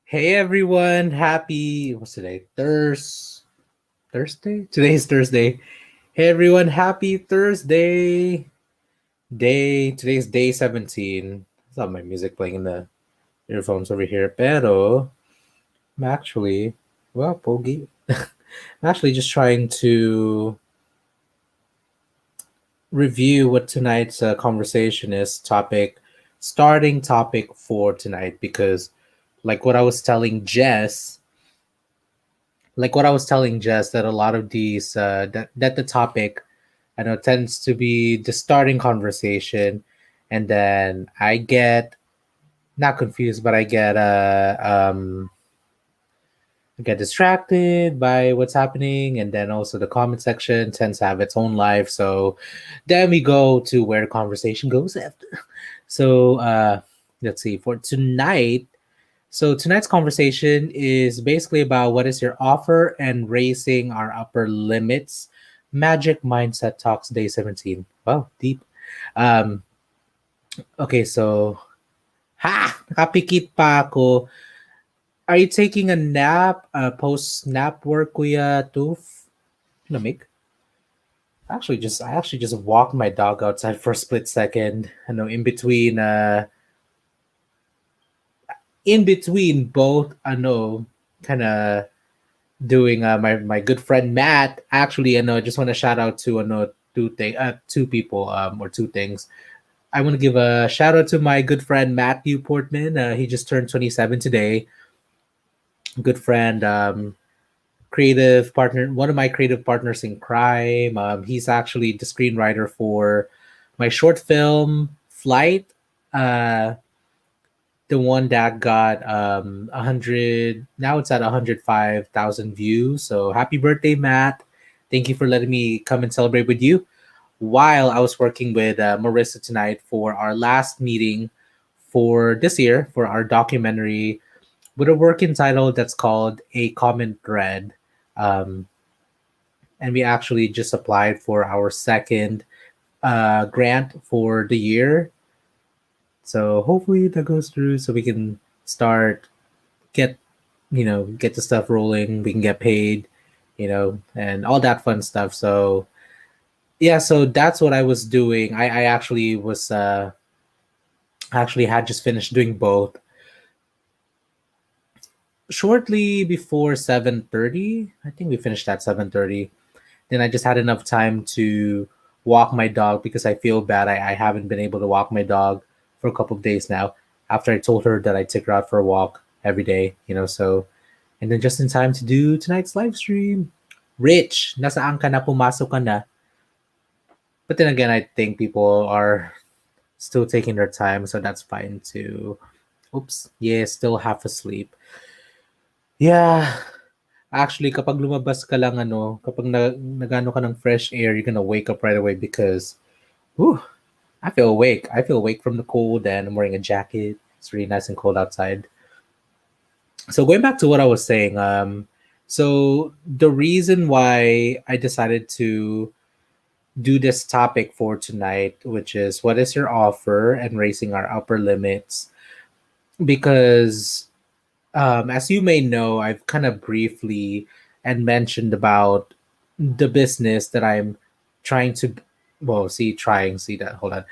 Hey everyone, happy what's today? Thursday? Today's Thursday. Hey everyone, happy Thursday. Today's day 17. I saw my music playing in the earphones over here. Pero I'm actually Pogi. I'm actually just trying to review what tonight's conversation is starting topic for tonight because like what I was telling Jess that a lot of these that the topic I know tends to be the starting conversation, and then I get not confused, but I get distracted by what's happening, and then also the comment section tends to have its own life. So then we go to where the conversation goes after. So let's see for tonight. So tonight's conversation is basically about what is your offer and raising our upper limits. Magic Mindset Talks Day 17. Wow, deep. Um, okay, so nakapikit pa ako. Are you taking a nap? Post nap work, Kuya Toof? Lamig? I actually just walked my dog outside for a split second. I know in between both kind of doing my good friend Matt. Actually, I know I just want to shout out to two people or two things. I want to give a shout out to my good friend Matthew Portman. He just turned 27 today. Good friend, creative partner, one of my creative partners in crime. He's actually the screenwriter for my short film Flight. Uh, the one that got 100, now it's at 105,000 views. So happy birthday, Matt. Thank you for letting me come and celebrate with you while I was working with Marissa tonight for our last meeting for this year for our documentary with a working title that's called A Common Thread. um, and we actually just applied for our second grant for the year. So hopefully that goes through so we can start get get the stuff rolling. We can get paid, and all that fun stuff. So yeah, so that's what I was doing. I actually was actually had just finished doing both shortly before 7:30. I think we finished at 7:30. Then I just had enough time to walk my dog because I feel bad. I haven't been able to walk my dog for a couple of days now after I told her that I took her out for a walk every day, so and then just in time to do tonight's live stream. Rich, nasaan ka na, pumasok ka na? But then again, I think people are still taking their time, so that's fine too. Oops, yeah, still half asleep. Yeah, actually, kapag lumabas ka lang, kapag nagano ka ng fresh air, you're gonna wake up right away because, whew, I feel awake. I feel awake from the cold, and I'm wearing a jacket. It's really nice and cold outside. So going back to what I was saying, so the reason why I decided to do this topic for tonight, which is what is your offer and raising our upper limits, because as you may know, I've kind of briefly and mentioned about the business that I'm trying to, see that, hold on,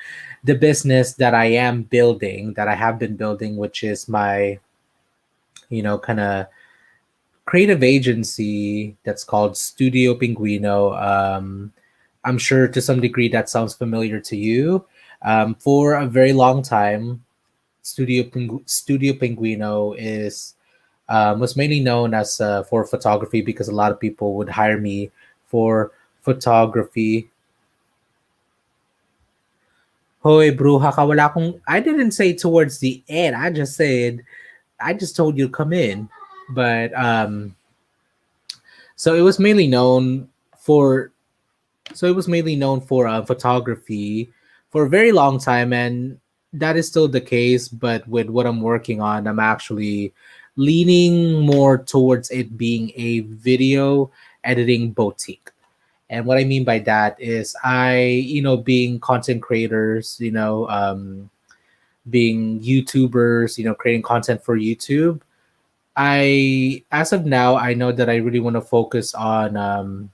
the business that I am building, that I have been building, which is my, kind of creative agency that's called Studio Pinguino. I'm sure to some degree that sounds familiar to you. For a very long time, Studio Pinguino is was mainly known as for photography because a lot of people would hire me for photography. Hoy, bruha ka, wala akong, I didn't say towards the end. I just told you to come in. But so it was mainly known for, photography for a very long time, and that is still the case. But with what I'm working on, I'm actually leaning more towards it being a video editing boutique. And what I mean by that is being content creators, being YouTubers, creating content for YouTube. I as of now, I know that I really want to focus on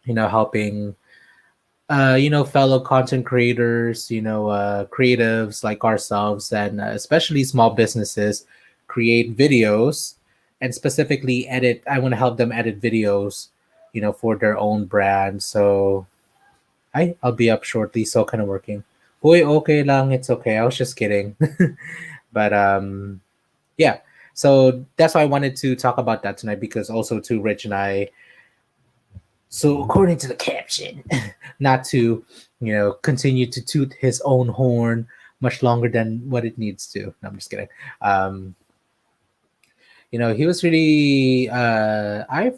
helping fellow content creators, creatives like ourselves, and especially small businesses create videos, and specifically edit. I want to help them edit videos, for their own brand. So I'll be up shortly. So kind of working. Boy, okay lang. It's okay. I was just kidding. But yeah. So that's why I wanted to talk about that tonight, because also too, Rich and I, so according to the caption, not to, continue to toot his own horn much longer than what it needs to. No, I'm just kidding. Um, he was really I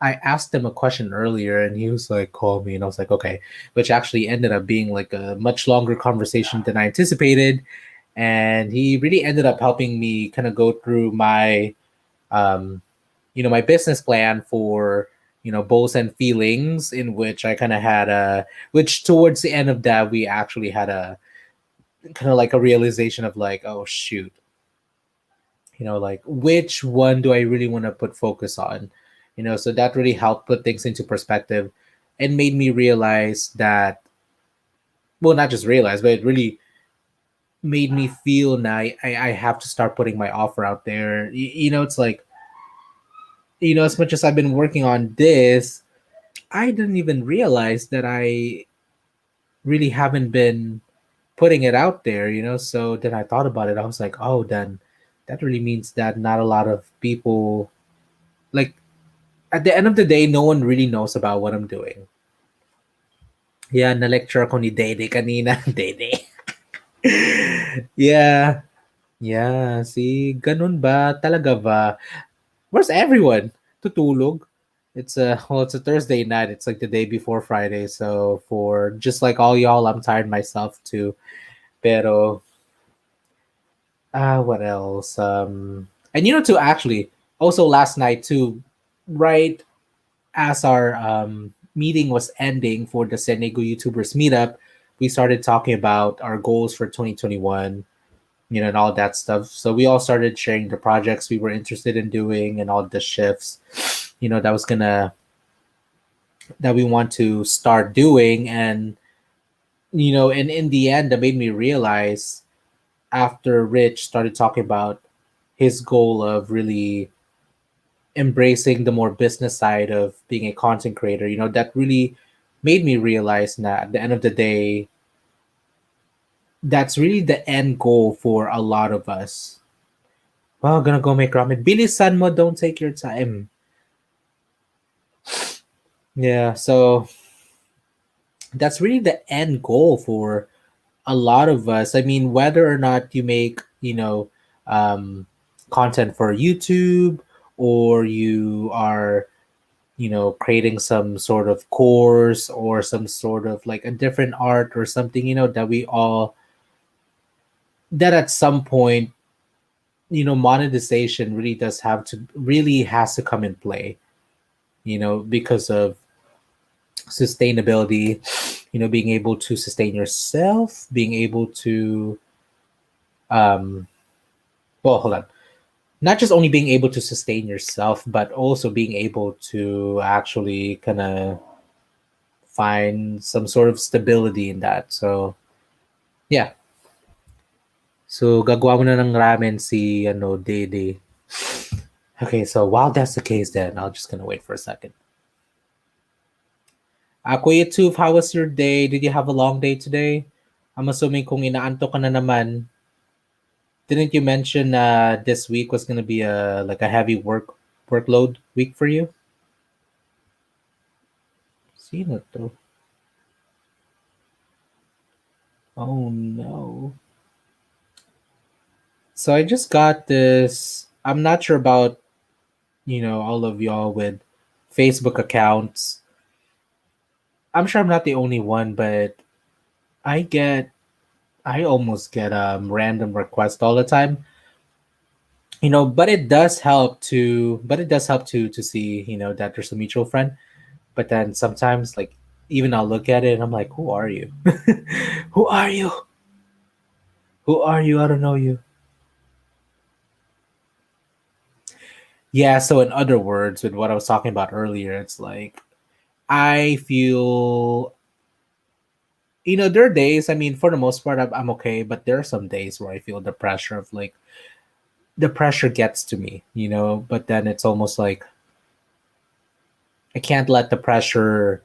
asked him a question earlier, and he was like, call me, and I was like, okay, which actually ended up being like a much longer conversation than I anticipated. And he really ended up helping me kind of go through my um my business plan for Bowls and Feelings, in which I kind of had a which towards the end of that we actually had a kind of like a realization of like, oh shoot, like which one do I really want to put focus on, so that really helped put things into perspective and made me realize that, well, not just realize, but it really made me feel now I have to start putting my offer out there. It's like, as much as I've been working on this, I didn't even realize that I really haven't been putting it out there, So then I thought about it. I was like, oh, then that really means that not a lot of people, like, at the end of the day, no one really knows about what I'm doing. Yeah, na-lecture ako ni Dede kanina. Dede. Yeah. Yeah, see, ganun ba? Talaga ba? Where's everyone? Tutulog? It's a Thursday night. It's like the day before Friday. So for just like all y'all, I'm tired myself too. Pero what else? And to actually also last night too, right as our meeting was ending for the San Diego YouTubers meetup, we started talking about our goals for 2021, and all that stuff. So we all started sharing the projects we were interested in doing and all the shifts, that was gonna that we want to start doing. And and in the end, that made me realize, after Rich started talking about his goal of really embracing the more business side of being a content creator, that really made me realize that at the end of the day, that's really the end goal for a lot of us. Well, I'm gonna go make ramen. Bilisan mo, don't take your time. Yeah, so that's really the end goal for a lot of us. I mean, whether or not you make, um, content for YouTube, or you are, creating some sort of course or some sort of like a different art or something, that we all, that at some point, monetization really has to come in play, because of sustainability, being able to sustain yourself, being able to, um, well, hold on, not just only being able to sustain yourself, but also being able to actually kind of find some sort of stability in that. So, yeah. So, gagawa mo na ng ramen si, Dede. Okay, so while that's the case, then I'll just gonna wait for a second. Kuya Toof, how was your day? Did you have a long day today? I'm assuming kung inaanto ka na naman, didn't you mention this week was gonna be a like a heavy workload week for you? Sino to? Oh no. So I just got this. I'm not sure about, all of y'all with Facebook accounts. I'm sure I'm not the only one, but I get I almost get random requests all the time. But it does help to see, that there's a mutual friend. But then sometimes, like, even I'll look at it and I'm like, who are you? Who are you? Who are you? I don't know you. Yeah, so in other words, with what I was talking about earlier, it's like I feel, there are days, I mean, for the most part, I'm okay, but there are some days where I feel the pressure of like, the pressure gets to me, but then it's almost like I can't let the pressure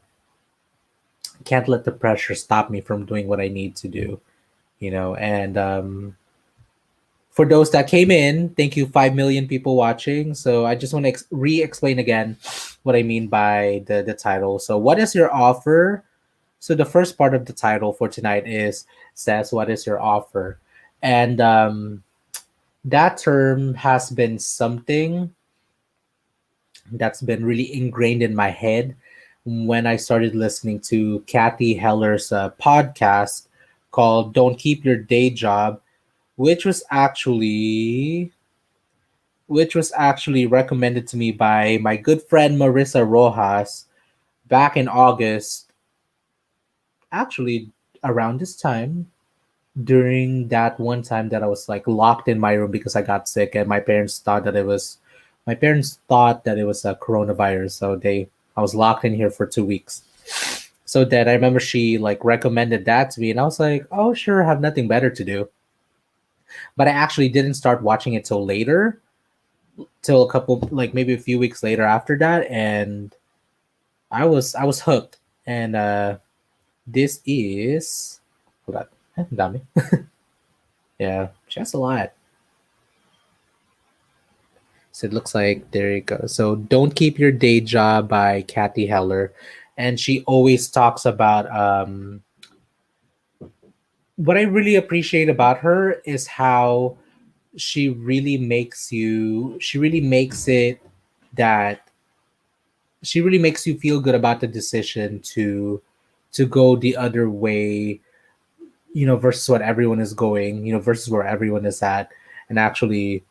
stop me from doing what I need to do, and for those that came in, thank you, 5 million people watching. So I just want to re-explain again what I mean by the title. So what is your offer? So the first part of the title for tonight is says what is your offer? And that term has been something that's been really ingrained in my head when I started listening to Kathy Heller's podcast called Don't Keep Your Day Job, which was actually recommended to me by my good friend Marissa Rojas back in August, actually around this time, during that one time that I was like locked in my room because I got sick and my parents thought that it was a coronavirus, so they I was locked in here for 2 weeks. So then I remember she like recommended that to me and I was like, oh sure, I have nothing better to do. But I actually didn't start watching it till later, till a couple like maybe a few weeks later after that, and I was hooked. And this is hold on. Dami. Yeah, she has a lot. So it looks like there you go. So Don't Keep Your Day Job by Kathy Heller. And she always talks about what I really appreciate about her is how she really makes it that she really makes you feel good about the decision to go the other way, versus what everyone is going, versus where everyone is at, and actually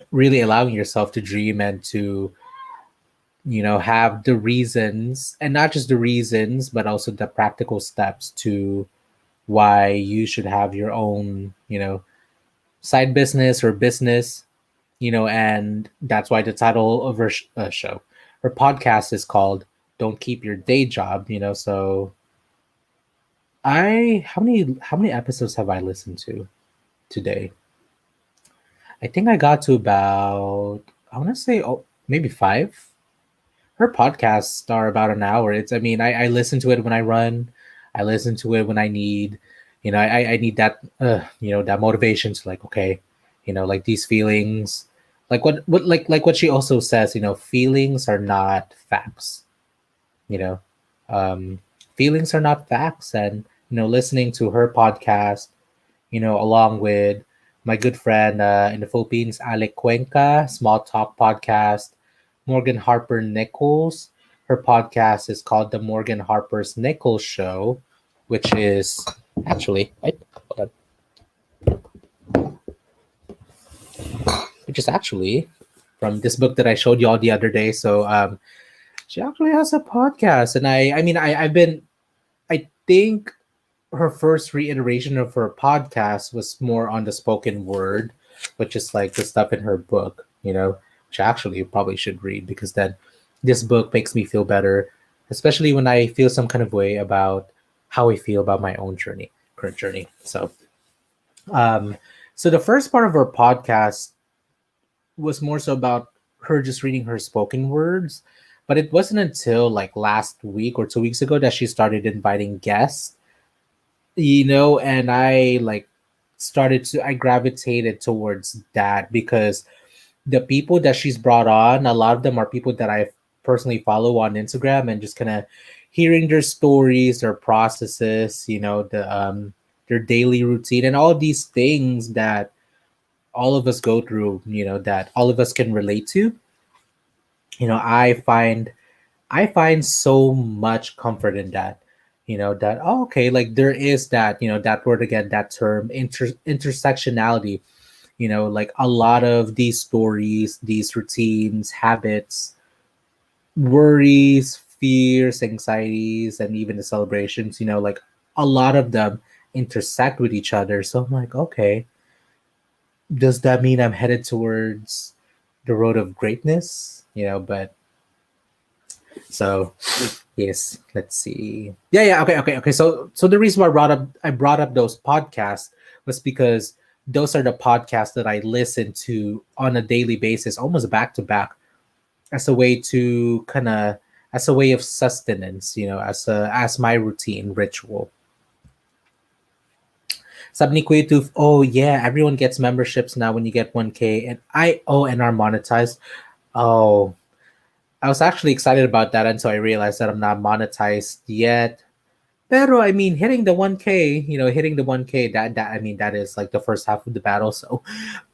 really allowing yourself to dream and to have the reasons, and not just the reasons but also the practical steps to why you should have your own side business or business, and that's why the title of her podcast is called Don't Keep Your Day Job. So I how many episodes have I listened to today? I think I got to about, I want to say, maybe five. Her podcasts are about an hour. I mean, I listen to it when I run. I listen to it when I need, I need that, that motivation to like, okay, like these feelings, like like what she also says, feelings are not facts, you know, um, feelings are not facts. And, listening to her podcast, along with my good friend in the Philippines, Alec Cuenca, Small Talk Podcast, Morgan Harper Nichols. Her podcast is called The Morgan Harper's Nichols Show, which is actually, hold which is actually from this book that I showed y'all the other day. So she actually has a podcast, and I mean, I think her first reiteration of her podcast was more on the spoken word, which is like the stuff in her book, which actually you probably should read because then this book makes me feel better, especially when I feel some kind of way about how I feel about my own current journey. Um, so the first part of her podcast was more so about her just reading her spoken words, but it wasn't until like last week or 2 weeks ago that she started inviting guests, and I gravitated towards that because the people that she's brought on, a lot of them are people that I personally follow on Instagram, and just kind of hearing their stories, their processes, their daily routine, and all of these things that all of us go through, that all of us can relate to. I find so much comfort in that. That, oh, okay, like there is that, that word again, that term, intersectionality. Like a lot of these stories, these routines, habits, worries, fears, anxieties, and even the celebrations, like a lot of them intersect with each other. So I'm like, okay, does that mean I'm headed towards the road of greatness, but so yes, let's see. Yeah, okay. So the reason why I brought up those podcasts was because those are the podcasts that I listen to on a daily basis, almost back to back, as a way to kind of as a way of sustenance, as my routine ritual. Sabi ni Kuya Tooth, oh yeah, everyone gets memberships now when you get 1K, and are monetized. Oh, I was actually excited about that until I realized that I'm not monetized yet. Pero I mean, hitting the 1K, that is like the first half of the battle. So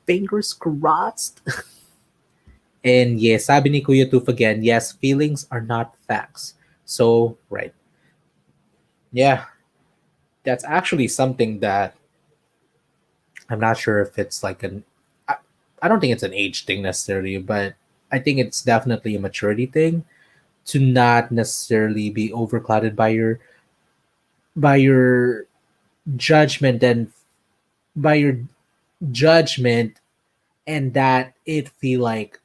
fingers crossed. And yes, sabi ni Kuya Tooth again, yes, feelings are not facts. So right, yeah, that's actually something that I'm not sure if it's like I, I don't think it's an age thing necessarily, but I think it's definitely a maturity thing to not necessarily be overclouded by your judgment and by your judgment, and that it feel like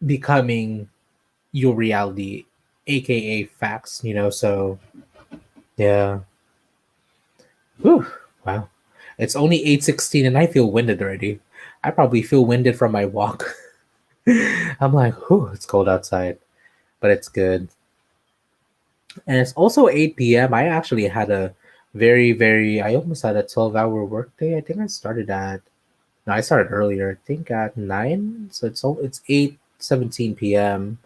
becoming your reality, aka facts, so yeah. Whew, wow. It's only 8:16 and I feel winded already. I probably feel winded from my walk. I'm like, whew, it's cold outside, but it's good. And it's also 8 p.m. I actually had a I almost had a 12-hour workday. I think I started at, no, I started earlier, I think at 9. So it's 8:17 p.m.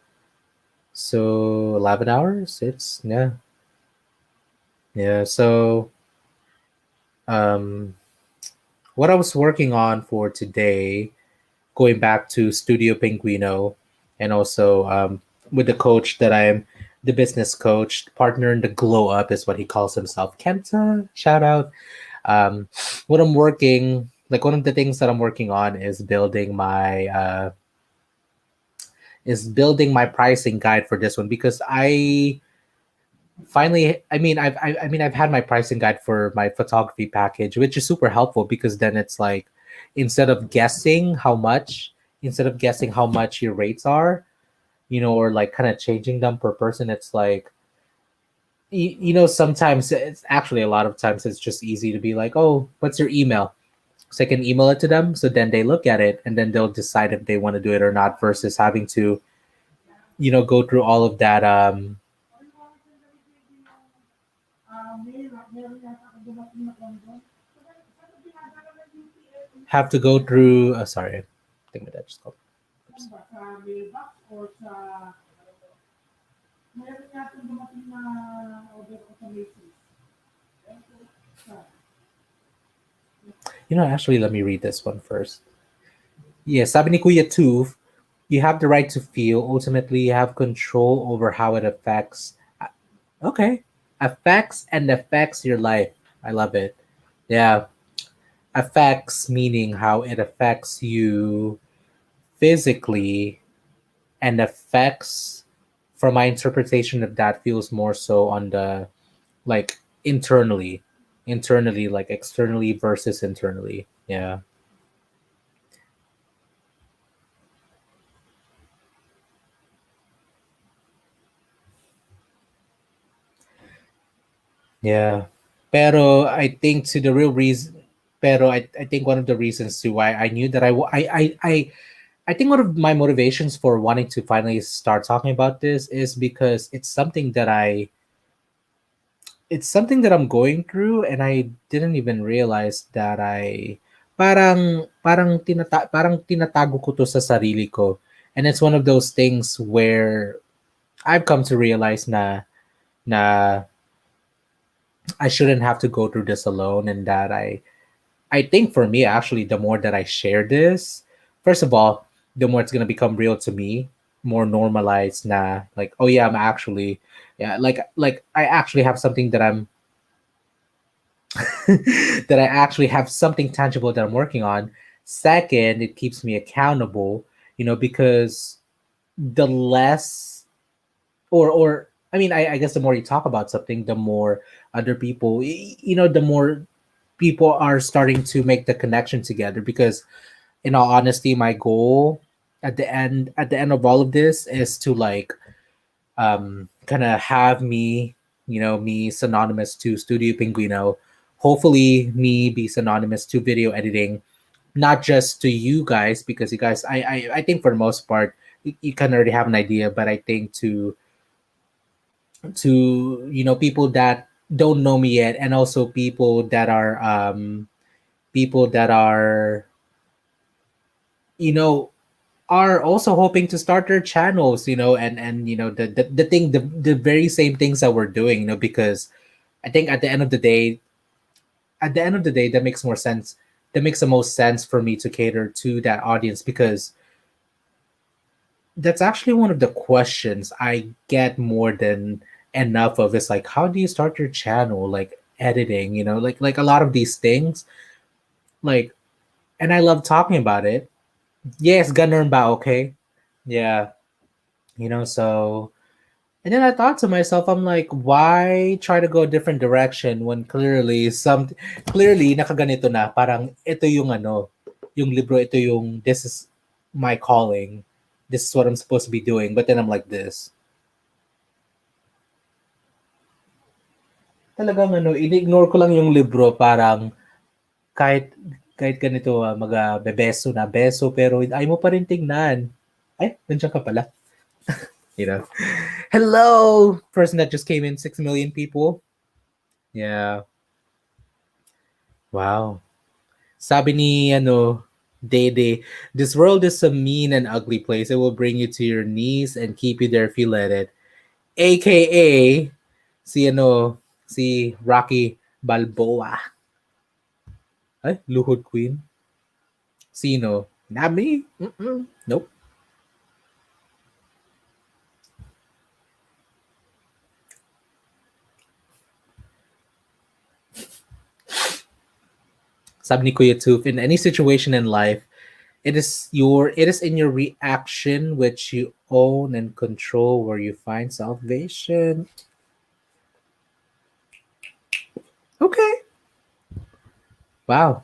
So 11 hours. Yeah. Yeah. So, um, what I was working on for today, going back to Studio Pinguino, and also with the coach that I'm, the business coach, partner in the glow up is what he calls himself. Kenta, shout out. What I'm working, like one of the things that I'm working on is building my pricing guide for this one because I finally, I've had my pricing guide for my photography package, which is super helpful because then it's like instead of guessing how much instead of guessing how much your rates are, or like kind of changing them per person, it's like sometimes it's actually a lot of times it's just easy to be like, oh, what's your email? So I can email it to them, so then they look at it and then they'll decide if they want to do it or not versus having to go through all of that, have to go through, sorry, I think my dad just called. Oops. Actually, let me read this one first. Yeah, sabi ni Kuya Tooth, you have the right to feel. Ultimately, you have control over how it affects. Okay, affects your life. I love it. Yeah, affects meaning how it affects you physically, and affects, from my interpretation of that, feels more so on the like internally, like externally versus internally. Yeah. Yeah. Pero I think to the real reason, pero I think one of the reasons to why I knew that I think one of my motivations for wanting to finally start talking about this is because it's something that I'm going through, and I didn't even realize that parang tinatago ko to sa sarili ko. And it's one of those things where I've come to realize na I shouldn't have to go through this alone, and that I think for me, actually, the more that I share this, first of all, the more it's gonna become real to me, more normalized. Like, oh yeah, I'm actually, yeah, like I actually have something that I'm that I actually have something tangible that I'm working on. Second, it keeps me accountable, because the less, or I mean, I guess the more you talk about something, the more other people, the more people are starting to make the connection together, because in all honesty, my goal at the end of all of this is to like kind of have me, me synonymous to Studio Pinguino. Hopefully, me be synonymous to video editing, not just to you guys, because you guys, I think for the most part, you can already have an idea, but I think to people that don't know me yet, and also people that are you know are also hoping to start their channels, and the thing the very same things that we're doing, because I think at the end of the day that makes more sense. That makes the most sense for me to cater to that audience, because that's actually one of the questions I get more than enough of. Is like, how do you start your channel, like editing, like a lot of these things, like, and I love talking about it. Yes, ganun ba, okay? Yeah, so. And then I thought to myself, I'm like, why try to go a different direction when clearly nakaganito na, parang ito yung yung libro, ito yung, this is my calling. This is what I'm supposed to be doing. But then I'm like this. Talagang ini-ignore ko lang yung libro, parang kahit ganito, bebeso na beso, pero ay mo pa rin tingnan. Ay, nandiyan ka pala. You know. Hello, person that just came in, 6 million people. Yeah. Wow. Sabi ni Dede, this world is a mean and ugly place. It will bring you to your knees and keep you there if you let it. AKA si Rocky Balboa. Ay, Luhod Queen. Sino? Not me. Mm-mm. Nope. Sabi ni Kuya Toof, in any situation in life, it is in your reaction which you own and control where you find salvation. Okay. Wow.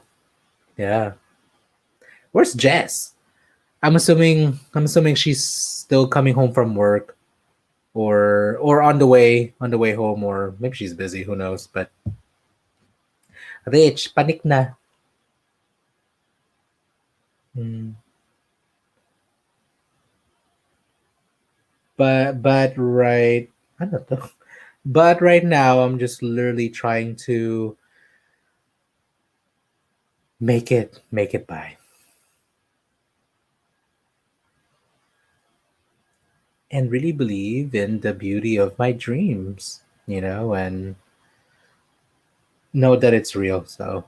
Yeah. Where's Jess? I'm assuming she's still coming home from work, or on the way home, or maybe she's busy, who knows, but Rich, panik na. Mm. But right, I don't know. But right now I'm just literally trying to make it by, and really believe in the beauty of my dreams, and know that it's real. So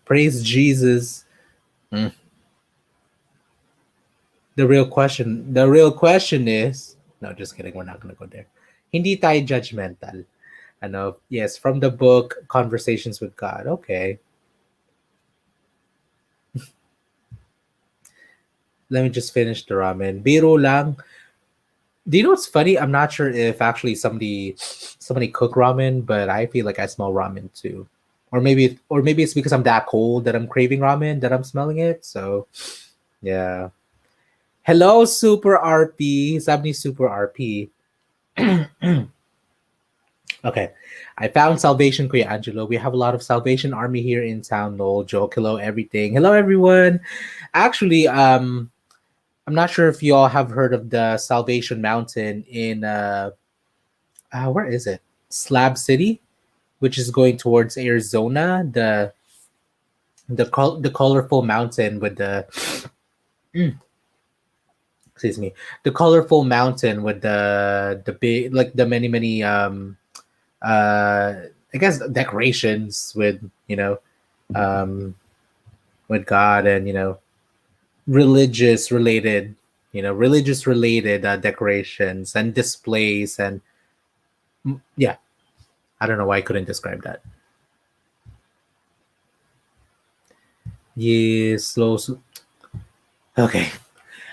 praise Jesus. Mm. The real question is, no, just kidding, we're not gonna go there. Hindi tayo judgmental. Yes, from the book Conversations with God. Okay. Let me just finish the ramen. Biro lang. Do you know what's funny? I'm not sure if actually somebody cooked ramen, but I feel like I smell ramen too. Or maybe it's because I'm that cold that I'm craving ramen, that I'm smelling it. So yeah. Hello, Super RP. Sabi ni Super RP. Okay. I found Salvation, Kuya Angelo. We have a lot of Salvation Army here in town. Lol, joke, hello, everything. Hello, everyone. Actually, I'm not sure if you all have heard of the Salvation Mountain in where is it? Slab City, which is going towards Arizona. The colorful mountain with the mm, excuse me, the colorful mountain with the big, like, the many I guess decorations with um with God, and religious related decorations and displays, and yeah, I don't know why I couldn't describe that. Yes, okay.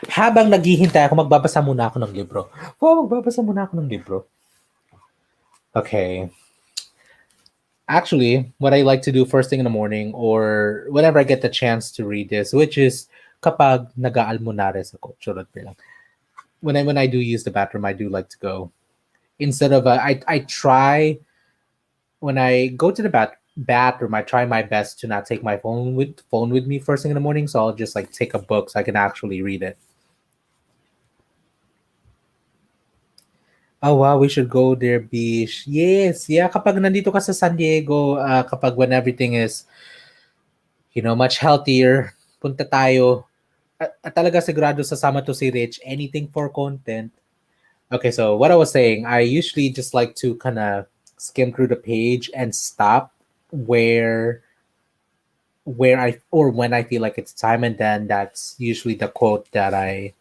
Habang naghihintay ako, magbabasa muna ako ng libro. Magbabasa muna ako ng libro. Okay. Actually, what I like to do first thing in the morning or whenever I get the chance to read this, which is kapag nag-aalmunares ako, charot lang. When I do use the bathroom, I do like to go instead of I try when I go to the bathroom, I try my best to not take my phone with me first thing in the morning. So I'll just like take a book so I can actually read it. Oh wow, we should go there, Bish. Yes, yeah. Kapag nandito ka sa San Diego, kapag when everything is, much healthier, punta tayo. At talaga sigurado sasama to si Rich. Anything for content. Okay, so what I was saying, I usually just like to kind of skim through the page and stop where I or when I feel like it's time, and then that's usually the quote that I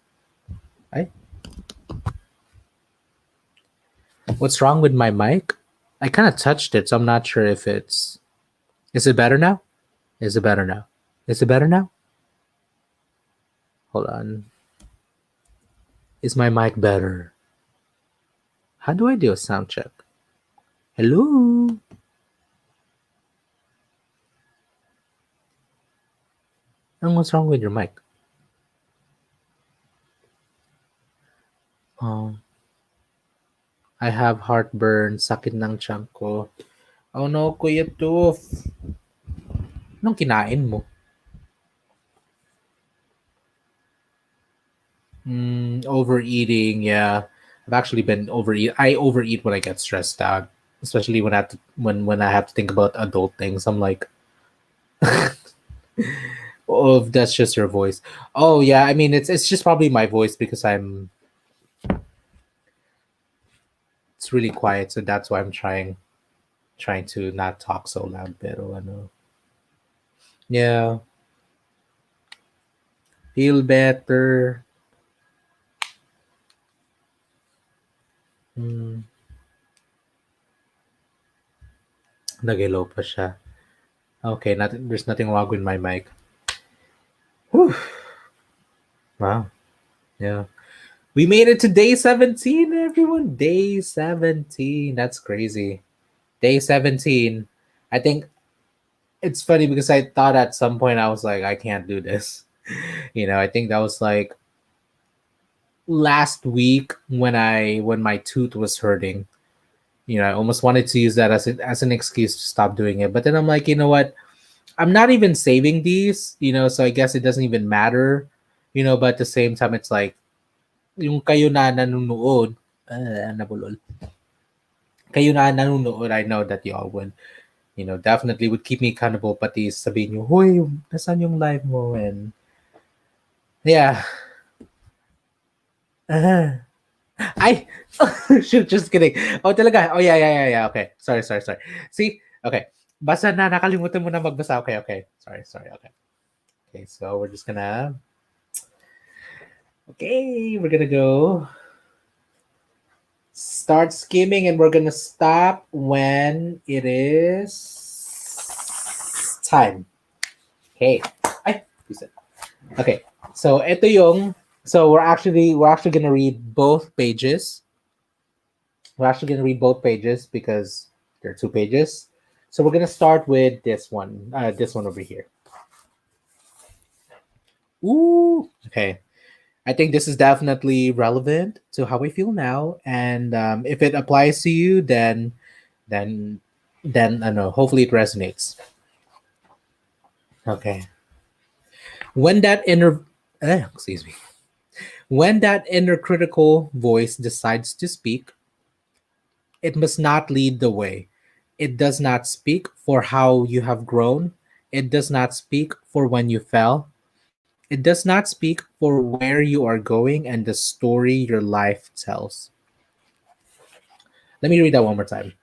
what's wrong with my mic? I kind of touched it, so I'm not sure if it's. Is it better now? Is it better now? Is it better now? Hold on. Is my mic better? How do I do a sound check? Hello? And what's wrong with your mic? Oh, I have heartburn, sakit ng tiyan ko. Oh no, Kuya Tooth. Anong kinain mo? Overeating, yeah. I've actually been overeat. I overeat when I get stressed out, especially when I have to think about adult things. I'm like, oh, that's just your voice. Oh yeah, I mean it's just probably my voice because it's really quiet, so that's why I'm trying to not talk so loud. Pero ano, yeah, feel better. Hmm, nagelo pa siya. Okay, there's nothing wrong with my mic. Whew. Wow, yeah. We made it to day 17, everyone. Day 17. That's crazy. Day 17. I think it's funny because I thought at some point I was like, I can't do this. I think that was like last week when my tooth was hurting. I almost wanted to use that as an excuse to stop doing it. But then I'm like, you know what? I'm not even saving these, so I guess it doesn't even matter. But at the same time it's like yung kayo na nanonood, nabulol. Kayo na nanonood, I know that y'all would, definitely would keep me accountable. Pati sabihin nyo, hoy, nasaan yung live mo? And yeah. I shoot, just kidding. Oh, talaga. Oh, yeah. Okay. Sorry. See? Okay. Basa na, nakalimutan mo na magbasa. Okay. Sorry. Okay, so we're gonna go start skimming and we're gonna stop when it is time. Okay. Ay, okay. So ito yung we're actually gonna read both pages. We're actually gonna read both pages because there are two pages. So we're gonna start with this one over here. Ooh, okay. I think this is definitely relevant to how I feel now, and if it applies to you, then I know. Hopefully, it resonates. Okay. When that inner, excuse me, when that inner critical voice decides to speak, it must not lead the way. It does not speak for how you have grown. It does not speak for when you fell. It does not speak for where you are going and the story your life tells. Let me read that one more time.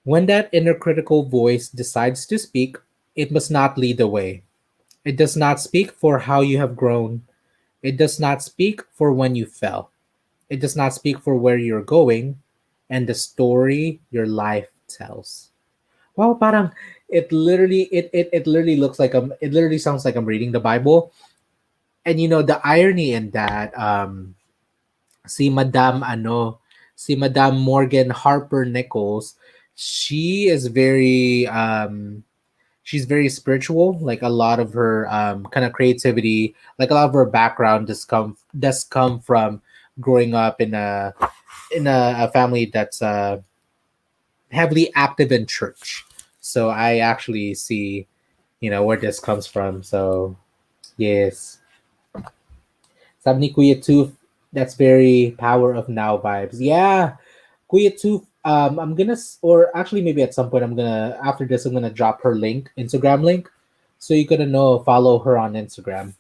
When that inner critical voice decides to speak, it must not lead the way. It does not speak for how you have grown. It does not speak for when you fell. It does not speak for where you're going and the story your life tells. Wow, parang it literally looks like it literally sounds like I'm reading the Bible. And the irony in that, si Madam Morgan Harper Nichols, she is very she's very spiritual. Like a lot of her kind of creativity, like a lot of her background does come from growing up in a family that's heavily active in church. So I actually see, where this comes from. So yes, sabi ni Kuya Tooth, that's very power of now vibes. Yeah, Kuya Tooth. I'm or actually maybe at some point after this I'm gonna drop her link, Instagram link, so you gotta know follow her on Instagram.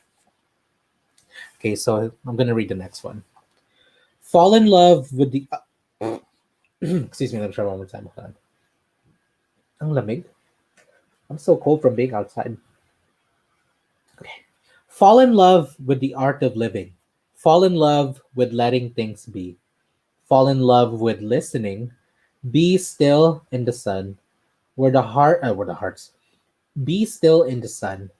Okay, so I'm gonna read the next one. Fall in love with the. Excuse me, let me try one more time. Hold on. Ang lamig. I'm so cold from being outside. Okay. Fall in love with the art of living. Fall in love with letting things be. Fall in love with listening. Be still in the sun, where the hearts. Be still in the sun,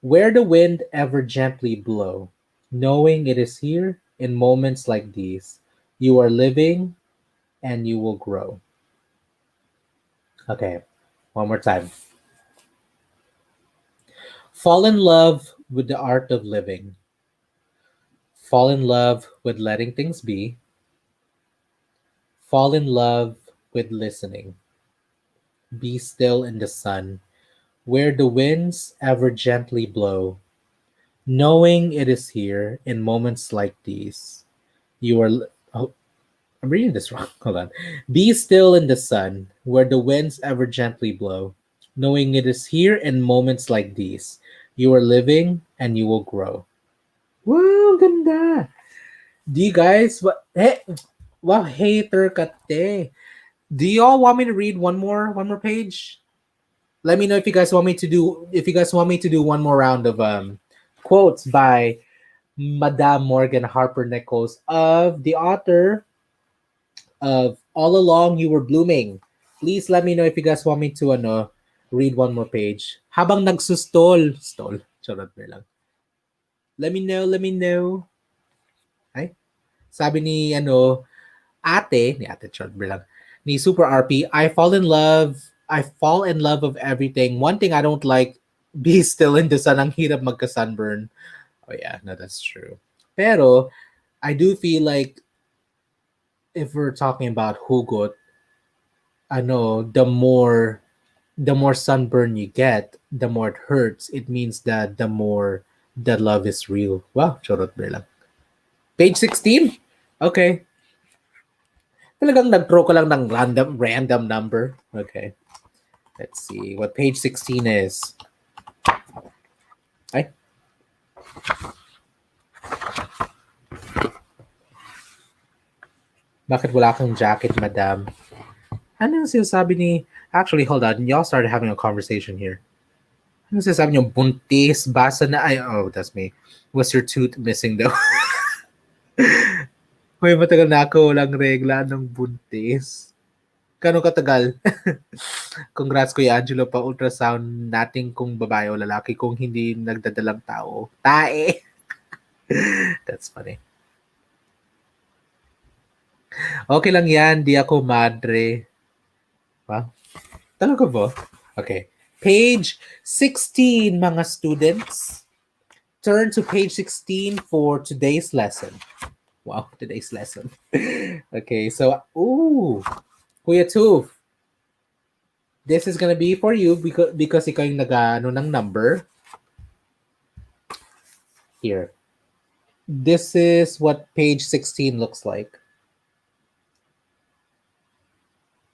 where the wind ever gently blow, knowing it is here in moments like these. You are living and you will grow. Okay, one more time. Fall in love with the art of living. Fall in love with letting things be. Fall in love with listening. Be still in the sun, where the winds ever gently blow, knowing it is here in moments like these. You are. Oh, I'm reading this wrong. Hold on. Be still in the sun, where the winds ever gently blow, knowing it is here in moments like these. You are living and you will grow. Wow, ganda. Do you guys what? Hey, wow, hater kate. Do y'all want me to read one more page? Let me know if you guys want me to do one more round of quotes by Madame Morgan Harper Nichols of the author of All Along You Were Blooming. Please let me know if you guys want me to read one more page. Habang nagsustol, stall. Charot ba lang. Let me know. Ay, sabi ni ni ate Charot ba lang. Ni Super RP, I fall in love of everything. One thing I don't like, be still in the sun. Ang hirap magka-sunburn. Oh yeah, no, that's true. Pero, I do feel like if we're talking about hugot, the more sunburn you get, the more it hurts. It means that the more the love is real. Wow, charot ba lang. Page 16? Okay. Talagang nag-throw ko lang ng random number. Okay. Let's see what page 16 is. Ay, bakit wala kang jacket, madam? Ano yung sinasabi ni... Actually, hold on. Y'all started having a conversation here. Ano sinasabi niyo? Buntis, basa na... Ay, oh, that's me. Was your tooth missing though? Hoy, matagal na ako walang regla ng buntis. Kano katagal? Congrats Kuya Angelo pa ultrasound natin kung babae o lalaki kung hindi nagdadalang tao. Tae! That's funny. Okay lang yan, di ako madre. Wow. Talaga ba? Okay. Page 16, mga students. Turn to page 16 for today's lesson. Wow, today's lesson. Okay, so, Kuya Toof, this is gonna be for you because ikaw yung nag-ano ng number. Here. This is what page 16 looks like.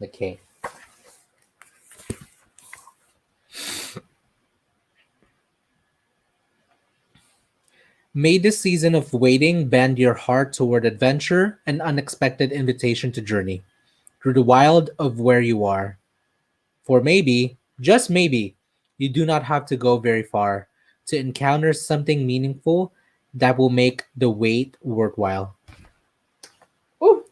Okay. May this season of waiting bend your heart toward adventure and unexpected invitation to journey through the wild of where you are. For maybe, just maybe, you do not have to go very far to encounter something meaningful that will make the wait worthwhile. Oh,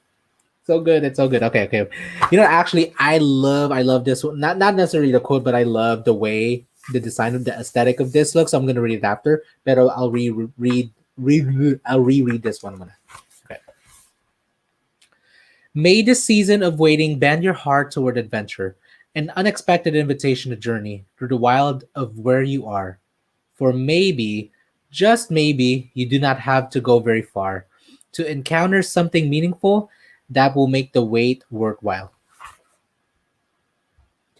so good. It's so good. Okay, okay. Actually, I love this one. Not necessarily the quote, but I love the way the design of the aesthetic of this looks. So I'm gonna read it after, but I'll reread this one. Okay. May the season of waiting bend your heart toward adventure An unexpected invitation to journey through the wild of where you are. For maybe, just maybe, you do not have to go very far to encounter something meaningful that will make the wait worthwhile.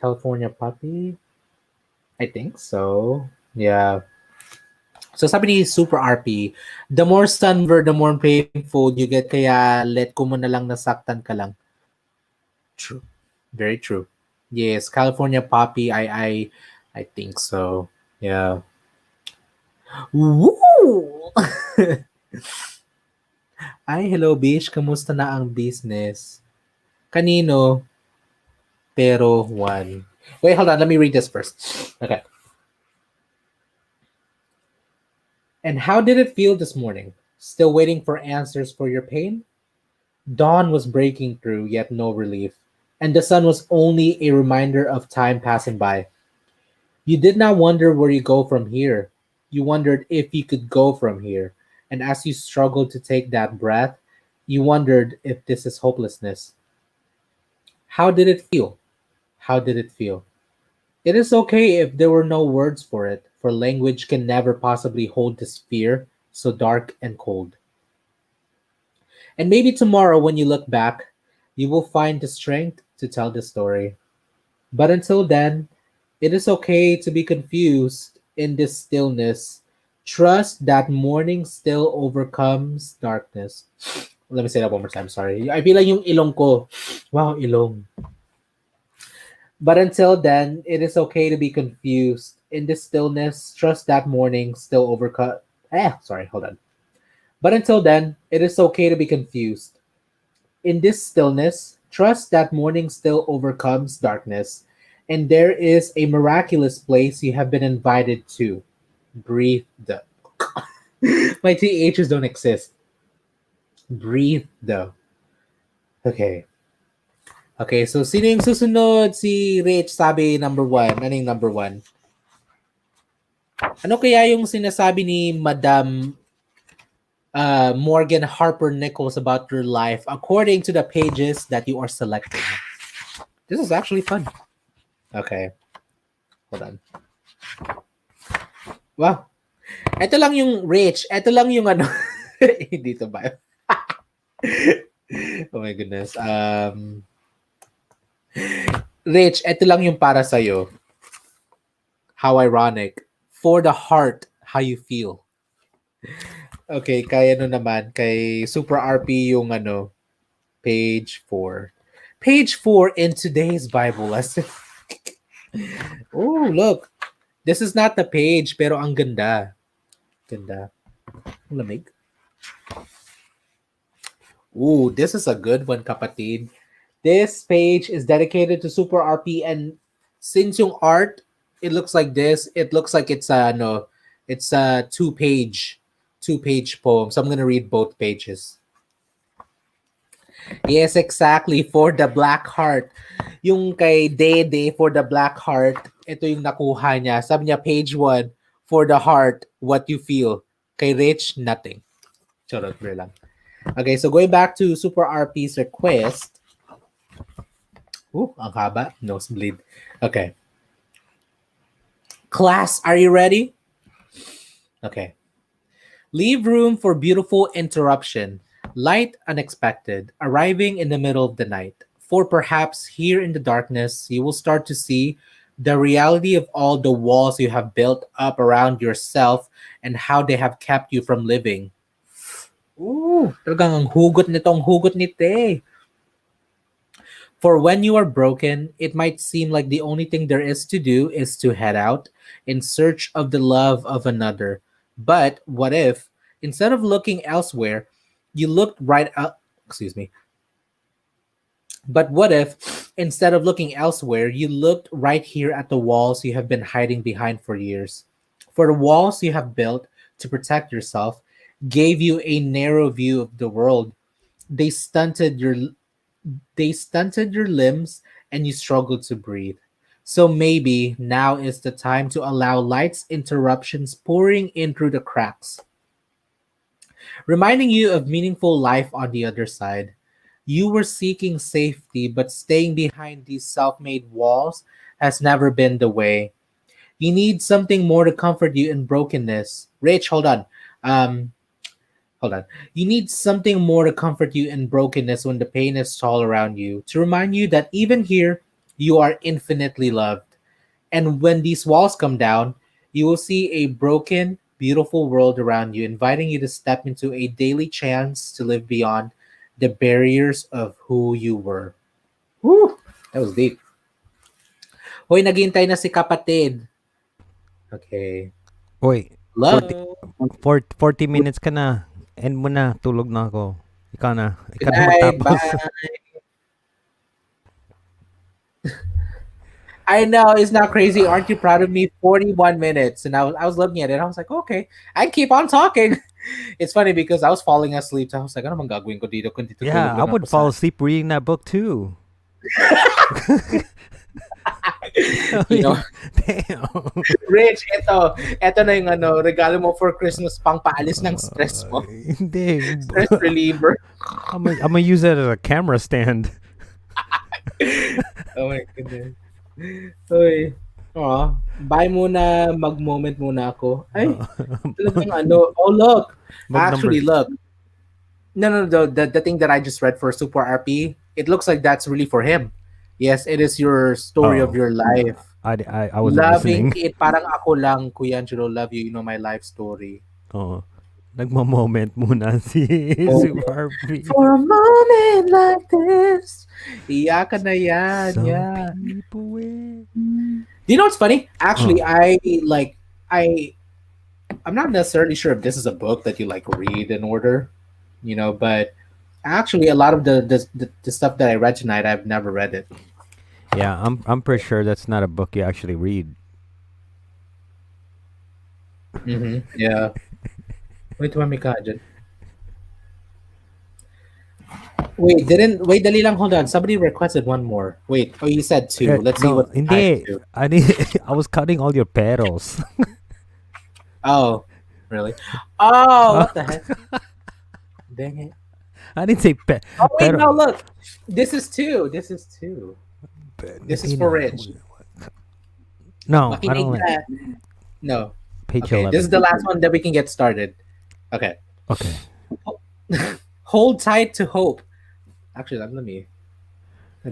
California puppy? I think so. Yeah. So sabi ni Super RP, the more sunburned, the more painful you get, kaya let ko mo na lang nasaktan ka lang. True. Very true. Yes, California Poppy, I think so. Yeah. Woo! Ay, hello, Bish. Kamusta na ang business? Kanino? Pero one. Wait, hold on. Let me read this first. Okay. And how did it feel this morning? Still waiting for answers for your pain? Dawn was breaking through, yet no relief. And the sun was only a reminder of time passing by. You did not wonder where you go from here. You wondered if you could go from here. And as you struggled to take that breath, you wondered if this is hopelessness. How did it feel? How did it feel? It is okay if there were no words for it, for language can never possibly hold this fear so dark and cold. And maybe tomorrow, when you look back, you will find the strength to tell the story. But until then, it is okay to be confused in this stillness. Trust that morning still overcomes darkness. Let me say that one more time. Sorry. I feel like yung ilong ko. Wow, ilong. But until then, it is okay to be confused. In this stillness, trust that morning still overcome. Sorry, hold on. But until then, it is okay to be confused. In this stillness, trust that morning still overcomes darkness, and there is a miraculous place you have been invited to. Breathe the. My THs don't exist. Breathe the. Okay. Okay, so sino yung susunod? Si Rich sabi number one. Ano yung number one? Ano kaya yung sinasabi ni Madam Morgan Harper Nichols about your life according to the pages that you are selecting? This is actually fun. Okay. Hold on. Wow. Ito lang yung Rich. Ito lang yung ano. Dito ba? Oh my goodness. Rich, ito lang yung para sa'yo. How ironic. For the heart, how you feel. Okay, kay ano naman, kay Super RP yung ano, page 4. Page 4 in today's Bible lesson. Oh, look. This is not the page, pero ang ganda. Ganda. Ang lamig. Ooh, this is a good one, kapatid. This page is dedicated to Super RP, and since yung art, it looks like this. It looks like it's a no, it's a two page poem. So I'm gonna read both pages. Yes, exactly. For the Black Heart. Yung kay Dede for the Black Heart, ito yung nakuha niya. Sabi niya, page 1, for the heart, what you feel. Kay Rich, nothing. Charot, bro lang. Okay, so going back to Super RP's request. Ooh, ang haba. Nosebleed. Okay. Class, are you ready? Okay. Leave room for beautiful interruption. Light unexpected, arriving in the middle of the night. For perhaps here in the darkness, you will start to see the reality of all the walls you have built up around yourself and how they have kept you from living. Ooh, talagang ang hugot ni Te. For when you are broken, it might seem like the only thing there is to do is to head out in search of the love of another. But what if, instead of looking elsewhere, you looked right out, excuse me. But what if, instead of looking elsewhere, you looked right here at the walls you have been hiding behind for years? For the walls you have built to protect yourself gave you a narrow view of the world. They stunted your they stunted your limbs and you struggled to breathe. So maybe now is the time to allow light's interruptions pouring in through the cracks, reminding you of meaningful life on the other side. You were seeking safety, but staying behind these self made walls has never been the way. You need something more to comfort you in brokenness. Rich, hold on. Um, Hold on. You need something more to comfort you in brokenness when the pain is all around you, to remind you that even here, you are infinitely loved. And when these walls come down, you will see a broken, beautiful world around you, inviting you to step into a daily chance to live beyond the barriers of who you were. Woo! That was deep. Hoy, naghintay na si kapatid. Okay. Uy, 40, Hello. 40 minutes ka na. End mo na. Tulog na ako. Ikaw na. Good Ikaw na night. magtapos. Bye. I know it's not crazy. Aren't you proud of me? 41 minutes. And I was looking at it. I was like, okay, I keep on talking. It's funny because I was falling asleep. So I was like, ano man gagawin ko dito kung dito Yeah, tulog I lang ako would sa... fall asleep reading that book too. I You know, mean, damn. Rich, eto na yung ano, regalo mo for Christmas pang paalis ng stress mo. Hindi. Stress reliever. I'm gonna use it as a camera stand. Oh my goodness. Uy. Oh, bye muna, mag-moment muna ako. Ay, talagang ano. Oh, look. Book Actually, number. look. No, the thing that I just read for Super RP, it looks like that's really for him. Yes, it is your story of Oh, your life. I wasn't Loving listening. it, parang ako lang, Kuya Angelo, love you, you know my life story. Oh, nagmo-moment muna si Oh, si Barbie. for a moment like this, iyakan na yan, Some yeah. people wait. Do you know what's funny? Oh, Actually, I I'm not necessarily sure if this is a book that you like read in order, you know, but actually a lot of the stuff that I read tonight, I've never read it. yeah, I'm pretty sure that's not a book you actually read. Yeah. Wait, tumami ka dyan. Wait, dali lang, hold on. Somebody requested one more. Wait, oh, you said two. Let's see No, what I have hindi. to. I need, I was cutting all your petals. Oh, really? Oh, Oh, what the heck? Dang it. I didn't say Oh, wait, no, pero. look. This is two. This is two. This is for Ina. Rich. No, I don't Makinig like ka. No. page Okay, this is 11. the last one that we can get started. Okay. Okay. Hold tight to hope. Actually, let me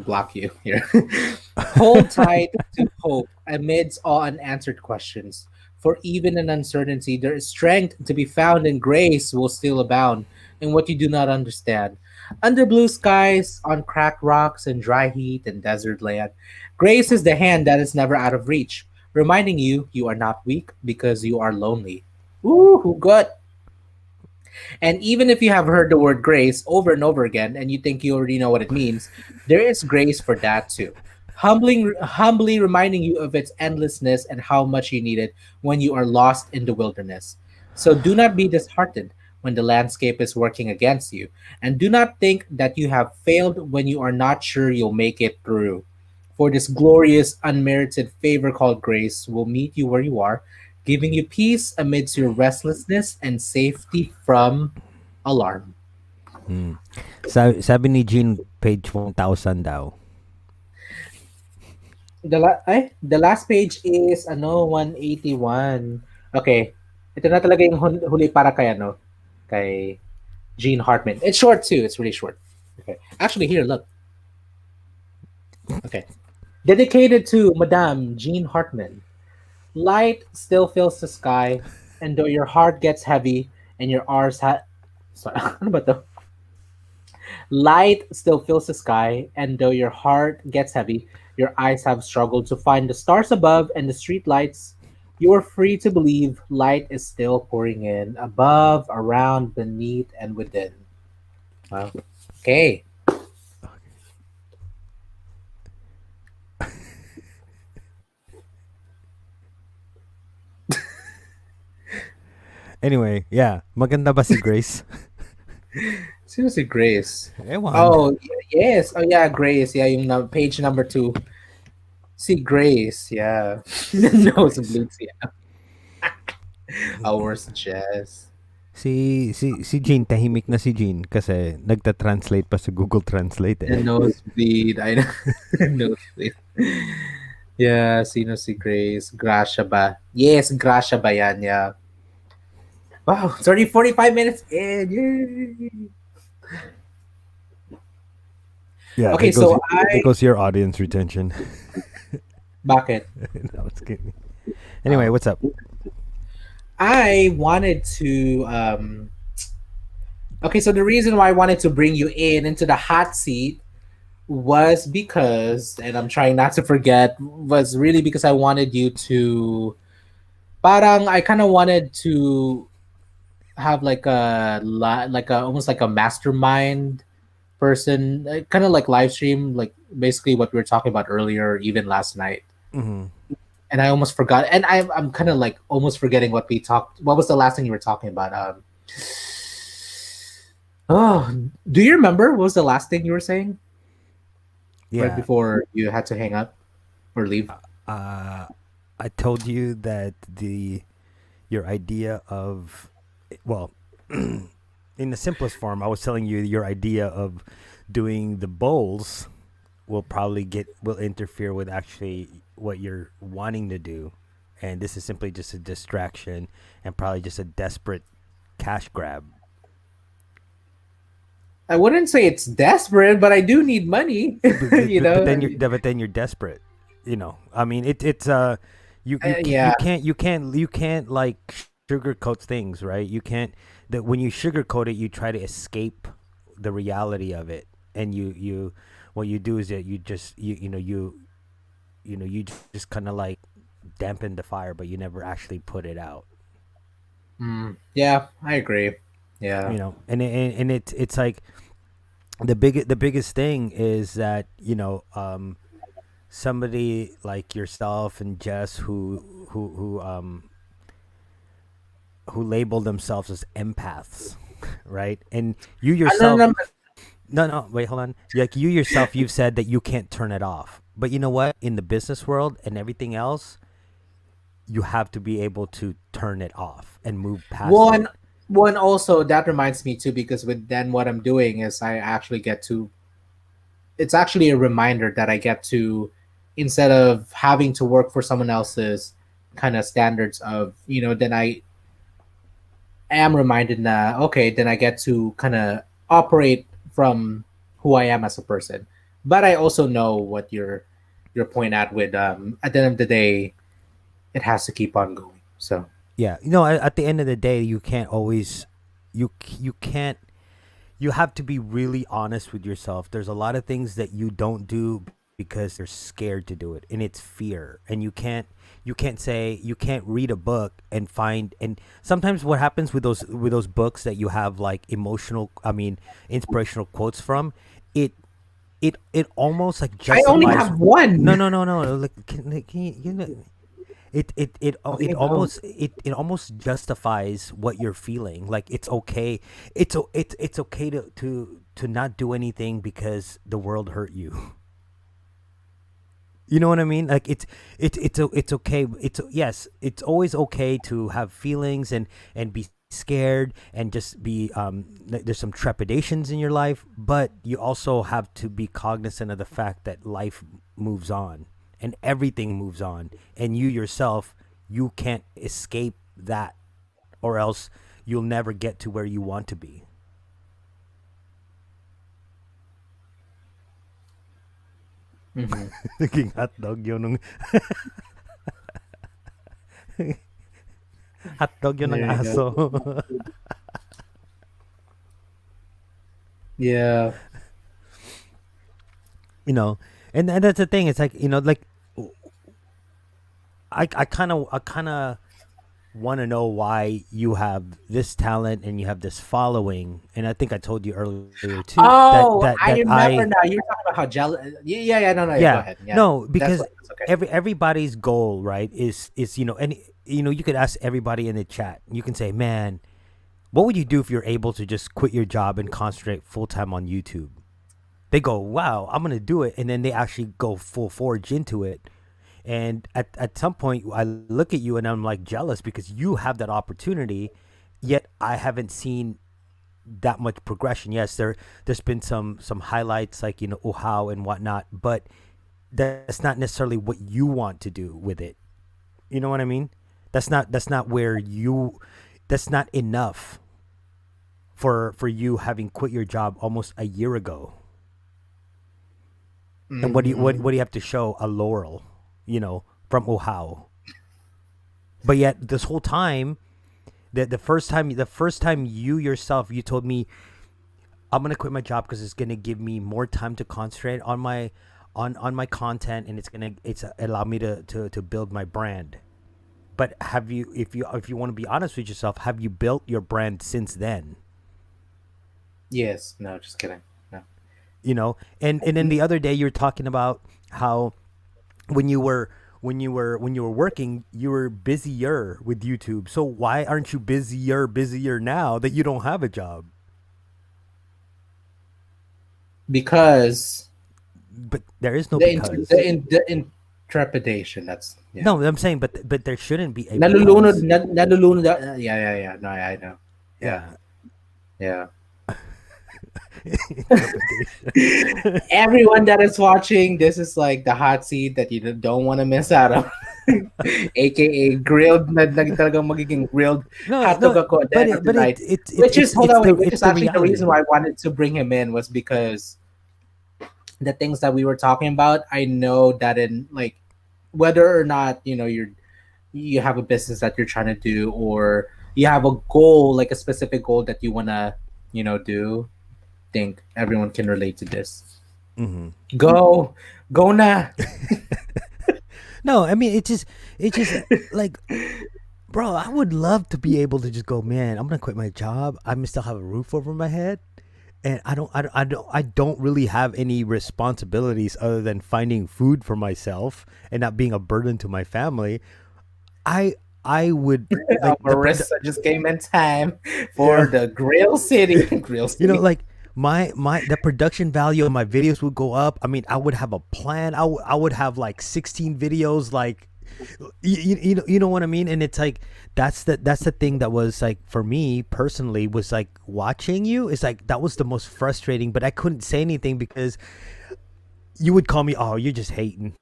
block you here. Hold tight to hope amidst all unanswered questions. For even in uncertainty, there is strength to be found, and grace will still abound in what you do not understand. Under blue skies, on cracked rocks, and dry heat and desert land, grace is the hand that is never out of reach, reminding you you are not weak because you are lonely. Ooh, good. And even if you have heard the word grace over and over again and you think you already know what it means, there is grace for that too. Humbly reminding you of its endlessness and how much you need it when you are lost in the wilderness. So do not be disheartened when the landscape is working against you, and do not think that you have failed when you are not sure you'll make it through. For this glorious, unmerited favor called grace will meet you where you are, giving you peace amidst your restlessness and safety from alarm. Hmm. Sabi ni Jean, page 1000 daw. The last page is 181. Okay. Ito na talaga yung huli para kay kay Gene Hartman. It's short too. It's really short. Okay. Actually, here, look. Okay. Dedicated to Madame Jean Hartman. Light still fills the sky, and though your heart gets heavy and your arms sorry, ano ba to? Light still fills the sky, and though your heart gets heavy, your eyes have struggled to find the stars above and the street lights. You are free to believe light is still pouring in above, around, beneath, and within. Wow. Okay. Anyway, yeah. Maganda ba si Grace? Seriously, Grace. Ewan. Oh, yes. Oh, yeah, Grace. Yeah, yung page number 2. See Grace. Yeah. Si Grace. Nosebleeds. Yeah. Our Jess. Si Jean, tahimik na si Jean kasi nagta-translate pa sa Google Translate The eh. nosebleed. I know. Nosebleed. Yeah, sino si Grace? Gracia ba? Yes, Gracia ba yan? Yeah. Wow, it's already 45 minutes in. Yay! Yeah, Okay, so there goes your audience retention. bakit? No, it's kidding. Anyway, Oh. what's up? I wanted to okay, so the reason why I wanted to bring you in into the hot seat was because, and I'm trying not to forget, was really because I wanted you to parang I kind of wanted to have like like a almost like a mastermind person, kind of like live stream, like basically what we were talking about earlier, even last night. Mm-hmm. And I almost forgot, and I'm kind of like almost forgetting what we talked. What was the last thing you were talking about? Oh, do you remember what was the last thing you were saying right Yeah. before you had to hang up or leave? Uh, I told you that your idea of, well, in the simplest form, I was telling you your idea of doing the bowls will interfere with actually what you're wanting to do, and this is simply just a distraction and probably just a desperate cash grab. I wouldn't say it's desperate, but I do need money. You know, I mean, But then you're desperate. You know, I mean, yeah. you can't like sugarcoat things, right? You can't that when you sugarcoat it, you try to escape the reality of it, and you what you do is that you just kind of like dampen the fire, but you never actually put it out. Yeah, I agree. Yeah. You know, and it's like the biggest thing is that somebody like yourself and Jess who label themselves as empaths, right? And you No, no, yourself, no, no, wait, hold on. Like you yourself, you've said that you can't turn it off. But you know what? In the business world and everything else, you have to be able to turn it off and move past one it. one also that reminds me too, because with then what I'm doing is I actually get to, it's actually a reminder that I get to, instead of having to work for someone else's kind of standards of, then I am reminded that okay, then I get to kind of operate from who I am as a person. But I also know what your point at with at the end of the day, it has to keep on going. So Yeah, at the end of the day, you can't always, you can't. You have to be really honest with yourself. There's a lot of things that you don't do because you're scared to do it, and it's fear. And you can't read a book and find. And sometimes what happens with those books that you have like inspirational quotes from, it it almost like I only justifies. have one. No. Like, Okay, go. it almost justifies what you're feeling. Like it's okay. It's okay to not do anything because the world hurt you. You know what I mean? Like it's okay. Yes, it's always okay to have feelings and be scared and just be there's some trepidations in your life, but you also have to be cognizant of the fact that life moves on and everything moves on, and you yourself, you can't escape that, or else you'll never get to where you want to be. Mhm. Naging hotdog yun ng hotdog yun ng There you go. aso. Yeah. You know, and that's the thing. It's like like I kind of want to know why you have this talent and you have this following. And I think I told you earlier too Oh, I that remember now. You're talking about how jealous. Yeah. No, yeah. Go yeah, ahead. Yeah, no, because that's okay. everybody's goal, right, is and you could ask everybody in the chat. You can say, man, what would you do if you're able to just quit your job and concentrate full time on YouTube? They go, wow, I'm gonna do it, and then they actually go full forge into it. And at some point, I look at you and I'm like jealous because you have that opportunity, yet I haven't seen that much progression. Yes, there's been some highlights like Uhaw and whatnot, but that's not necessarily what you want to do with it. You know what I mean? That's not where you. That's not enough for you having quit your job almost a year ago. And what do you have to show? A laurel, from Uhaw. But yet this whole time, the first time you yourself you told me I'm gonna quit my job because it's gonna give me more time to concentrate on my content, and it's allow me to build my brand. But have you, if you want to be honest with yourself, have you built your brand since then? Yes. No, just kidding. No. And then the other day you were talking about how when you were working, you were busier with YouTube. So why aren't you busier now that you don't have a job? Because But there is no the because. the intrepidation. That's yeah. No, I'm saying, but there shouldn't be a Nalulunod, because. nalulunod. Yeah, yeah, yeah. No, I know. Yeah, Yeah. yeah. Interpretation. Everyone that is watching, this is like the hot seat that you don't want to miss out on. AKA grilled talagang magiging grilled No, hotdog no, ako at the but end of it, the but it, night. it, it Which is it's hold it's on, the wait, which it's is the actually the reason reality. why I wanted to bring him in was because the things that we were talking about, I know that in like whether or not you have a business that you're trying to do, or you have a goal, like a specific goal that you wanna do. Think everyone can relate to this. Hmm. Go, go na. No, I mean it's just like, bro, I would love to be able to just go, man, I'm gonna quit my job. I'm still have a roof over my head, and I don't really have any responsibilities other than finding food for myself and not being a burden to my family. I would like Marissa just came in time for yeah. the Grill City. Grill City. Like my the production value of my videos would go up. I mean, I would have a plan. I would have like 16 videos, like you know what I mean. And it's like that's the thing that was like for me personally was like watching you. It's like that was the most frustrating, but I couldn't say anything because you would call me, oh, you're just hating.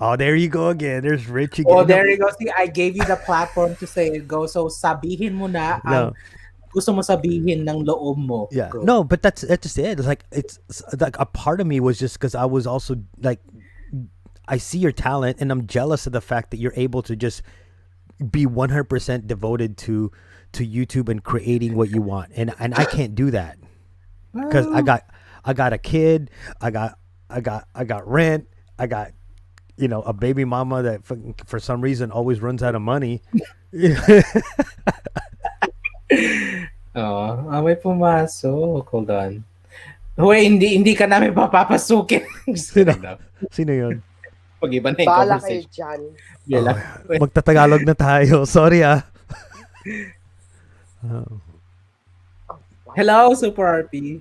Oh, there you go again. There's Rich Oh, again. No, there you go. See, I gave you the platform to say it. Go. So sabihin mo na ang no. gusto mo sabihin ng loob mo. Yeah, Go. no, but that's just it. It's like like a part of me was just because I was also like, I see your talent and I'm jealous of the fact that you're able to just be 100% devoted to YouTube and creating what you want, and I can't do that because I Well, got I got a kid, I got rent, I got a baby mama that for some reason always runs out of money. may pumasok. Hold on. Hoy, hindi ka namin papapasukin. Just Sino kidding na. sino yon? Pag-iba na yung Bahala kayo conversation. dyan. Yun Oh, lang. magtatagalog na tayo. Sorry ah. Oh. Oh, Hello, Super RP.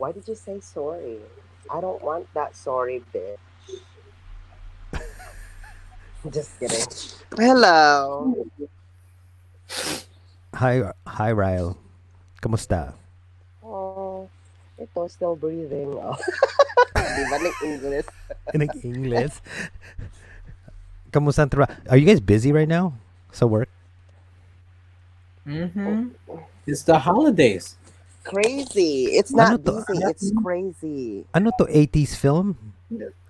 Why did you say sorry? I don't want that sorry bitch. Just kidding. Hello. Hi Ryle. Kamusta? Oh, ito still breathing. Oh. Di ba nag-English? English. Kamusta ang Are you guys busy right now? Sa work? Mm-hmm. It's the holidays. Crazy. It's Ano not to? busy. It's crazy. Ano to 80s film?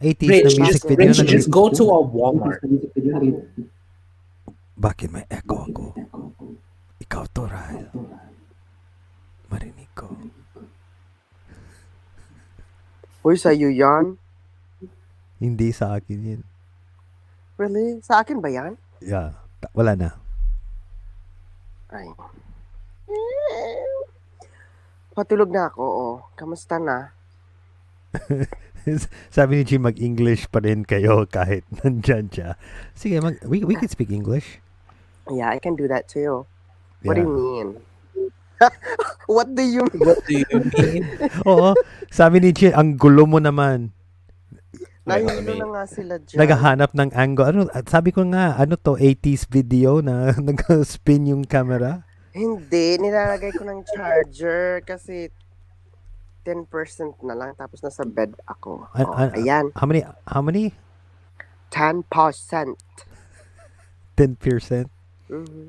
80s Rich, na music video Rich, na just go to a Walmart. Bakit may echo ako? Ikaw to, Ryle. Marinig ko. Uy, sa'yo yan? Hindi sa akin yun. Really? Sa akin ba yan? Yeah. Wala na. Ay. Patulog na ako, oh. Kamusta na? Sabi ni Jim, mag-English pa rin kayo kahit nandyan siya. Sige, we can speak English. Yeah, I can do that too. Yeah. What do you mean? What do you mean? What do you mean? Oo. Sabi ni Jim, ang gulo mo naman. Nahihilo na nga sila dyan. Naghahanap ng angle. Sabi ko nga, ano to, 80s video na nag-spin yung camera? Hindi, nilalagay ko ng charger kasi 10% na lang tapos nasa bed ako. Ayan, How many? How many? 10%. 10%? Mhm.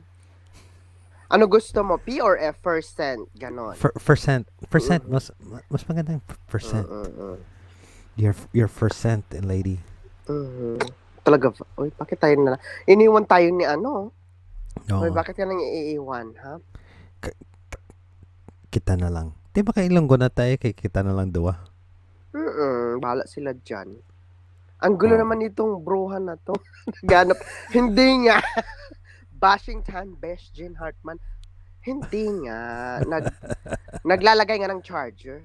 Ano gusto mo? P or F percent? Ganon. Percent. Percent. Mhm. Mas magandang percent. Mm-mm. Your percent, lady. Mhm. Talaga ba? Uy, bakit tayo na lang? Iniwan tayo ni ano? Uy, Oo. bakit ka nang iiwan, ha? Kita na lang. Di ba kailanggo na tayo kay kita na lang duwa? Bahala sila dyan. Ang gulo Oo. naman itong bruhan na to. Naghanap. Hindi nga. Bashing Tan, Besh, Jean Hartman. Hindi nga. Naglalagay nga ng charger.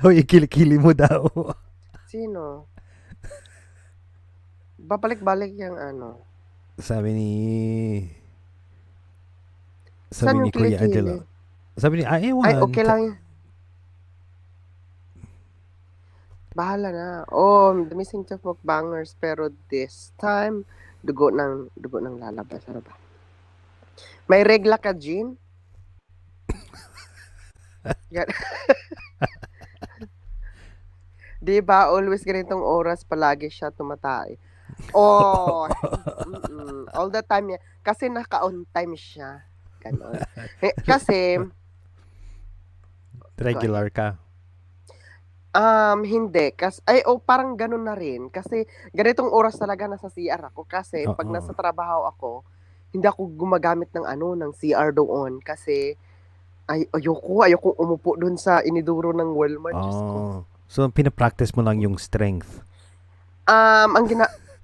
Hoy, kilikili mo daw. Sino? Babalik-balik yung ano. Sabi ni Saan yung Kuya kilikili? Angelo. Sabi ni, ewan. Ay, okay lang yun. Bahala na. Oh, the missing of mukbangers. Pero this time, dugo ng lalabas. Ano ba? May regla ka, Jean? Di ba, always ganitong oras palagi siya tumatay. Oh, all the time niya. Kasi naka-on time siya. Ganon. Kasi, Regular ka. hindi. Parang ganun na rin. Kasi, ganitong oras talaga nasa CR ako. Kasi, pag Oo. nasa trabaho ako, hindi ako gumagamit ng CR doon. Kasi, ayoko umupo doon sa iniduro ng Walmart. Diyos ko. So, pinapractice mo lang yung strength.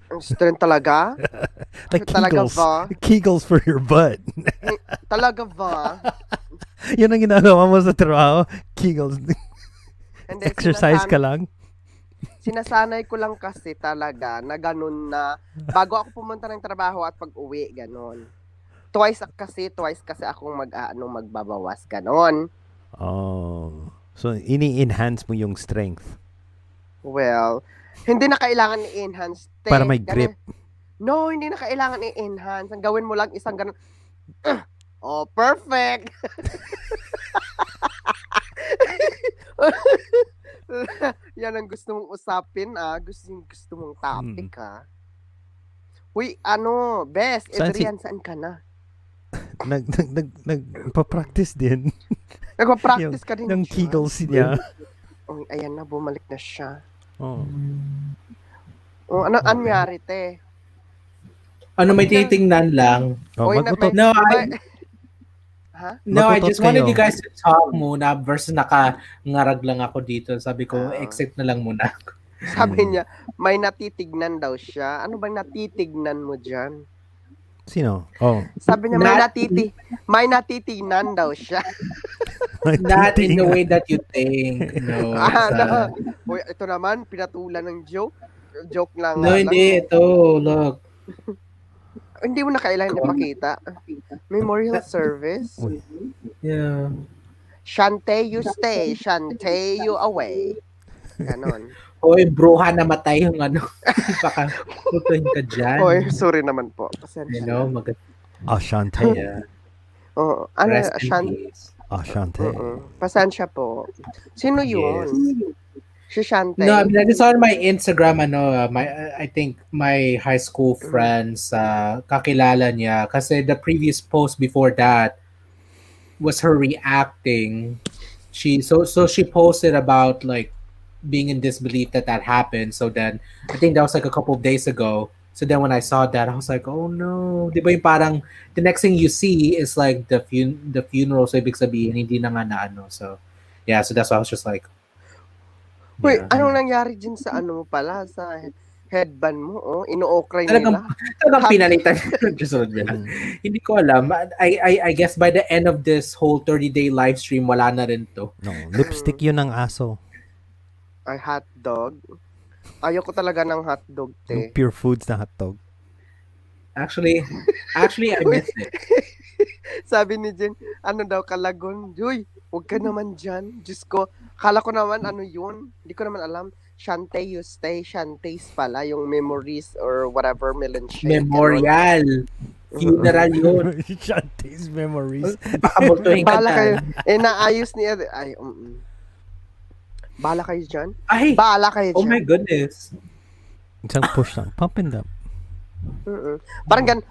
Ang strength talaga? Like Talaga Kegels. ba? Kegels for your butt. Talaga ba? Yun ang ginagawa mo sa trabaho. Kegels. Hindi, Exercise ka lang. Sinasanay ko lang kasi talaga na ganun na bago ako pumunta ng trabaho at pag-uwi, ganun. Twice kasi akong magbabawas, ganun. Oh. So, ini-enhance mo yung strength. Well, hindi na kailangan i-enhance. Para may grip. No, hindi na kailangan i-enhance. Ang gawin mo lang isang ganun. Oh, perfect! Yan ang gusto mong usapin, gusto mong topic, Uy, Bes, Adrian, saan ka na? Nagpa-practice din. Nagpa-practice ka din ng siya? Kegels niya. Oh, ayan na, bumalik na siya. Oh. Ano anyari, te? Ano, may titingnan lang. Mag-utot. No, I Mag-utot just wanted kayo. you guys to talk muna versus nakangarag lang ako dito. Sabi ko, exit na lang muna. Sabi niya, may natitignan daw siya. Ano bang natitignan mo dyan? Sino? Oh. Sabi niya, may natitignan daw siya. Not in the way that you think. No. Uy, ito naman, pinatulan ng joke. Joke lang. No, hindi. Ito, look. Hindi mo na kailangan ipakita. Memorial service. Yeah. Shante, you stay. Shante, you away. Ganon. Hoy, bruha namatay yung baka putuhin ka dyan. Hoy, sorry naman po. Pasensya. Ashante. Yeah. Shante. Ashante. Pasensya po. Sino yun? Si Shante. No, I mean, I just saw on my Instagram, I think my high school friends, kakilala niya. Kasi the previous post before that was her reacting. She posted about like being in disbelief that happened. So then, I think that was like a couple of days ago. So then when I saw that, I was like, oh no. Di ba yung parang, the next thing you see is like the funeral. So ibig sabihin, hindi na nga na ano. So, yeah, so that's why I was just like, wait, anong nangyari dyan sa mo pala? Sa headband mo? Ino-okray nila? Talagang pinalitan. Hindi ko alam. I guess by the end of this whole 30-day live stream, wala na rin to. No, lipstick yun ng aso. Ay, hotdog? Ayoko talaga ng hotdog, te. Yung Pure Foods na hotdog. Actually, I miss it. Sabi ni Jen, ano daw, Kalagon, Joy, huwag ka naman dyan. Diyos ko, kala ko naman, ano yun? Hindi ko naman alam. Shante, you stay, Shantays pala, yung memories or whatever, melon shake, ganon. Memorial. Funeral yun. Shantae's memories. Baka multuhin ka Bala kayo, dyan. naayos niya, ay, bala kayo dyan? Ay! Bala kayo Oh my dyan. goodness. Isang push lang. Pump and dump. Parang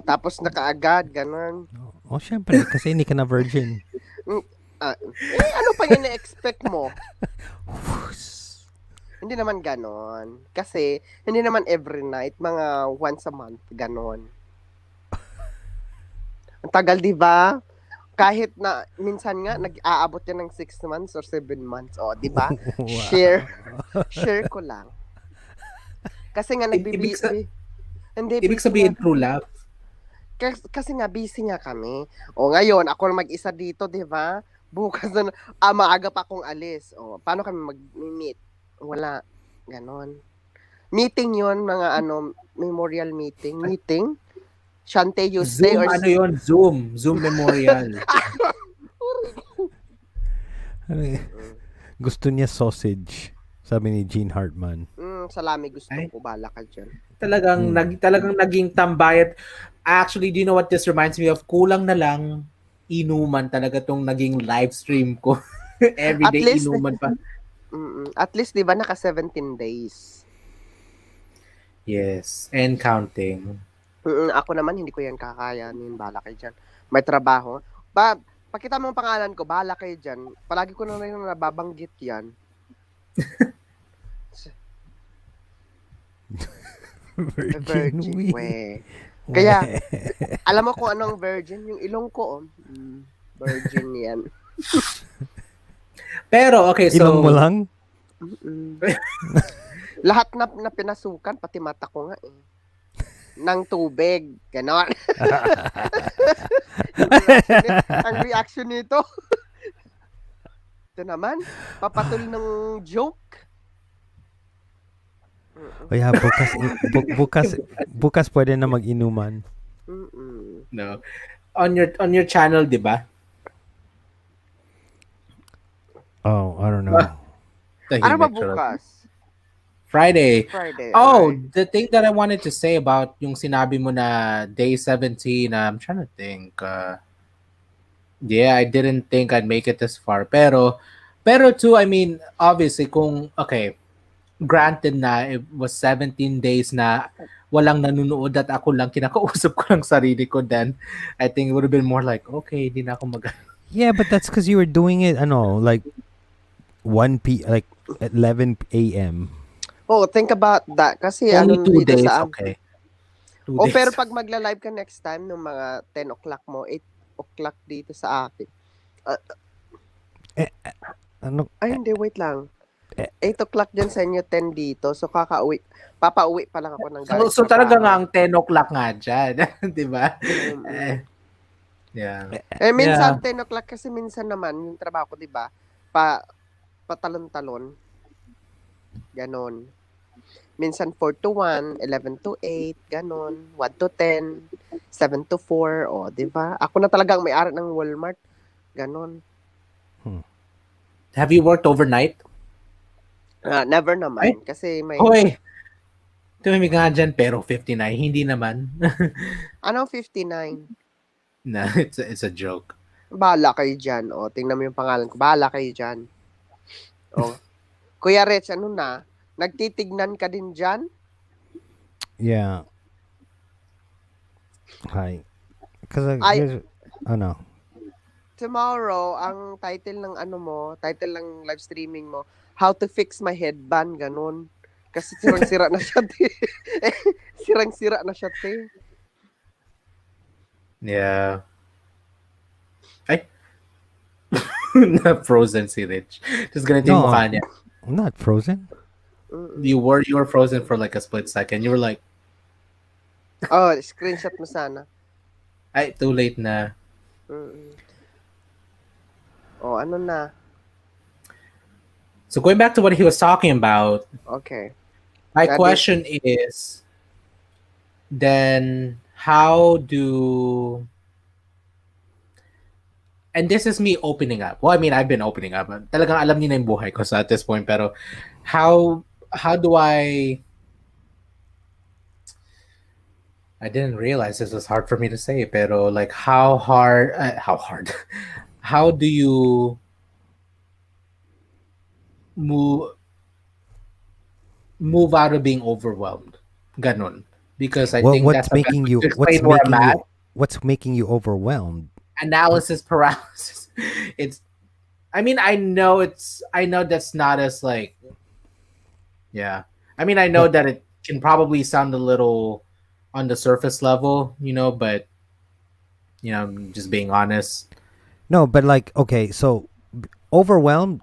tapos nakaagad, ganon. Oh, syempre. Kasi hindi ka na virgin. Ano pa yung na-expect mo? Hindi naman ganon. Kasi, hindi naman every night, mga once a month, ganon. Ang tagal, di ba? Kahit na, minsan nga, nag-aabot yan ng 6 months or 7 months. O, di ba? Wow. Share ko lang. Kasi nga, Ibig busy sabihin nga. true love. Kasi nga, busy nga kami. O, ngayon, ako na mag-isa dito, di ba? Bukas na, maaga pa akong alis. O, paano kami mag-meet? Wala. Ganon. Meeting yon mga memorial meeting. Meeting? Shante, you stay Zoom, or... ano yun? Zoom memorial. Gusto niya sausage. Sabi ni Gene Hartman. Salami gusto Ay. ko. Bala ka dyan. Talagang naging tambayat. Actually, do you know what this reminds me of? Kulang na lang inuman talaga tong naging live stream ko. Everyday At least, inuman pa. At least, di ba, naka 17 days. Yes, and counting. Ako naman, hindi ko yan kakayanin. Bala kayo dyan. May trabaho. Pakita mo ang pangalan ko. Bala kayo dyan. Palagi ko na rin nababanggit yan. Virgin. We. Kaya, alam mo kung anong virgin? Yung ilong ko, virgin yan. Pero, okay, so... Ilong mo lang? Lahat na pinasukan, pati mata ko nga ng tubig. Ganon. Ang reaction nito. Ito naman, papatol ng joke. O yeah, bukas pwede na mag-inuman. No. On your channel, di ba? Oh, I don't know. Ano ba bukas? Friday. Oh, Alright. the thing that I wanted to say about yung sinabi mo na day 17, I'm trying to think. Yeah, I didn't think I'd make it this far. Pero too, I mean, obviously, granted na it was 17 days na walang nanonood at ako lang, kinakausap ko lang sarili ko, then I think it would have been more like, okay, hindi na ako Yeah, but that's because you were doing it, like 11 a.m. Oh, think about that. Kasi only 2 dito days, sa okay. 2 days. pero pag magla-live ka next time, nung mga 10 o'clock mo, 8 o'clock dito sa akin. Ano? Ay, hindi, wait lang. 8 o'clock dyan sa inyo, 10 dito. So, papauwi pa lang ako ng galing So trabaho. talaga nga ang 10 o'clock nga dyan. Di ba? Yeah. Minsan 10 o'clock kasi minsan naman, yung trabaho ko, di ba, patalon-talon. Ganon. Minsan 4 to 1, 11 to 8, ganon. 1 to 10, 7 to 4, o, di ba? Ako na talagang may-ari ng Walmart. Ganon. Have you worked overnight? Never naman. Kasi may... Hoy! Tumimig nga dyan, pero 59. Hindi naman. Anong 59? No, it's a joke. Bahala kayo dyan. O, tingnan mo yung pangalan ko. Bahala kayo dyan. O. Kuya Rich, ano na? Nagtitignan ka din dyan? Yeah. Hi. Because ano? Tomorrow, ang title ng title ng live streaming mo, How to Fix My Headband, ganun. Kasi sirang-sira na siya, sirang-sira na siya, Yeah. Ay. Frozen si Rich. Just ganito yung mukha niya. I'm not frozen. You were frozen for like a split second. You were like, oh, screenshot mo sana. ay, too late na. Oh, ano na? So going back to what he was talking about, Okay. my question is, then how do and this is me opening up. Well, I mean, I've been opening up. Talagang alam niyo na yung buhay ko sa at this point. Pero how do I didn't realize this was hard for me to say, pero like how hard, how do you move move out of being overwhelmed? Ganon. Because I What think that's the best way to explain where I'm at. what's making you overwhelmed? Analysis paralysis. It's. I mean, I know that's not as like. Yeah. I mean, I know But that it can probably sound a little on the surface level, but just being honest. no, but like okay, so overwhelmed,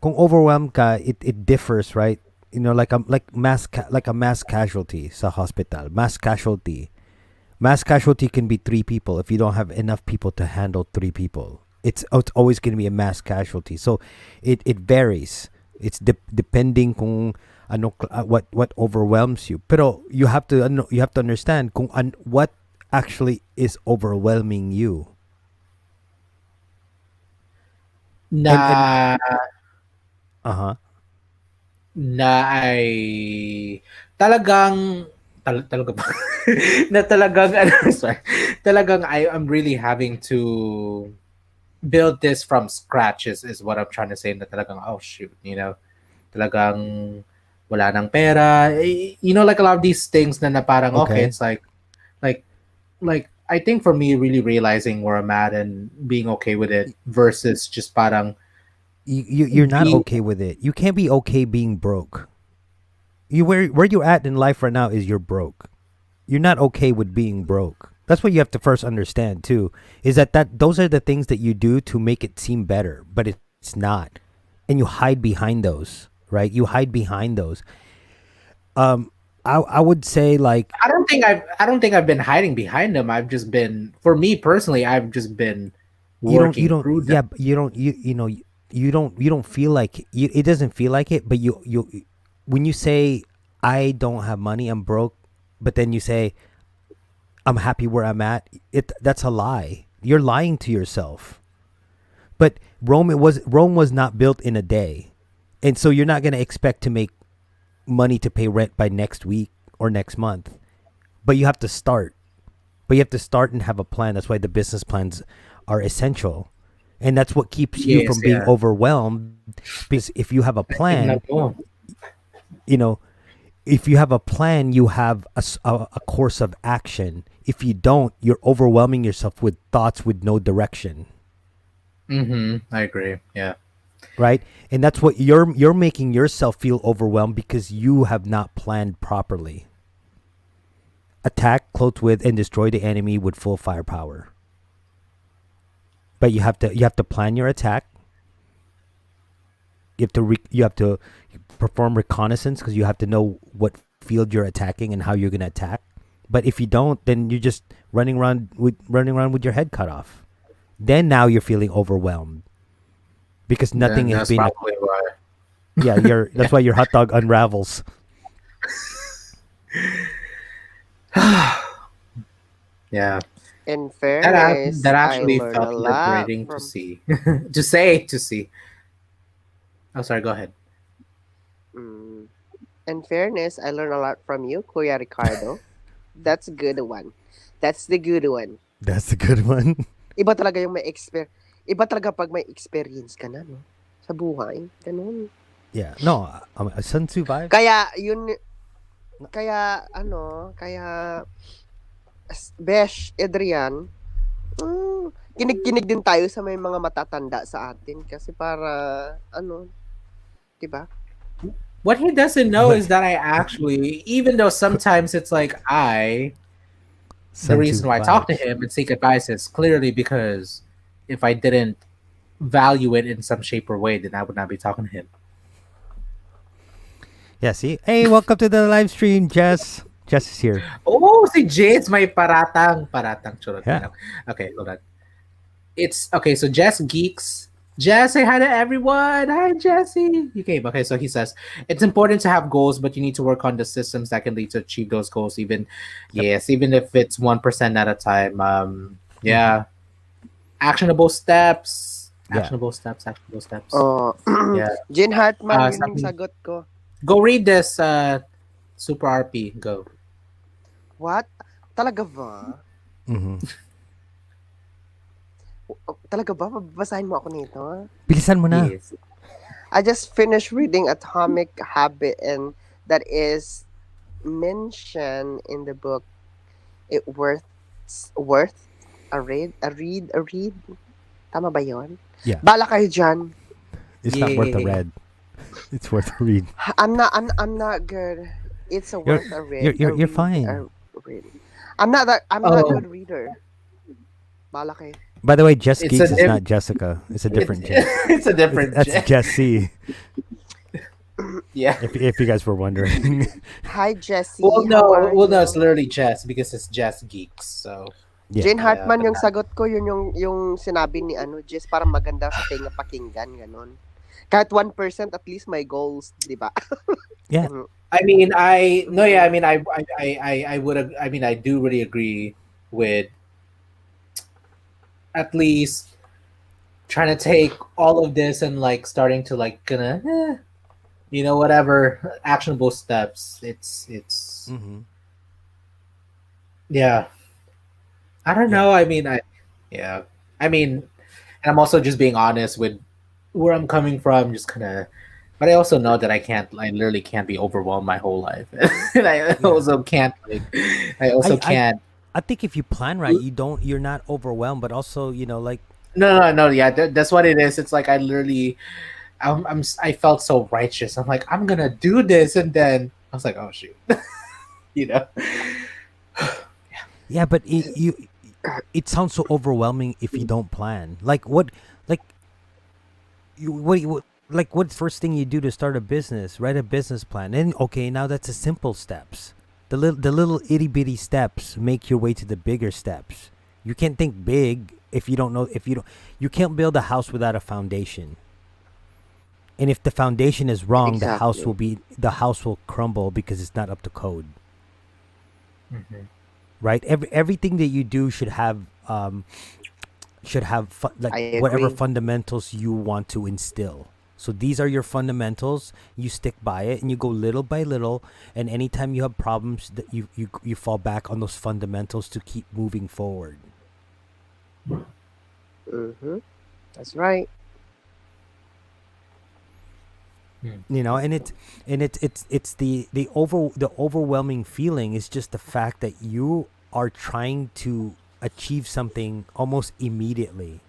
kung overwhelmed ka, it differs, right? Like like a mass casualty sa hospital. Mass casualty can be 3 people if you don't have enough people to handle 3 people. It's always going to be a mass casualty. So it varies. It's depending kung what overwhelms you. Pero you have to understand kung what actually is overwhelming you. And Na uh-huh. na ay talagang talaga ba? Na talagang ano, sorry. Talagang I'm really having to build this from scratch is what I'm trying to say, na talagang oh shoot, talagang wala nang pera. Like a lot of these things na parang okay, Okay. it's like like I think for me really realizing where I'm at and being okay with it versus just parang You're not being okay with it. You can't be okay being broke. You where you're at in life right now is you're broke. You're not okay with being broke. That's what you have to first understand too. Is that those are the things that you do to make it seem better, but it's not, and you hide behind those, right? You hide behind those. I would say like I don't think I've been hiding behind them. I've just been, for me personally, I've just been you working don't through them. yeah, but you don't feel like it doesn't feel like it, but you when you say I don't have money, I'm broke, but then you say I'm happy where I'm at, that's a lie. You're lying to yourself. But Rome was not built in a day. And so you're not going to expect to make money to pay rent by next week or next month. But you have to start. But you have to start and have a plan. That's why the business plans are essential. And that's what keeps you Yes, from being yeah. overwhelmed, because if you have a Tignan plan, mo. you know, if you have a plan, you have a course of action. If you don't, you're overwhelming yourself with thoughts with no direction, I agree. Yeah. right? And that's what you're making yourself feel overwhelmed because you have not planned properly. Attack, close with, and destroy the enemy with full firepower. But you have to plan your attack. You have to perform reconnaissance because you have to know what field you're attacking and how you're going to attack. But if you don't, then you're just running around with your head cut off. Then now you're feeling overwhelmed because nothing has That's been. probably why. Yeah, that's why your hot dog unravels. Yeah. In fairness, That I actually learned a felt lot liberating to from see. To see. Oh, sorry, go ahead. mm, in fairness, I learned a lot from you, Kuya Ricardo. That's a good one. That's the good one. That's a good one. Iba talaga yung Iba talaga pag may experience ka na, no? Sa buhay. Ganun. Yeah, no, a Sun Tzu vibe. Kaya, Besh, Adrian, kinig-kinig din tayo sa may mga matatanda sa atin kasi para, diba? What he doesn't know is that I actually, even though sometimes it's like the Sun Tzu reason why I talk to vibes. him and seek advice is clearly because if I didn't value it in some shape or way, then I would not be talking to him. Yeah, see? Hey, welcome to the live stream, Jess. Jess is here. Oh, si Jace may paratang churot. Yeah. Okay, hold on. It's okay. So Jess Geeks. Jess, say hi to everyone. Hi, Jesse. You came. Okay, so he says it's important to have goals, but you need to work on the systems that can lead to achieve those goals. Even if it's 1% at a time. Yeah. actionable steps. Yeah. Actionable steps. Oh. Yeah. Jean Hartman, yun yung Sabi, sagot ko. go read this Super RP. Go. What? Talaga ba? Mhm. Talaga ba? Babasahin mo ako nito? Bilisan mo na. Yes. I just finished reading Atomic Habit, and that is mentioned in the book. It worth a read. Tama ba yon? Yeah. Bala kayo dyan. It's not worth a Yeah. read. It's worth a read. I'm not good. It's a You're- worth a read. you're fine. A read. I'm not a good reader. Bala kayo. By the way, Jess It's Geeks a is diff- not Jessica. It's a different Jess. It's a different. That's Jess. Jessie. Yeah. If you guys were wondering. Hi, Jessie. Well, How are no, you? it's literally Jess because it's Jess Geeks. So Yeah. Jane Hartman, Yeah. yung sagot ko, yun yung sinabi ni Jess, parang maganda sa tenga pakinggan, ganun. Kahit 1% at least may goals, di ba? Yeah. I mean, I do really agree with at least trying to take all of this and like starting to like whatever actionable steps. It's Mhm. yeah. I don't know. I mean, and I'm also just being honest with where I'm coming from, just kind of. But I also know that I literally can't be overwhelmed my whole life, and I also can't I also I- can't. I think if you plan right, you're not overwhelmed, but also, like No. Yeah, that's what it is. It's like I literally, I felt so righteous. I'm like, I'm gonna do this, and then I was like, oh shoot, you know. yeah, but it sounds so overwhelming if you don't plan. Like what what's first thing you do to start a business? Write a business plan. And okay, now that's the simple steps. The little itty bitty steps make your way to the bigger steps. You can't think big if you don't know you can't build a house without a foundation. And if the foundation is wrong, Exactly. the house will crumble because it's not up to code. Mhm. Right? Everything that you do should have I whatever agree. fundamentals you want to instill. So these are your fundamentals. You stick by it, and you go little by little. And anytime you have problems, that you fall back on those fundamentals to keep moving forward. Mm-hmm. That's right. And it's the overwhelming feeling is just the fact that you are trying to achieve something almost immediately.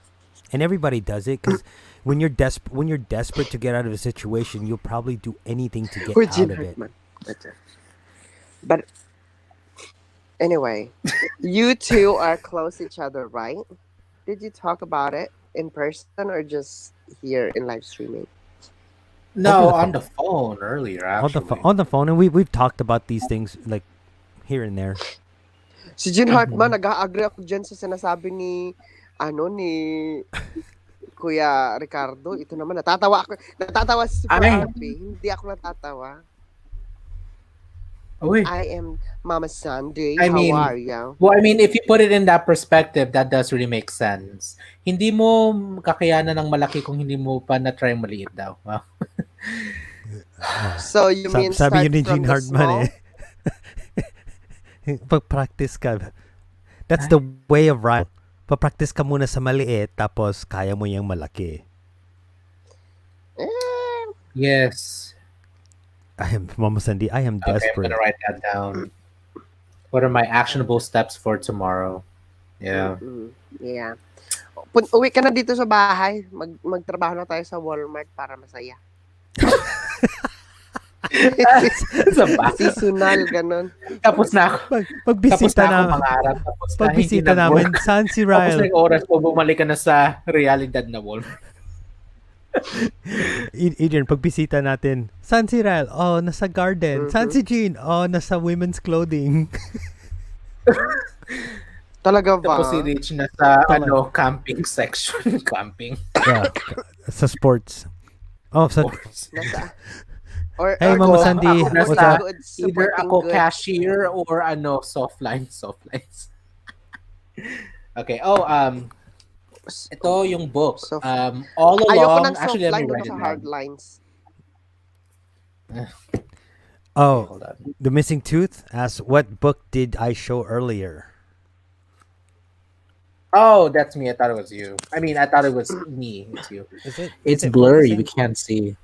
And everybody does it because when you're desperate to get out of a situation, you'll probably do anything to get We're out Jim of it. Hartman. But anyway, you two are close each other, right? Did you talk about it in person or just here in live streaming? No, Over the on the phone earlier actually. On the phone, and we've talked about these things like here and there. Si Jean Hartman, nag-agree ako dyan sa sinasabi ni Kuya Ricardo. Ito naman, natatawa si Super Ay. RP. Hindi ako natatawa. Oh, wait. I am Mama Sandy. I mean, How are you? Well, I mean, if you put it in that perspective, that does really make sense. Hindi mo kakayanan ng malaki kung hindi mo pa na-try maliit daw. Wow. So, you mean Sabi start yun ni from Jean the Hartman small? Pag-practice ka. That's the way of right. Pa-practice ka muna sa maliit, tapos kaya mo yung malaki. Yes. Mama Sandy, I am Okay, I'm desperate. gonna write that down. What are my actionable steps for tomorrow? Yeah. Yeah. Uwi ka na dito sa bahay. Magtrabaho na tayo sa Walmart para masaya. Sa bahay. Seasonal, ganun. Tapos na ako. Pagbisita Tapos na ako na, mangarap. Tapos na pagbisita hindi namin, nag-work. saan si Tapos na Ryle? yung oras mo, bumalik ka na sa realidad na Walmart. Adrian, pagbisita natin, saan si Ryle? Oh, nasa garden. Saan si Jean? Oh, nasa women's clothing. Talaga ba? Tapos si Rich na sa Talaga. camping section. Camping. Yeah, sa sports. Oh, sa Nasa, or, Hey, or Mama ako- Sandy, ako what's nasa up? goods, Either supporting ako goods. cashier or soft lines. Okay. S- Ito yung book. So, All ayoko along, ng actually, soft let me line, doon write ako it sa hard down. lines. Okay, Oh, hold on. the missing tooth asks, "What book did I show earlier?" Oh, that's me. I thought it was you. I mean, I thought it was me. It's you. Is it It's blurry. We focusing? can't see.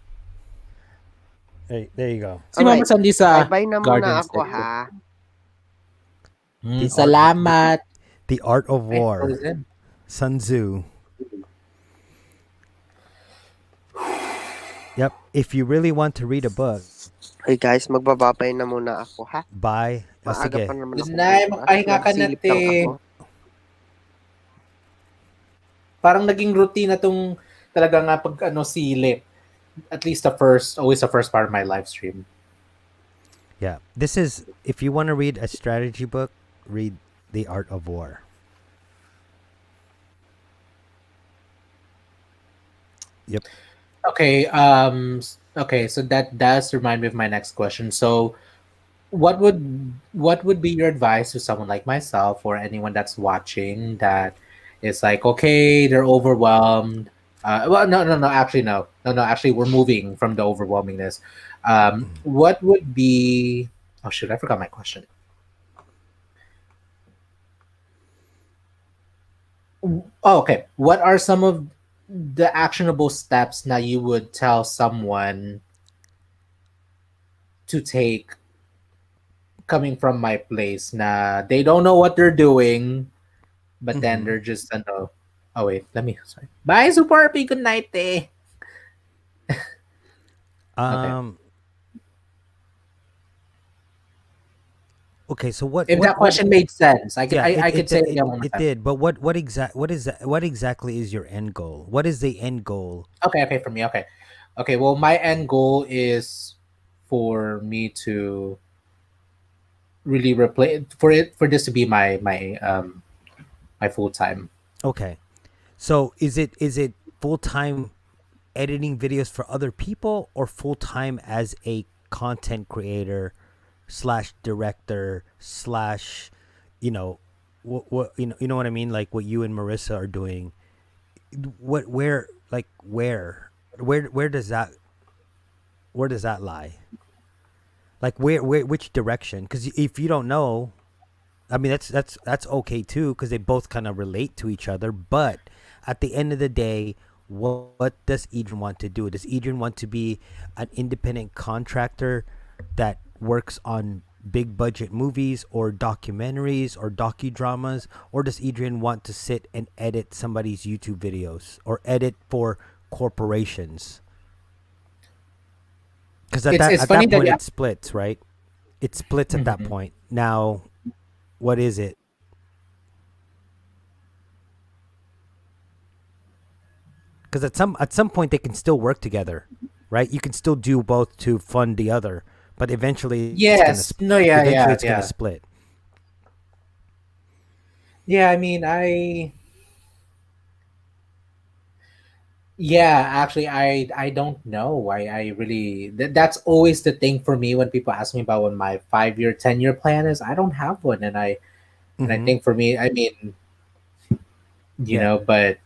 There you go. Si Mama Alright, Sandy sa bye-bye na muna garden ako section. ha. The art, Salamat. the art of Ay, what is war. it? Sun Tzu. Yep. If you really want to read a book, Hey guys, magbababay na muna ako ha. buy. Maaga pa Sige. naman Good ako night. bukas. Magpahinga ka na, Nagsilip lang ako. te. Parang naging routine na tong talaga nga pag silip. At least always the first part of my live stream. Yeah. This is if you want to read a strategy book, read The Art of War. Yep. Okay, okay, so that does remind me of my next question. So what would be your advice to someone like myself or anyone that's watching that is like, okay, they're overwhelmed. Well, no, actually, no, actually, we're moving from the overwhelmingness. What would be? Oh shoot, I forgot my question. Oh, okay. What are some of the actionable steps that you would tell someone to take coming from my place na they don't know what they're doing, but then Mm-hmm. they're just oh wait, let me sorry. Bye, Super P. Good night, eh. Okay. Um. Okay. So If that what? question made sense, I could Yeah. I could say it again one more It time. did. But what exactly is your end goal? What is the end goal? Okay, for me, okay. Okay, well my end goal is for me to really replace for this to be my full time. Okay. So is it full time editing videos for other people or full time as a content creator slash director slash you know what you know what I mean, like what you and Marissa are doing. What where does that lie, like where which direction? Because if you don't know, I mean that's okay too, because they both kind of relate to each other. But at the end of the day, what does Adrian want to do? Does Adrian want to be an independent contractor that works on big budget movies or documentaries or docudramas, or does Adrian want to sit and edit somebody's YouTube videos or edit for corporations? Because It's at funny that that point you it splits, right? It splits at that Mhm. point. Now, what is it? Because at some point they can still work together, right? You can still do both to fund the other, but Yes. No, eventually it's gonna yeah. split. Yeah, I mean, I yeah, actually, I don't know. I really that's always the thing for me when people ask me about what my 5 year, 10 year plan is. I don't have one, and I Mm-hmm. think for me, I mean, Yeah. but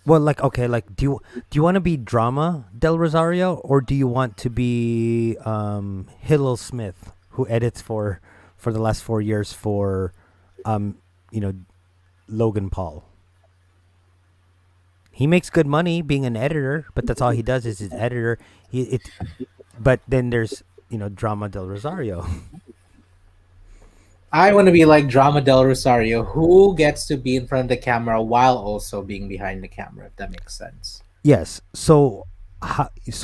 Well, like okay, like do you want to be Drama Del Rosario, or do you want to be Hillel Smith, who edits for the last 4 years for um you know Logan Paul? He makes good money being an editor, but that's all he does is his editor. But then there's Drama Del Rosario. I want to be like Drama Del Rosario, who gets to be in front of the camera while also being behind the camera, if that makes sense. Yes. So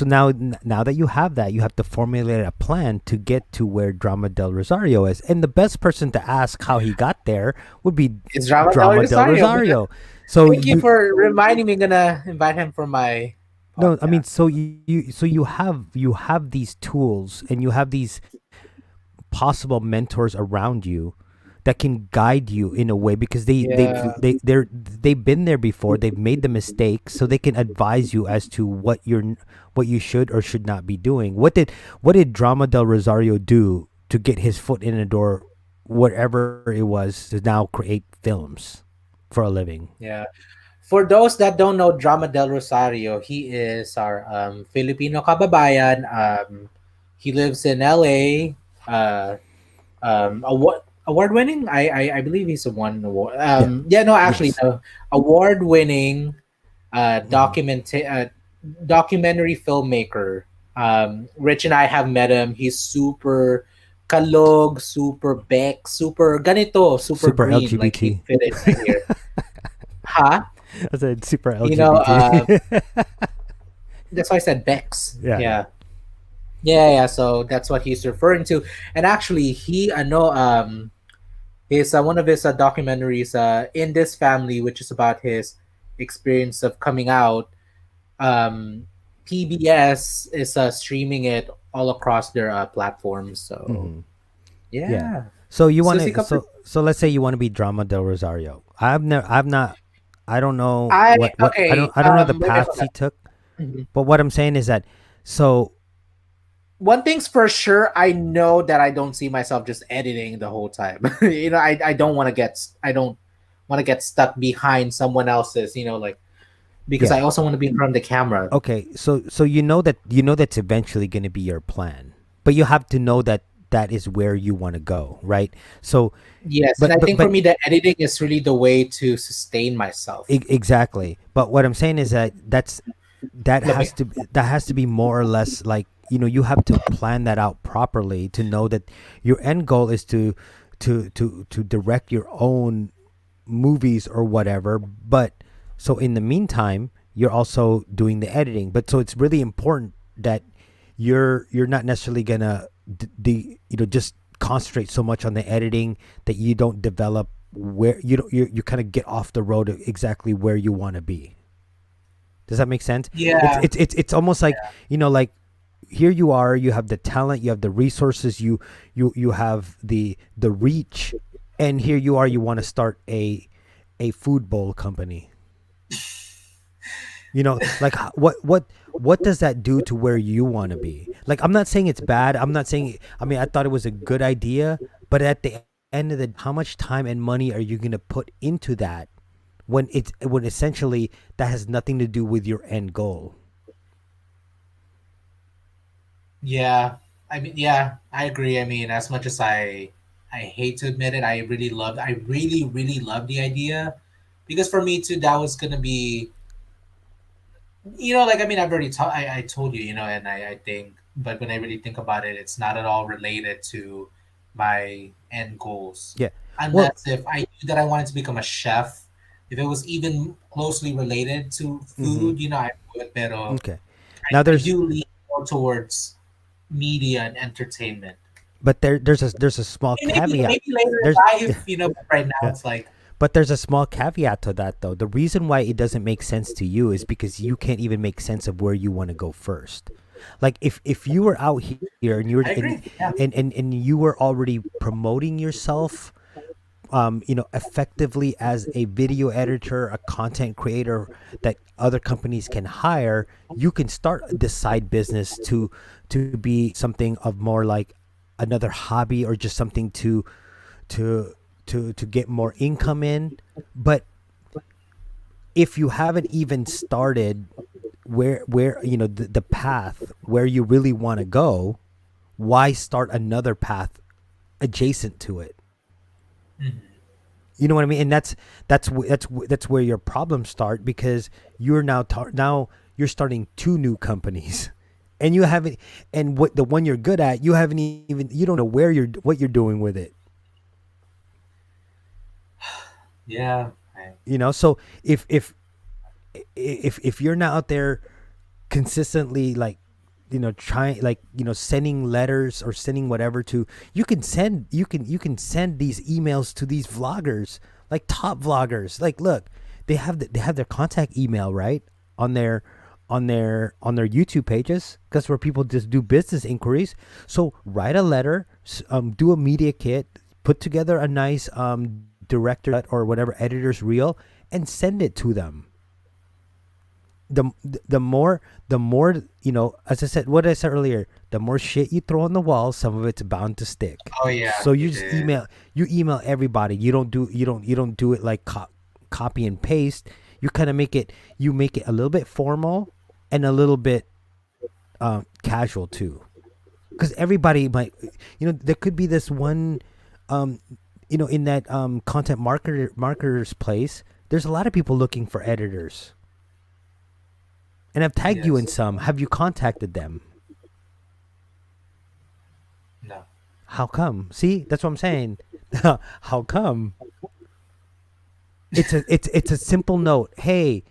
now that you have that, you have to formulate a plan to get to where Drama Del Rosario is. And the best person to ask how he got there would be It's Drama Del Drama Del Rosario. Rosario. So Thank you for reminding me. I'm gonna invite him for my no, I mean, podcast. so you have these tools and you have these possible mentors around you that can guide you in a way, because Yeah. they've been there before, they've made the mistakes, so they can advise you as to what you should or should not be doing. What did Drama Del Rosario do to get his foot in the door, whatever it was, to now create films for a living? Yeah. For those that don't know Drama del Rosario, he is our Filipino kababayan. He lives in LA. Award winning. I believe he's a one award. Yeah. Yeah, no, actually, Yes. no, award winning Hmm. documentary filmmaker. Rich and I have met him. He's super kalog, super beck, super ganito, super Super green. Like he LGBT. fit in right here. Huh? I said super You know, LGBT. that's why I said Bex. Yeah, yeah. Yeah. Yeah. So that's what he's referring to. And actually, he, I know, his one of his documentaries, in this family, which is about his experience of coming out. Um, PBS is streaming it all across their platforms. So Hmm. Yeah. yeah, So you want Susie to Capri. so let's say you want to be Drama del Rosario. I've not I don't know I what okay. I don't know the Wait, wait, hold paths he took, on. Mhm. but what I'm saying is that so One thing's for sure, I know that I don't see myself just editing the whole time. I don't want to get stuck behind someone else's, like because yeah. I also want to be in front of the camera. Okay, so you know that's eventually going to be your plan, but you have to know that that is where you want to go, right? So, Yes, and but I but think for but me, the editing is really the way to sustain myself. exactly. But what I'm saying is that Let me. that has to be more or less like you have to plan that out properly to know that your end goal is to direct your own movies or whatever. But so in the meantime, you're also doing the editing. But so it's really important that you're not necessarily gonna just concentrate so much on the editing that you don't develop where you don't you kind of get off the road of exactly where you want to be. Does that make sense? It's Yeah, it's it's it's almost like like here you are, you have the talent, you have the resources, you have the reach, and here you are, you want to start a food bowl company. Like what does that do to where you want to be? Like I'm not saying it's bad. I'm not saying I mean I thought it was a good idea, but at the end of the how much time and money are you going to put into that when essentially that has nothing to do with your end goal? yeah. I mean, yeah, I agree. I mean, as much as I hate to admit it, I really love the idea, because for me too, that was gonna be, like, I mean, I told you, and I think, but when I really think about it, it's not at all related to my end goals, Yeah. Well, unless if I knew that I wanted to become a chef, if it was even closely related to mhm. food, I would. Pero Okay. Now I there's do lean more towards media and entertainment. but there's a small caveat. Maybe later in There's life, but right now yeah. it's like, But there's a small caveat to that, though. The reason why it doesn't make sense to you is because you can't even make sense of where you want to go first. Like if you were out here and you were I agree. Yeah. and you were already promoting yourself, effectively as a video editor, a content creator that other companies can hire, you can start this side business to be something of more like another hobby or just something to to get more income in. But if you haven't even started where the path where you really want to go, why start another path adjacent to it? Mhm. You know what I mean? And that's where your problems start, because you're now you're starting two new companies, and you haven't, and what the one you're good at, you haven't even, you don't know what you're doing with it. Yeah. So if you're not out there consistently, like trying, like sending letters or sending whatever to, you can send these emails to these vloggers, like top vloggers, like look, they have their contact email right on their on their YouTube pages. That's where people just do business inquiries. So write a letter, do a media kit, put together a nice director or whatever editor's reel, and send it to them. The more as I said, what I said earlier, the more shit you throw on the wall, some of it's bound to stick. Oh yeah, So you you just did. email everybody. You don't do it like copy and paste. You kind of make it a little bit formal and a little bit casual too, because everybody might, there could be this one, um, in that content marketers place. There's a lot of people looking for editors, and I've tagged you in Yes. some. Have you contacted them? No. How come? See, that's what I'm saying. How come? It's a simple note. Hey,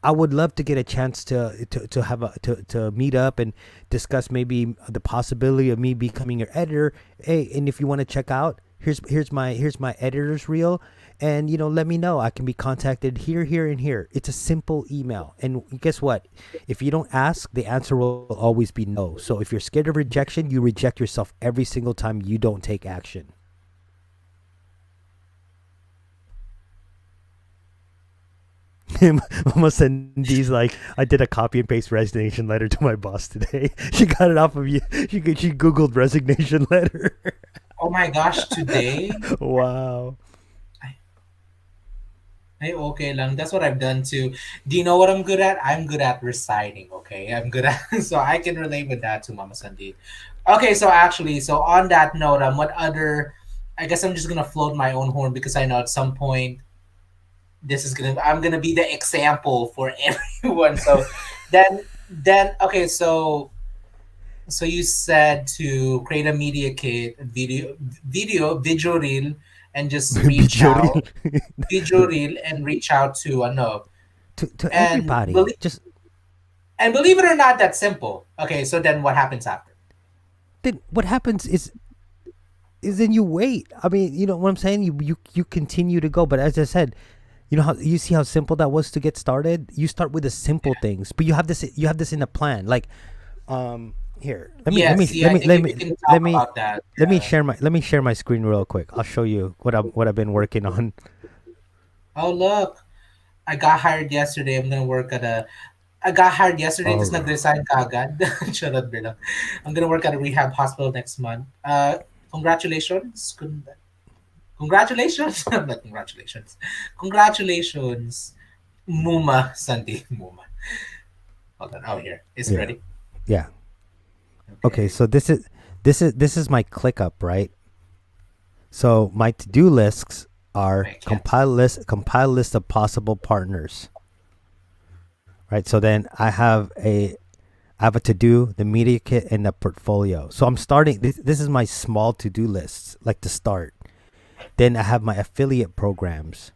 I would love to get a chance to have to meet up and discuss maybe the possibility of me becoming your editor. Hey, and if you want to check out, here's my editor's reel, and let me know. I can be contacted here, and here. It's a simple email, and guess what? If you don't ask, the answer will always be no. So if you're scared of rejection, you reject yourself every single time you don't take action. Mama Cindy's like, I did a copy and paste resignation letter to my boss today. She got it off of you. She googled resignation letter. Oh my gosh, today? Wow. Hey, okay lang. That's what I've done too. Do you know what I'm good at? I'm good at reciting, okay? I'm good at so I can relate with that too, Mama Sandy. Okay, so actually, so on that note, what other I guess I'm just gonna float my own horn because I know at some point I'm gonna be the example for everyone. So then okay, so you said to create a media kit, video reel, and just reach Video reel. out video reel and reach out to no to and everybody. believe Just and believe it or not, that's simple. Okay, so then what happens after? then what happens is then you wait. I mean, you know what I'm saying? You continue to go, but as I said, how you see how simple that was to get started? You start with the simple things, but you have this in a plan. Like here, let me let me Yes, yeah, let I me think let we me can let talk me about that. let me share my screen real quick. I'll show you what I've been working on. Oh look, I got hired yesterday. I got hired yesterday, All tapos right. nag-resign kaagad. Charot, bro. I'm gonna work at a rehab hospital next month. Congratulations. Congratulations. Not congratulations. Congratulations. Muma Sandy. Muma. Hold on. Oh, here. Is it Yeah. ready? Yeah. Okay, Okay. so this is my ClickUp, right? So my to-do lists are I can't. compile list of possible partners, right? So then I have a to-do, the media kit, and the portfolio. So I'm starting. This is my small to-do lists, like to start. Then I have my affiliate programs,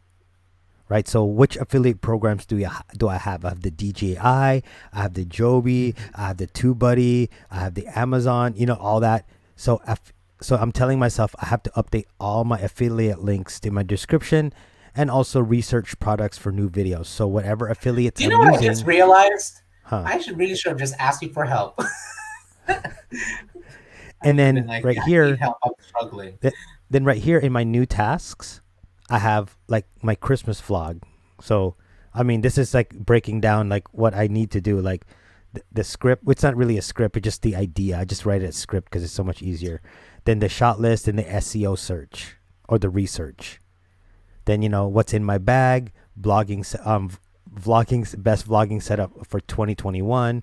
right? So which affiliate programs do I have? I have the DJI, I have the Joby, I have the TubeBuddy, I have the Amazon, all that. So so I'm telling myself I have to update all my affiliate links in my description, and also research products for new videos. So whatever affiliates Do you I'm know what I just using, realized? huh? Should have just asked you for help. I And should have been then like, right yeah, I need here, help. I'm struggling. th- then right here in my new tasks, I have like my Christmas vlog. So, I mean, this is like breaking down like what I need to do. Like the script, it's not really a script, it's just the idea. I just write it as script because it's so much easier. Then the shot list and the SEO search or the research. Then, what's in my bag, vlogging's best vlogging setup for 2021.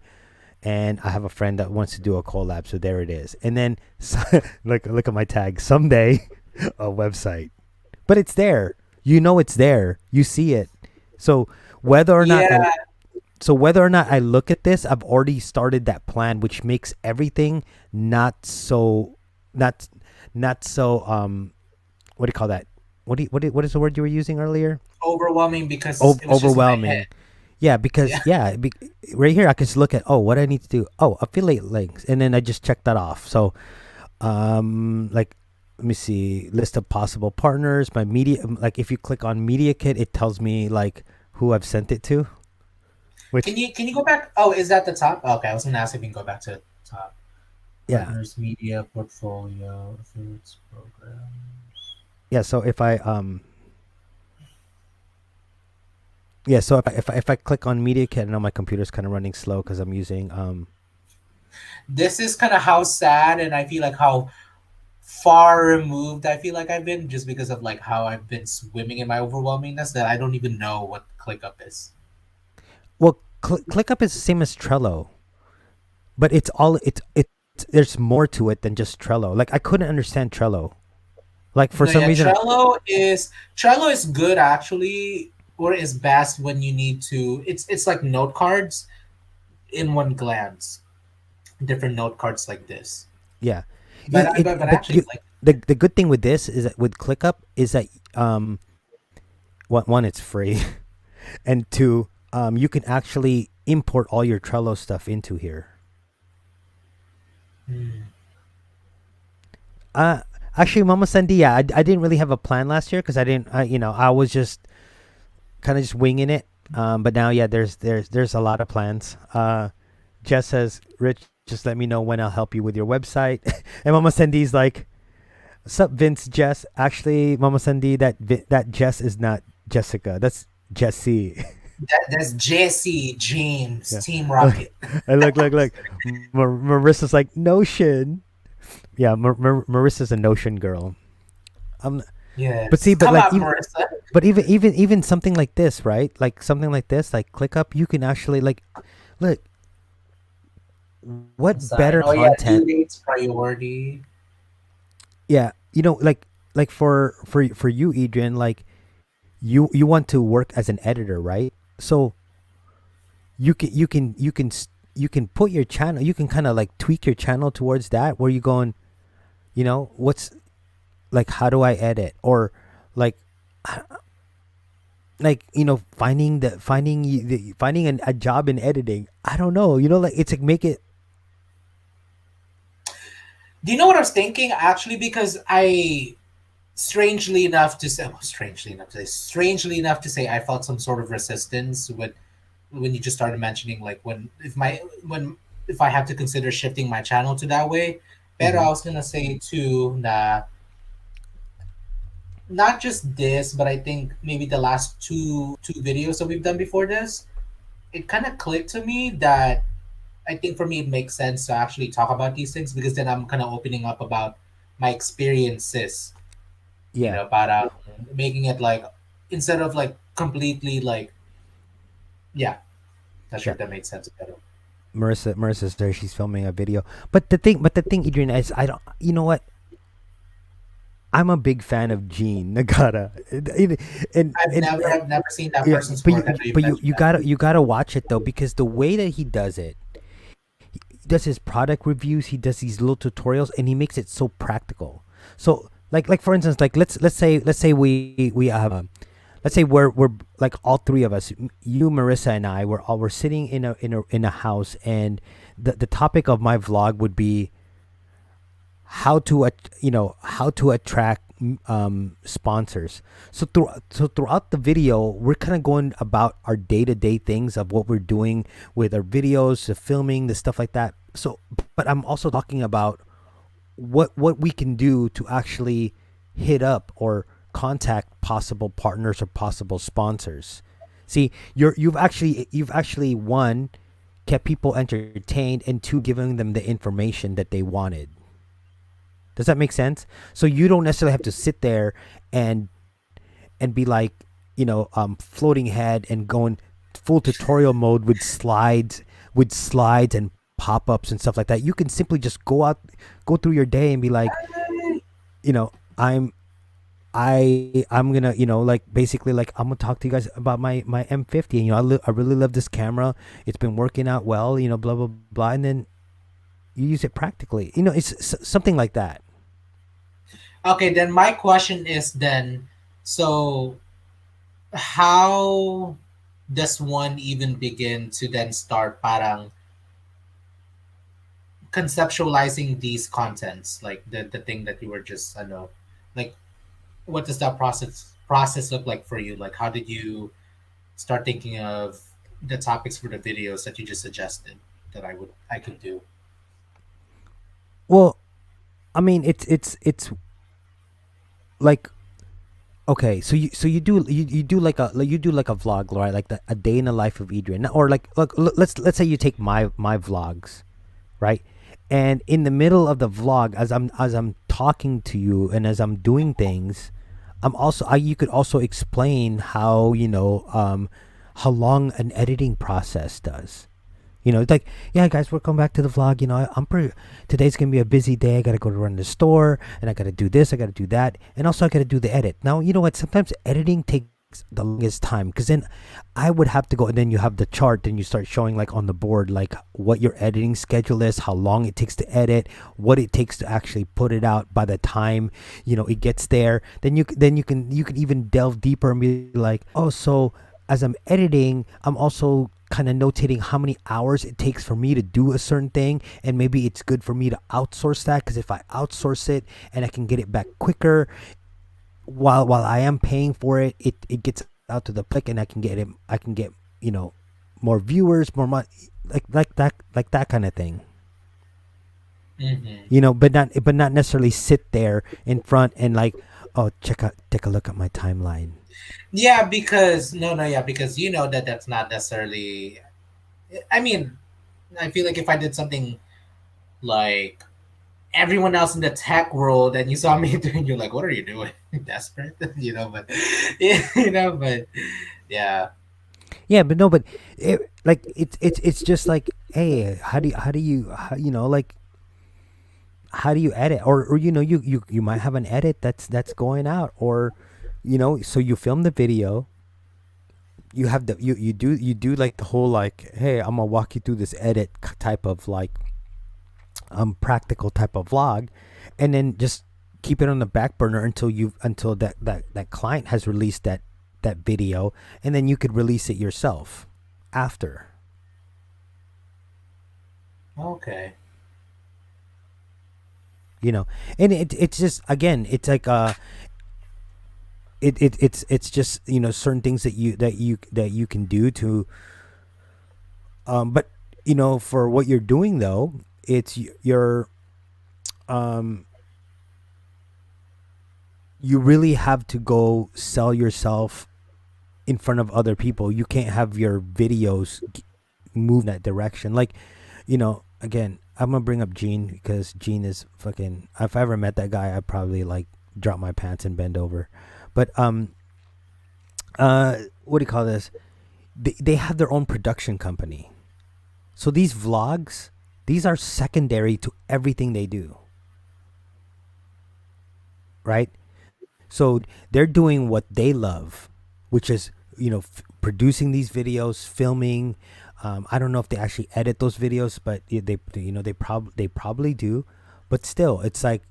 And I have a friend that wants to do a collab, so there it is. And then look at my tag. Someday, a website, but it's there. It's there. You see it. So whether or not I Yeah, whether or not I look at this, I've already started that plan, which makes everything not not so what do you call that? What is the word you were using earlier? overwhelming because it was just in my head. Overwhelming. Yeah, because Yeah. right here I can just look at, what I need to do. Oh, affiliate links, and then I just check that off. So, like, let me see, list of possible partners. My media, like, if you click on Media Kit, it tells me like who I've sent it to. Which, Can you go back? Oh, is that the top? Okay, I was gonna ask if you can go back to the top. yeah, Partners, media, portfolio, affiliates, program. yeah. So if I yeah, so if I click on Media Kit, I know my computer's kind of running slow because I'm using This is kind of how sad and I feel like how far removed I feel like I've been just because of like how I've been swimming in my overwhelmingness that I don't even know what ClickUp is. Well, ClickUp is the same as Trello, but it's there's more to it than just Trello. Like I couldn't understand Trello. Like for No, some yeah, reason, Trello is good actually, or is best when you need to. It's like note cards in one glance, different note cards like this. yeah. But but But actually, like the good thing with this is that with ClickUp is that one it's free, and two you can actually import all your Trello stuff into here. Uh Actually, Mama Sandy, yeah, I didn't really have a plan last year because I was just kind of just winging it. But now, yeah, there's a lot of plans. Jess says, Rich, just let me know when I'll help you with your website. And Mama Sandy's like, sup, Vince, Jess. Actually, Mama Sandy, that Jess is not Jessica. That's Jessie. that's Jesse James Yeah. Team Rocket. And look. Marissa's like, Notion. Yeah, Marissa's a Notion girl. But Yes, see, but come like out, Marissa. but even something like this, right? Like something like this, like ClickUp, you can actually like look what Sign. better Oh yeah, due content. dates priority. Yeah, like for you, Adrian, like you want to work as an editor, right? So you can put your channel, you can kind of like tweak your channel towards that, where you going, what's like, how do I edit, or like finding a job in editing. I don't know, like it's like make it. Do you know what I was thinking actually? Because strangely enough to say, I felt some sort of resistance when you just started mentioning like if I have to consider shifting my channel to that way. But I Mhm. was gonna say too that not just this, but I think maybe the last two videos that we've done before this, it kind of clicked to me that I think for me it makes sense to actually talk about these things because then I'm kind of opening up about my experiences, Yeah, about making it like instead of like completely like yeah, not sure yeah. if that made sense better. Marissa's there. She's filming a video. But the thing, Adrian, is I don't. You know what? I'm a big fan of Gene Nagata, I've never seen that yeah. person's But work. I know you mentioned you that. gotta watch it though, because the way that he does it, he does his product reviews, he does these little tutorials, and he makes it so practical. So like for instance, like let's say we let's say we're like all three of us, you, Marissa, and I, we're sitting in a house, and the topic of my vlog would be how to attract sponsors. So throughout the video, we're kind of going about our day-to-day things of what we're doing with our videos, the filming, the stuff like that. So but I'm also talking about what we can do to actually hit up or contact possible partners or possible sponsors. See, you've actually one, kept people entertained, and two, giving them the information that they wanted. Does that make sense? So you don't necessarily have to sit there and be like, floating head and going full tutorial mode with slides and pop-ups and stuff like that. You can simply just go through your day and be like, you know, I'm gonna, like basically like I'm gonna talk to you guys about my M50. And, I really love this camera. It's been working out well. Blah blah blah. And then you use it practically. It's something like that. Okay, then my question is then, so how does one even begin to then start parang conceptualizing these contents like the thing that you were just I know like what does that process look like for you, like how did you start thinking of the topics for the videos that you just suggested that I could do. Well, I mean, it's like, okay, so you do like a vlog, right? Like a day in the life of Adrian, or like look, let's say you take my vlogs, right? And in the middle of the vlog, as I'm talking to you and as I'm doing things, you could also explain how how long an editing process does. It's like, yeah, guys, welcome back to the vlog. Today's gonna be a busy day. I gotta go to run the store, and I gotta do this, I gotta do that, and also I gotta do the edit. Now, you know what? Sometimes editing takes the longest time, because then I would have to go, and then you have the chart, and you start showing like on the board like what your editing schedule is, how long it takes to edit, what it takes to actually put it out by the time it gets there. Then you can even delve deeper and be like, oh, so as I'm editing, I'm also kind of notating how many hours it takes for me to do a certain thing, and maybe it's good for me to outsource that, because if I outsource it and I can get it back quicker, while I am paying for it, it gets out to the public, and I can get more viewers, more money, like that kind of thing. But not necessarily sit there in front and like, oh, take a look at my timeline. Yeah, because because that's not necessarily. I mean, I feel like if I did something like everyone else in the tech world and you saw me doing, you're like, what are you doing? Desperate, but but yeah. Yeah, but no, but it's just like, hey, how do you like, how do you edit, or you might have an edit that's going out, or so you film the video, you have you do like the whole like, hey, I'm gonna walk you through this edit type of like practical type of vlog, and then just keep it on the back burner until that client has released that video, and then you could release it yourself after. Okay. And it's just, again, it's like it's just certain things that you can do to but for what you're doing, though, it's your you really have to go sell yourself in front of other people. You can't have your videos move in that direction. Like, again, I'm gonna bring up Gene, because Gene is fucking. If I ever met that guy, I'd probably like drop my pants and bend over. But what do you call this? They have their own production company. So these vlogs, these are secondary to everything they do. Right? So they're doing what they love, which is, producing these videos, filming. I don't know if they actually edit those videos, but they probably do. But still, it's like,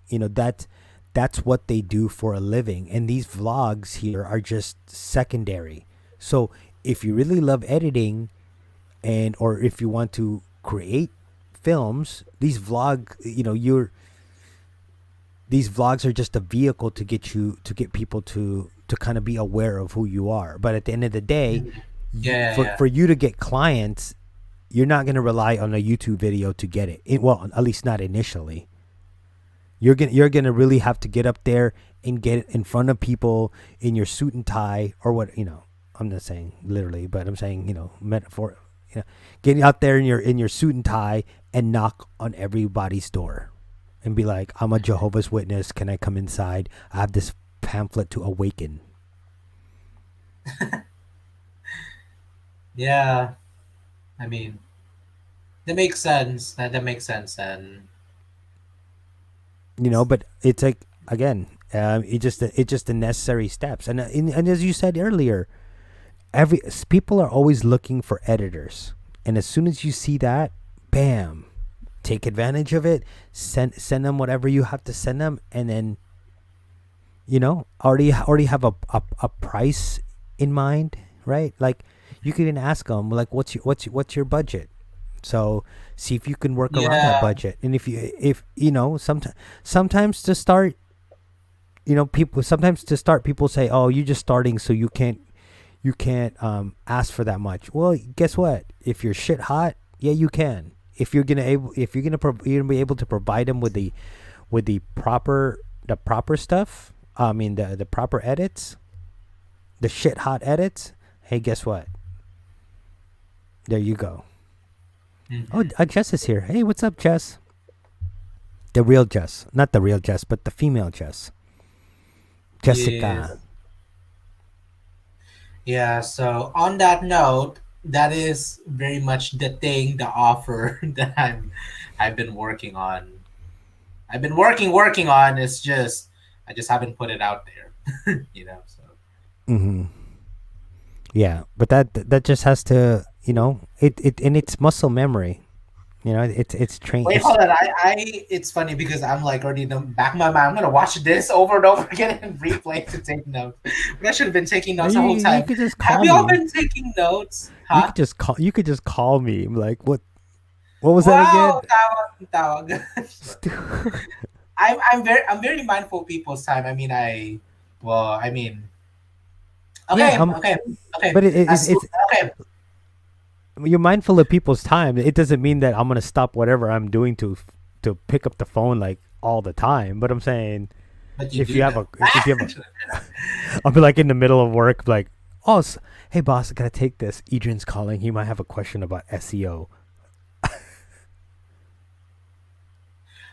that's what they do for a living. And these vlogs here are just secondary. So if you really love editing, or if you want to create films, these vlogs are just a vehicle to get people to kind of be aware of who you are. But at the end of the day, for you to get clients, you're not going to rely on a YouTube video to get it. Well, at least not initially. You're gonna really have to get up there and get in front of people in your suit and tie, or what, I'm not saying literally, but I'm saying, metaphor, getting out there in your suit and tie and knock on everybody's door and be like, I'm a Jehovah's Witness, can I come inside? I have this pamphlet to awaken. Yeah, I mean, that makes sense. That makes sense, and But it's like, again, it's just the necessary steps, and as you said earlier, people are always looking for editors, and as soon as you see that, bam, take advantage of it. Send them whatever you have to send them, and then already have a price in mind, right? Like, you can ask them, like, what's your budget? So see if you can work around that budget. And if sometimes to start, people say, oh, you're just starting, so you can't ask for that much. Well, guess what? If you're shit hot, yeah, you can. If you're gonna be able to provide them with the proper stuff. I mean, the proper edits, the shit hot edits. Hey, guess what? There you go. Oh, Jess is here. Hey, what's up, Jess? The real Jess. Not the real Jess, but the female Jess. Jessica. Yeah, so on that note, that is very much the thing, the offer that I've been working on. I've been working on. It's just I just haven't put it out there. So Mm-hmm. Yeah, but that just has to, it and it's muscle memory. It's train. wait, It's hold on. It's funny because I'm like already in the back of my mind. I'm gonna watch this over and over again and replay to take notes. But I should have been taking notes the whole you time. could just Have call you all me. been taking notes? You Huh? could just call. You could just call me. I'm like, what was that Wow, again? tawag. I'm very mindful of people's time. I mean, Yeah. okay. But it's Okay, you're mindful of people's time. It doesn't mean that I'm gonna stop whatever I'm doing to pick up the phone like all the time. But I'm saying but you if do you have though. a if you have I'll be like in the middle of work, like, oh, hey boss, I gotta take this. Adrian's calling. He might have a question about SEO.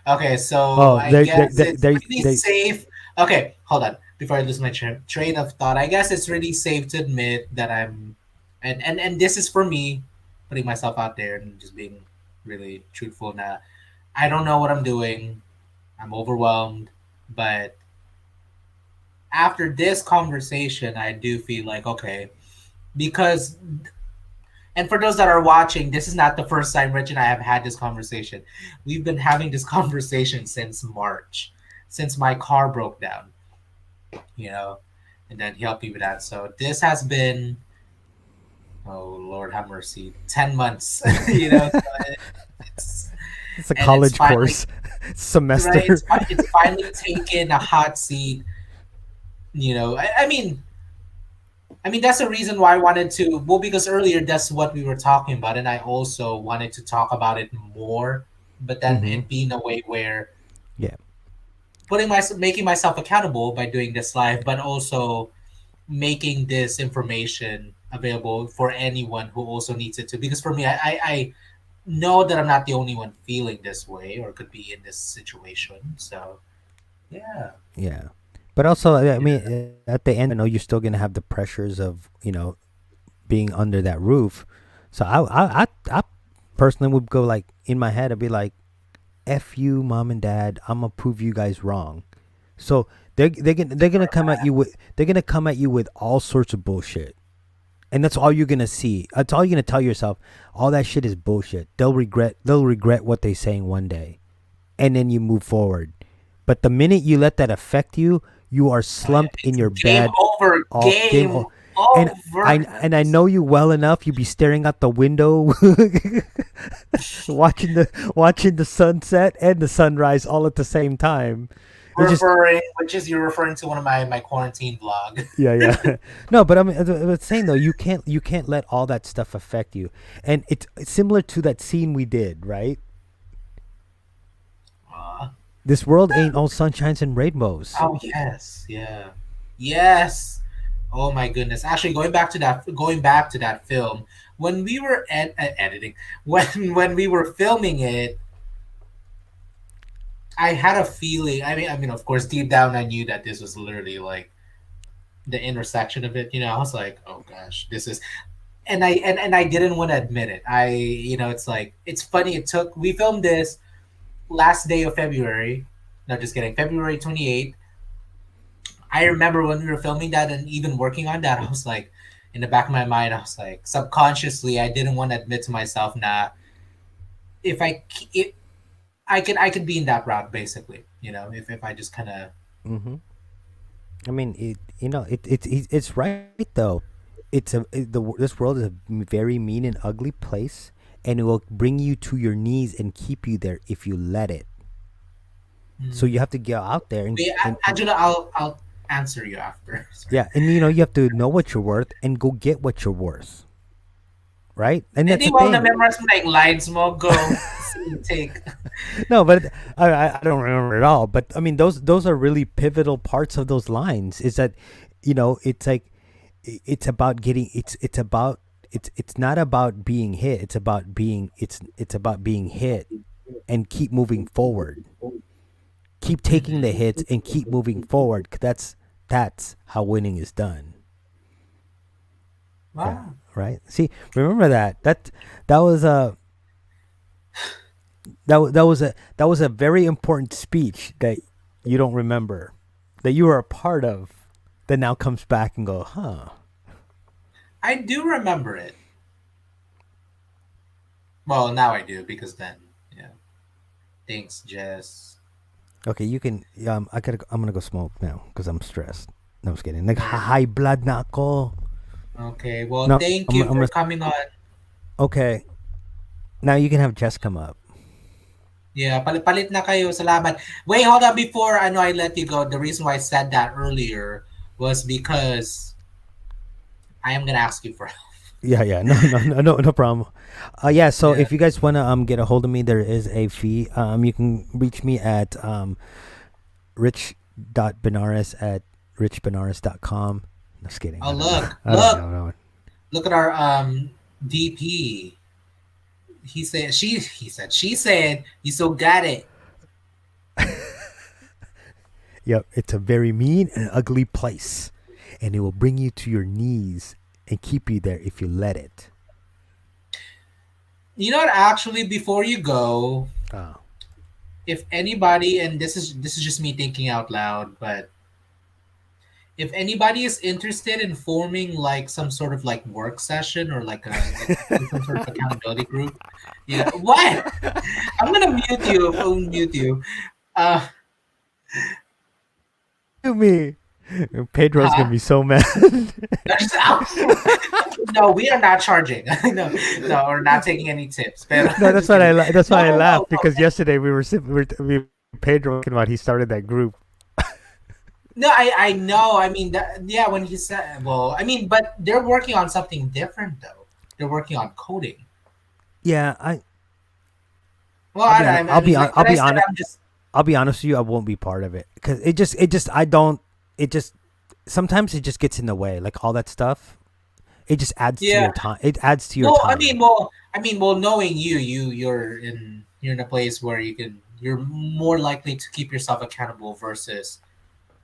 Okay, so Oh, I guess it's really they safe. Okay, hold on. Before I lose my train of thought, I guess it's really safe to admit that and this is for me, putting myself out there and just being really truthful. Now, I don't know what I'm doing. I'm overwhelmed, but after this conversation, I do feel like okay, because and for those that are watching, this is not the first time Rich and I have had this conversation. We've been having this conversation since March, since my car broke down, you know, and then he helped me with that. So this has been, oh Lord have mercy, 10 months, it's it's a and it's college finally course right. semester. It's finally taken a hot seat. I mean, that's the reason why I wanted to. Well, because earlier that's what we were talking about, and I also wanted to talk about it more. But then Mm-hmm. it being a way where Yeah. making myself accountable by doing this live, but also making this information available for anyone who also needs it too. Because for me, I know that I'm not the only one feeling this way or could be in this situation. So yeah, Yeah. But also, I mean, at the end, I know you're still gonna have the pressures of being under that roof. So I personally would go like in my head, I'd be like, "F you, mom and dad. I'm gonna prove you guys wrong." So they're gonna come at you with all sorts of bullshit, and that's all you're gonna see. That's all you're gonna tell yourself. All that shit is bullshit. They'll regret what they saying one day, and then you move forward. But the minute you let that affect you, you are slumped in it's your game bed. over. All game. Game And over. I know you well enough. You'd be staring out the window, watching the sunset and the sunrise all at the same time. It just You're referring to one of my quarantine vlog. Yeah, yeah. No, but I'm saying though, you can't let all that stuff affect you, and it's similar to that scene we did, right? Uh, This world ain't all sunshines and rainbows. oh yes, yeah, yes. Oh my goodness! Actually, going back to that film, when we were editing, when we were filming it, I had a feeling. I mean, of course, deep down, I knew that this was literally like the intersection of it. I was like, oh gosh, this is. And I didn't want to admit it. It's like it's funny. We filmed this last day of February. No, just kidding. February 28th. I remember when we were filming that and even working on that, I was like, in the back of my mind, I was like, subconsciously, I didn't want to admit to myself, nah, if I could be in that route, basically, if I just kind of, Mm-hmm. I mean, it's right though. This world is a very mean and ugly place, and it will bring you to your knees and keep you there if you let it. So you have to get out there wait, and Angela, I'll answer you after. Sorry. yeah, and you have to know what you're worth and go get what you're worth, right? And that's Hindi the mo na thing. memorize mo na yung lines mo, go. Scene take. No, but I don't remember it all. But I mean, those are really pivotal parts of those lines. Is that it's like it's about getting it's not about being hit. It's about being hit and keep moving forward. Keep taking the hits and keep moving forward. 'Cause that's how winning is done. Yeah, Wow. right. See, remember that was a that was a very important speech that you don't remember, that you were a part of, that now comes back and go, huh? I do remember it. Well, now I do because then, yeah. Thanks, Jess. Okay, you can. I'm gonna go smoke now because I'm stressed. No, I'm just kidding. Like There. high blood na ako. Okay. Well, No, thank you I'm for gonna. coming on. Okay, now you can have Jess come up. Yeah, palit-palit na kayo. Salamat. Wait, hold on. Before I let you go, the reason why I said that earlier was because I am gonna ask you for help. Yeah. No problem. Yeah. So Yeah. if you guys wanna get a hold of me, there is a fee. You can reach me at rich.benares@richbenares.com. No, just kidding. Oh, I don't know. look, I don't look, know. look at our DP. She said, you still got it. Yep. It's a very mean and ugly place, and it will bring you to your knees and keep you there if you let it. You know what? Actually, before you go, Oh. if anybody, and this is just me thinking out loud, but if anybody is interested in forming like some sort of like work session or like actually some sort of accountability group, yeah. What? I'm gonna mute you. Phone mute you. Uh, To me. Pedro's huh? gonna be so mad. No, we are not charging. No, no, we're not taking any tips. Pero No, just kidding. that's No, why I no, no, laughed, no. because yesterday Pedro talking about he started that group. No, I know. I mean, yeah. When he said, well, I mean, but they're working on something different though. They're working on coding. Yeah, Well, I'll be honest. I'm like I'll what I be said. honest. I'm just I'll be honest with you. I won't be part of it because I don't. It just sometimes it just gets in the way. Like all that stuff, it just adds to yeah. your time. It adds to your Well, time. knowing you're in a place where you're more likely to keep yourself accountable versus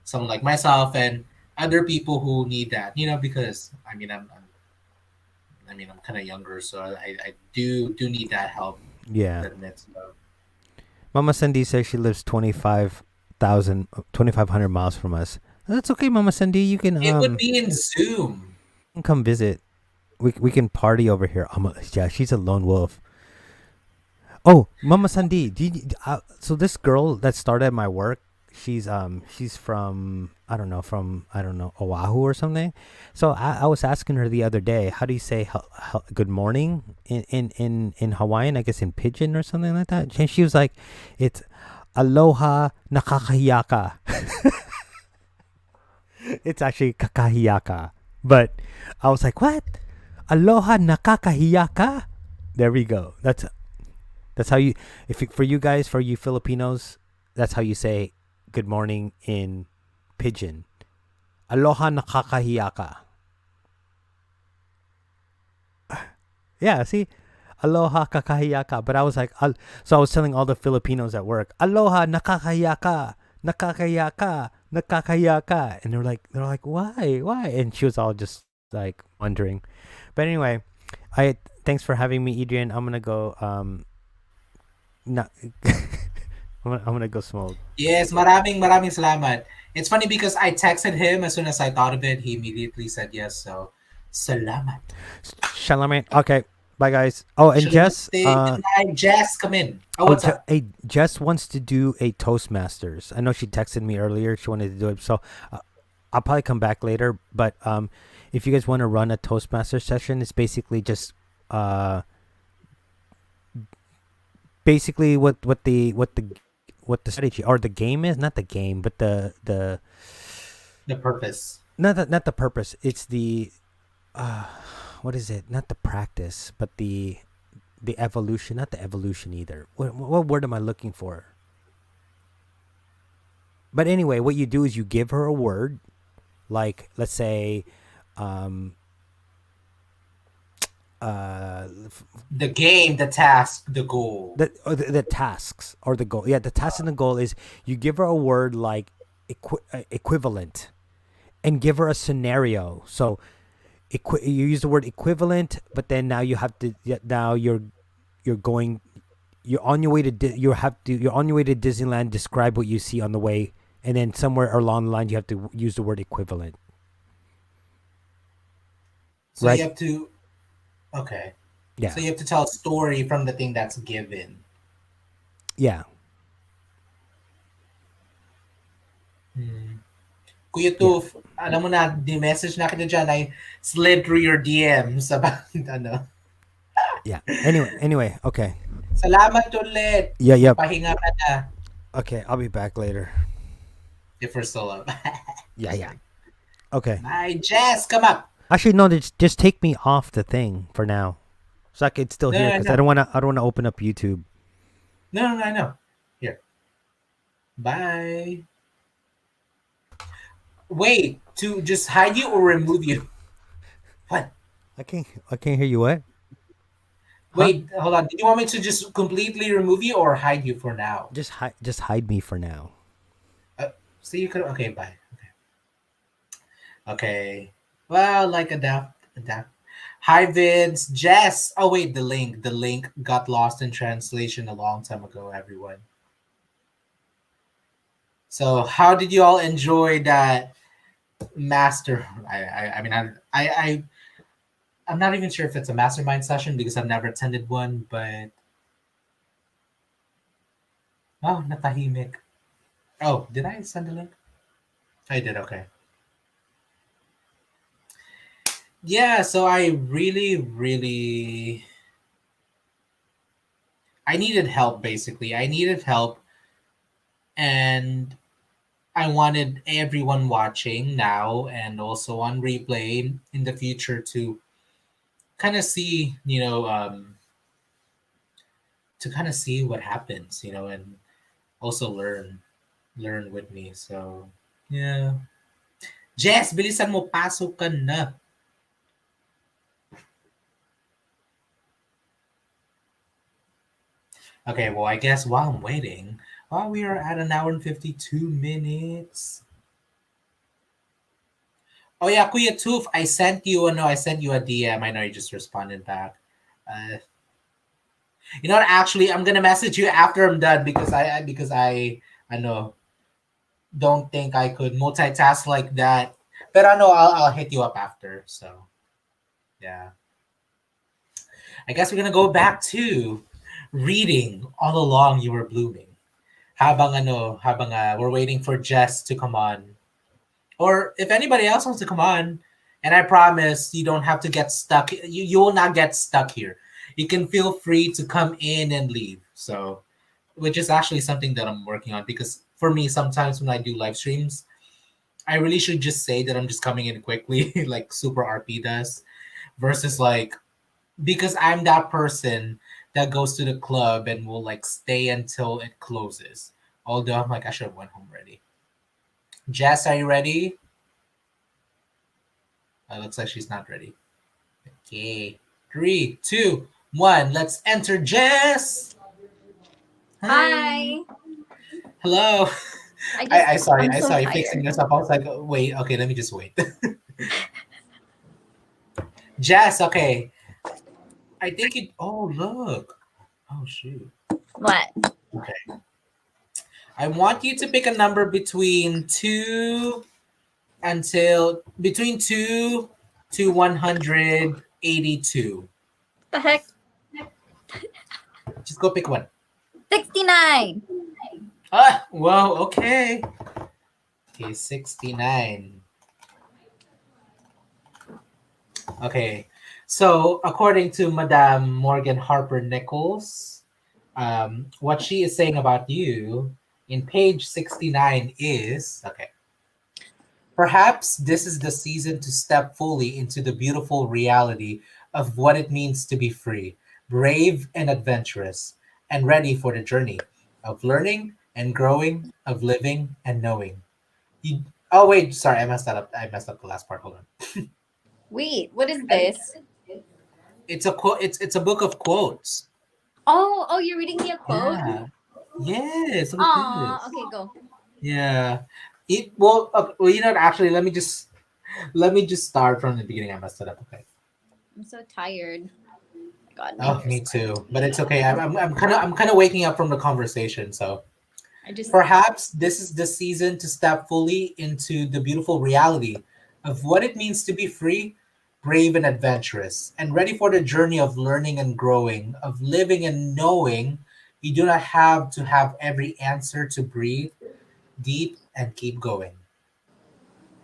someone like myself and other people who need that. Because I'm kind of younger, so I do need that help. Yeah. To admit. So. Mama Sandy says she lives 2,500 miles from us. That's okay, Mama Sandy. You It would be in Zoom. can come visit. We can party over here. Yeah, she's a lone wolf. Oh, Mama Sandy, so this girl that started my work, she's from I don't know, Oahu or something. So I was asking her the other day, how do you say good morning in Hawaiian? I guess in Pidgin or something like that. And she was like, it's aloha nakakahiyaka. It's actually kakahiyaka, but I was like, what? Aloha nakakahiyaka. There we go. That's how you, for you guys, for you Filipinos, that's how you say good morning in Pidgin. Aloha nakakahiyaka. Yeah, see? Aloha kakahiyaka. But I was like, so I was telling all the Filipinos at work, aloha nakakahiyaka, nakakahiyaka, nakakahiyaka. And they're like, why? And she was all just like wondering. But anyway, thanks for having me, Adrian. I'm gonna go no, I'm gonna go smoke. Yes, maraming salamat. It's funny because I texted him as soon as I thought of it. He immediately said yes. So, salamat. Shalom. Okay, bye guys. Oh, and Jess. Good night, Jess. Come in. Oh, what's up? Hey, Jess wants to do a Toastmasters. I know she texted me earlier. She wanted to do it, so I'll probably come back later. But if you guys want to run a Toastmaster session, it's basically just basically what the strategy or the game is, not the game, but the purpose. Not the purpose. It's the what is it? Not the practice, but the evolution. Not the evolution either. What word am I looking for? But anyway, what you do is you give her a word, like let's say the game, the task, the goal. The tasks or the goal. Yeah, the task and the goal is you give her a word like equivalent, and give her a scenario. So you use the word equivalent, but then now you have to now you're going you're on your way to you're on your way to Disneyland. Describe what you see on the way, and then somewhere along the line you have to use the word equivalent, So you right? have to okay. So Yeah, you have to tell a story from the thing that's given. yeah. Hmm. Kuya Yeah. Tuf, alam mo na, di-message na kita dyan. I slid through your DMs about, ano. Yeah. Anyway, okay. Salamat ulit. Yeah, yep. Magpahinga ka na. Okay, I'll be back later. If we're still up. Yeah, Just yeah. kidding. Okay. Bye, Jess. Come up. Actually, no. Just take me off the thing for now, so I could still No, hear. no, Because no. I don't wanna open up YouTube. No, no, no, I know. Here. Bye. Wait, to just hide you or remove you? What? I can't hear you. What? Huh? Wait, hold on. Did you want me to just completely remove you or hide you for now? Just hide me for now. Uh, so you could. Okay, bye. Okay. Okay. Well, like adapt. Hi, Vince. Jess. Oh, wait, the link. The link got lost in translation a long time ago, everyone. So, how did you all enjoy that master? I mean, I'm not even sure if it's a mastermind session because I've never attended one, but oh, natahimik. Oh, did I send a link? I did. Okay. Yeah. So I really, I needed help. Basically, I needed help, and I wanted everyone watching now and also on replay in the future to kind of see, to kind of see what happens, and also learn with me. So yeah. Jess, bilisan mo, pasok ka na. Okay, well, I guess while I'm waiting, while we are at an hour and 52 minutes. Oh yeah, Kuya Toof, I sent you I sent you a DM. I know you just responded back. Uh, you know what? Actually, I'm gonna message you after I'm done because I know don't think I could multitask like that. But I know I'll hit you up after. So yeah, I guess we're gonna go back to reading all along you were blooming. Habang we're waiting for Jess to come on. Or if anybody else wants to come on, and I promise you don't have to get stuck. You will not get stuck here. You can feel free to come in and leave. So, which is actually something that I'm working on because for me, sometimes when I do live streams, I really should just say that I'm just coming in quickly, like Super RP does, versus like because I'm that person that goes to the club and will like stay until it closes. Although I'm like I should have went home already. Jess, are you ready? Looks like she's not ready. Okay. Three, two, one. Let's enter Jess. Hi. Hello. I'm I so saw you fixing tired. yourself. I was like, wait, okay, let me just wait. Jess, okay. I think it. Oh, look. Oh, shoot. What? Okay. I want you to pick a number between two to 182. The heck? Just go pick one. 69. Ah, well, okay. Okay, 69. Okay. So, according to Madame Morgan Harper Nichols, what she is saying about you in page 69 is okay. Perhaps this is the season to step fully into the beautiful reality of what it means to be free, brave, and adventurous, and ready for the journey of learning and growing, of living and knowing. You, oh, wait, sorry, I messed that up. I messed up the last part. Hold on. Wait, what is this? It's a quote. It's a book of quotes. Oh, you're reading me a quote? Yeah. Yes. Look at Aw, this. okay, go. Yeah. Well, you know what? Actually, let me just. Let me just start from the beginning. I messed it up. Okay. I'm so tired. God, my Oh, hair's me sweating. too. But it's okay. I'm kind of waking up from the conversation. So I just perhaps this is the season to step fully into the beautiful reality of what it means to be free, brave, and adventurous, and ready for the journey of learning and growing, of living and knowing you do not have to have every answer to breathe deep and keep going.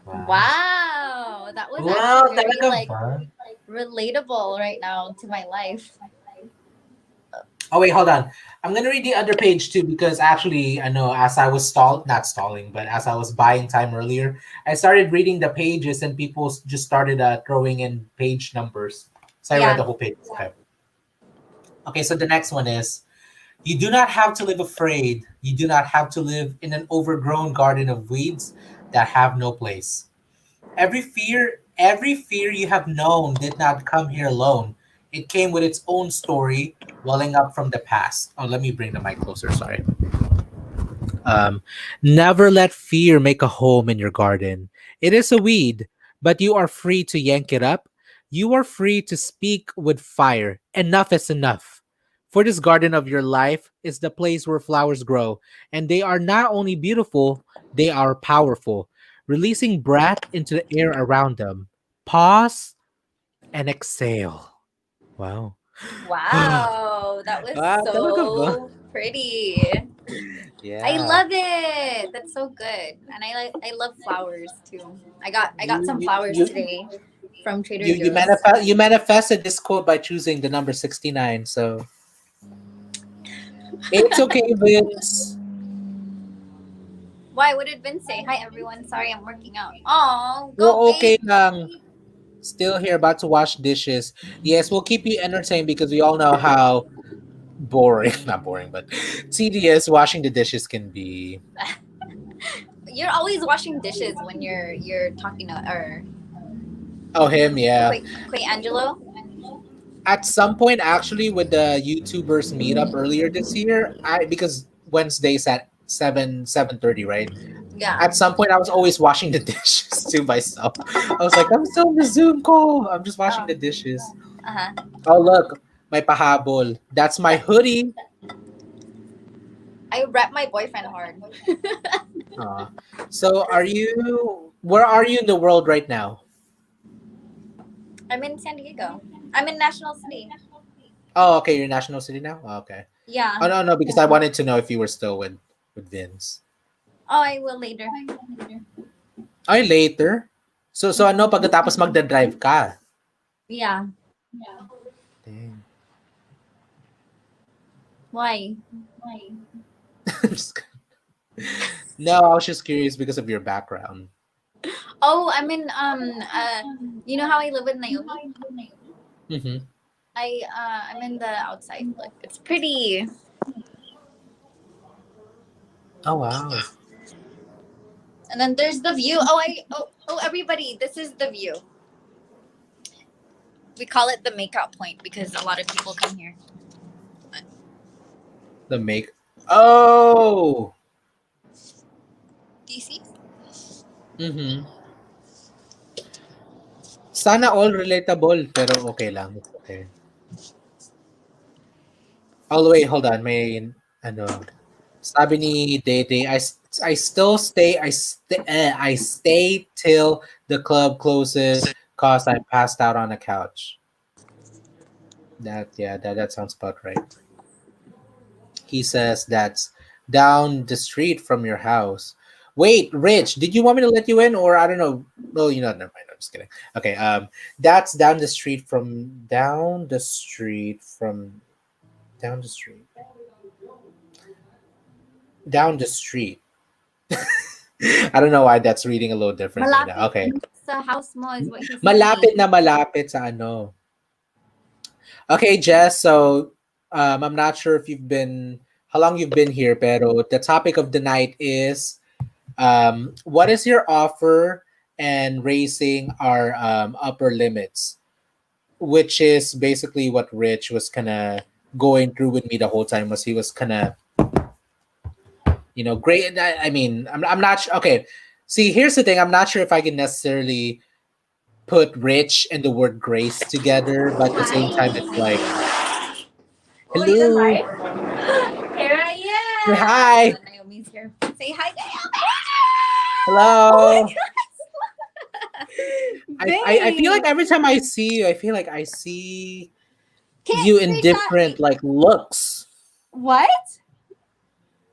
Wow. wow, that was actually Wow, very talaga like ba? relatable right now to my life. Oh wait, hold on. I'm gonna read the other page too because actually I know as I was not stalling, but as I was buying time earlier, I started reading the pages and people just started throwing in page numbers. So I read Yeah. the whole page. Okay. Okay, so the next one is you do not have to live afraid. You do not have to live in an overgrown garden of weeds that have no place. Every fear you have known did not come here alone. It came with its own story, welling up from the past. Oh, let me bring the mic closer. Sorry. Um, Never let fear make a home in your garden. It is a weed, but you are free to yank it up. You are free to speak with fire. Enough is enough. For this garden of your life is the place where flowers grow, and they are not only beautiful, they are powerful, releasing breath into the air around them. Pause and exhale. Wow. Wow, that was Ah, talaga ba? so pretty. I Yeah. love it. That's so good. And I love flowers too. I got You some you flowers you today from Trader you Joe's. manifested this quote by choosing the number 69. So it's okay, Vince. Why? What did Vince say? Hi everyone. Sorry, I'm working out. Oh, go We're okay babe. lang. Still here, about to wash dishes. Yes, we'll keep you entertained because we all know how boring, not boring, but tedious washing the dishes can be. You're always washing dishes when you're talking to or Oh, him, yeah. Quay Angelo. At some point, actually, with the YouTubers meetup earlier this year, I because Wednesdays at 7:30, right? Yeah. At some point, I was always washing the dishes to myself. I was like, I'm still in the Zoom call. I'm just washing Oh. the dishes. Uh huh. Oh, look, my pahabol. That's my That hoodie. I rep my boyfriend hard. Aw. So, where are you in the world right now? I'm in San Diego. I'm in National City. Oh, okay, you're in National City now? Oh, okay. Yeah. Oh, no, no, because I wanted to know if you were still with Vince. Oh, I will later. Ay, later. So ano, pagkatapos magda-drive ka? Yeah. Dang. Why? I'm just No, I was just curious because of your background. Oh, I'm in you know how I live with Naomi? Mm-hmm. I'm in the outside. Look, it's pretty. Oh, wow. And then there's the view. Oh everybody, this is the view. We call it the makeout point because a lot of people come here. The make. Oh! Do you see? Mm-hmm. Sana all relatable, pero okay lang. It's okay. Oh, wait, hold on. May, ano, sabi ni Dede, I stay till the club closes cause I passed out on the couch. That sounds about right. He says that's down the street from your house. Wait, Rich, did you want me to let you in or I don't know? No, you know, never mind. I'm just kidding. Okay, that's down the street down the street. I don't know why that's reading a little different right now. Malapit Okay. sa house mo is what he's Malapit saying. na malapit sa ano. Okay, Jess, so I'm not sure if you've been how long you've been here, pero the topic of the night is what is your offer and raising our upper limits, which is basically what Rich was kind of going through with me the whole time was he was kind of great. I mean, I'm not sure. Okay, see, here's the thing. I'm not sure if I can necessarily put rich and the word grace together, but at the same time, it's like, Oh, is it hello, live? Here I say am. hi, Naomi's here. Say hi, Naomi. hello. Babe. I feel like every time I see you, I feel like I see Can't you in screenshot different me. like looks. What?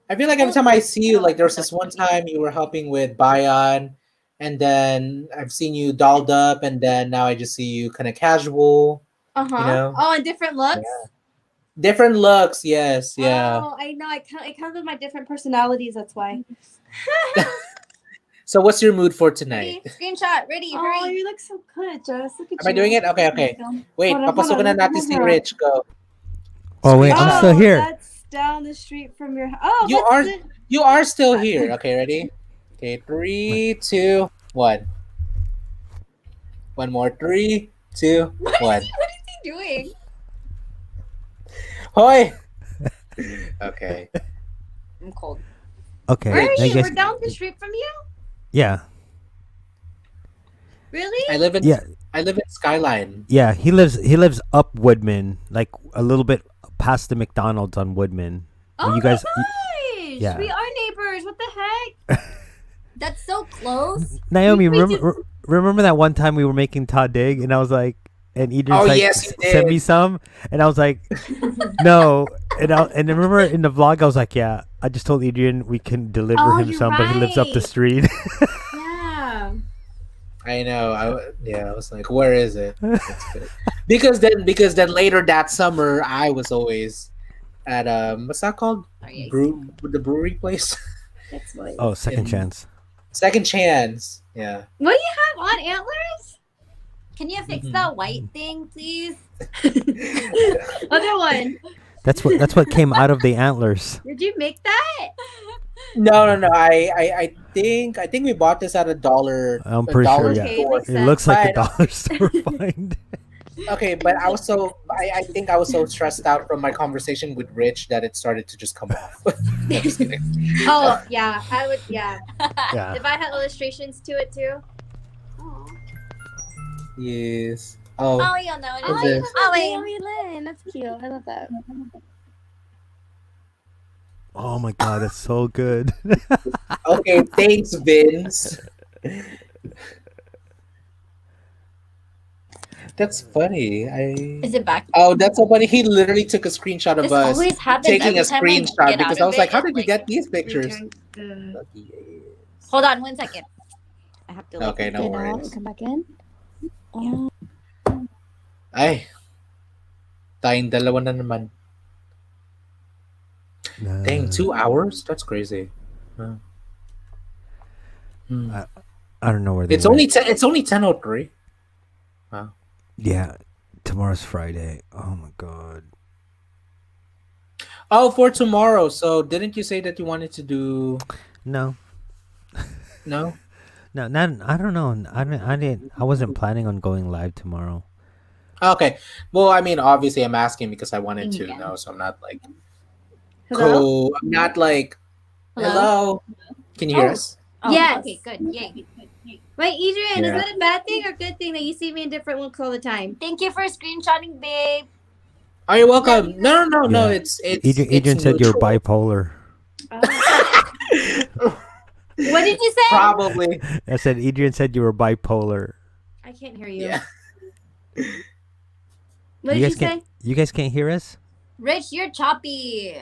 I feel like every time I see you, like there was this one time you were helping with Bayan, and then I've seen you dolled up, and then now I just see you kind of casual. You know, Oh, and different looks. yeah. Different looks. Yes, yeah. Oh, I know. It comes with my different personalities. That's why. So, what's your mood for Ready? tonight? Screenshot. Ready? Oh, Hurry. you look so good, Jess. Look at Am I you. doing it? Okay, okay. Wait, Hold on, papasukin na hold on. natin si Rich. Go. Oh wait, I'm Screenshot. still here. That's down the street from your. Oh, You that's are the. you are still here. Okay, ready? Okay, 3, 2, 1. One more. 3, 2, 1. What is he doing? Hoy. Okay. I'm cold. Okay. Where are now you? guys- We're down the street from you. yeah, Really? I live in yeah, Skyline. yeah. He lives up Woodman, like a little bit past the McDonald's on Woodman. Oh You guys- my gosh! yeah. We are neighbors. What the heck? That's so close. Naomi, We remember that one time we were making tadig, and I was like, and Idris Oh, like yes, you sent did. me some, and I was like, no, and I remember in the vlog I was like, yeah, I just told Adrian we can deliver Oh, him you're some, but he lives up the right. street. Yeah. I know. I was like, where is it? That's good. Because then later that summer I was always at what's that called? Sorry, The brewery place. that's what. Oh, second chance. Second chance. Yeah. What do you have on antlers? Can you fix Mhm. that white thing, please? Other one. That's what came out of the antlers. Did you make that? No. I think we bought this at a dollar. I'm a pretty dollar sure, Okay, yeah. store. makes It sense. looks like a But- dollar store find. Okay, but I think I was so stressed out from my conversation with Rich that it started to just come off. No, just kidding. Oh yeah, I would. Yeah. Yeah. If I had illustrations to it too. Yes. Oh. Oh, you'll know. What's this? Oh wait. Naomi Lynn. That's cute. I love that. Oh my god, that's so good. Okay, thanks, Vince. That's funny. Is it back? Oh, that's so funny. He literally took a screenshot of This us always happens taking a every time I screenshot get because out I was of like, it, how it's did you like, get these pictures? Return the- Lucky ass. Hold on 1 second. I have to. Okay, no Get out worries. and come back in. Oh, Ay, tayong dalawa na naman. Dang, 2 hours? That's crazy. Huh. Hmm. I don't know where they It's went. only 10:03. Yeah, tomorrow's Friday. Oh my god. Oh, for tomorrow. So didn't you say that you wanted to do No, no? no, not. I don't know. I didn't. I wasn't planning on going live tomorrow. Okay. Well, I mean, obviously I'm asking because I wanted to Yeah. know, so I'm not like Hello? I'm not like hello. Can you hear Oh. us? Oh, Yes. Okay, good. Yay. Wait, Adrian, Yeah. is that a bad thing or good thing that you see me in different looks all the time? Thank you for screenshotting, babe. Oh, you're welcome. No. Yeah. It's Adrian said you're neutral. bipolar. What did you say? Probably. I said Adrian said you were bipolar. I can't hear you. Yeah. What did you say? can't. You guys can't hear us. Rich, you're choppy.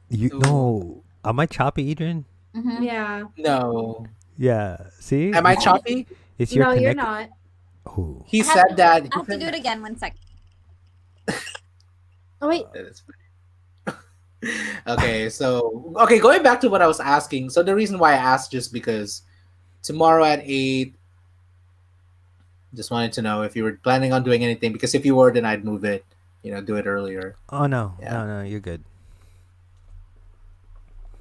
You Ooh. no. Am I choppy, Adrian? Yeah. No. Yeah. See. Am I choppy? It's your No, you're connect- not. Oh. He I have said to- that. I have to do it again. 1 sec. oh wait. That is funny. Okay, going back to what I was asking. So the reason why I asked just because tomorrow at 8, just wanted to know if you were planning on doing anything, because if you were, then I'd move it, do it earlier. Oh no. Yeah. No, you're good.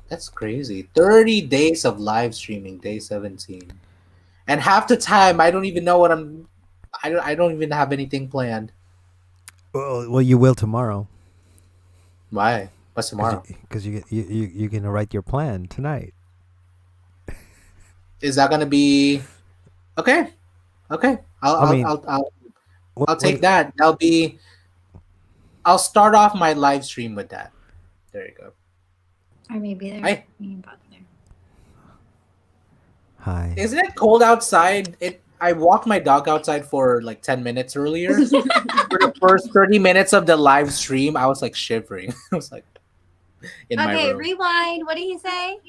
That's crazy. 30 days of live streaming, day 17. And half the time I don't even know what I don't even have anything planned. Well, you will tomorrow. Why? What's tomorrow? Because you're gonna write your plan tonight. Is that gonna be okay? Okay. I'll I I'll mean, I'll I'll, what, I'll what take that. I'll start off my live stream with that. There you go. Or maybe they're Hi. talking about there. Hi. Isn't it cold outside? I walked my dog outside for like 10 minutes earlier. For the first 30 minutes of the live stream, I was like shivering. I was like in my Okay, room. rewind. What did he say?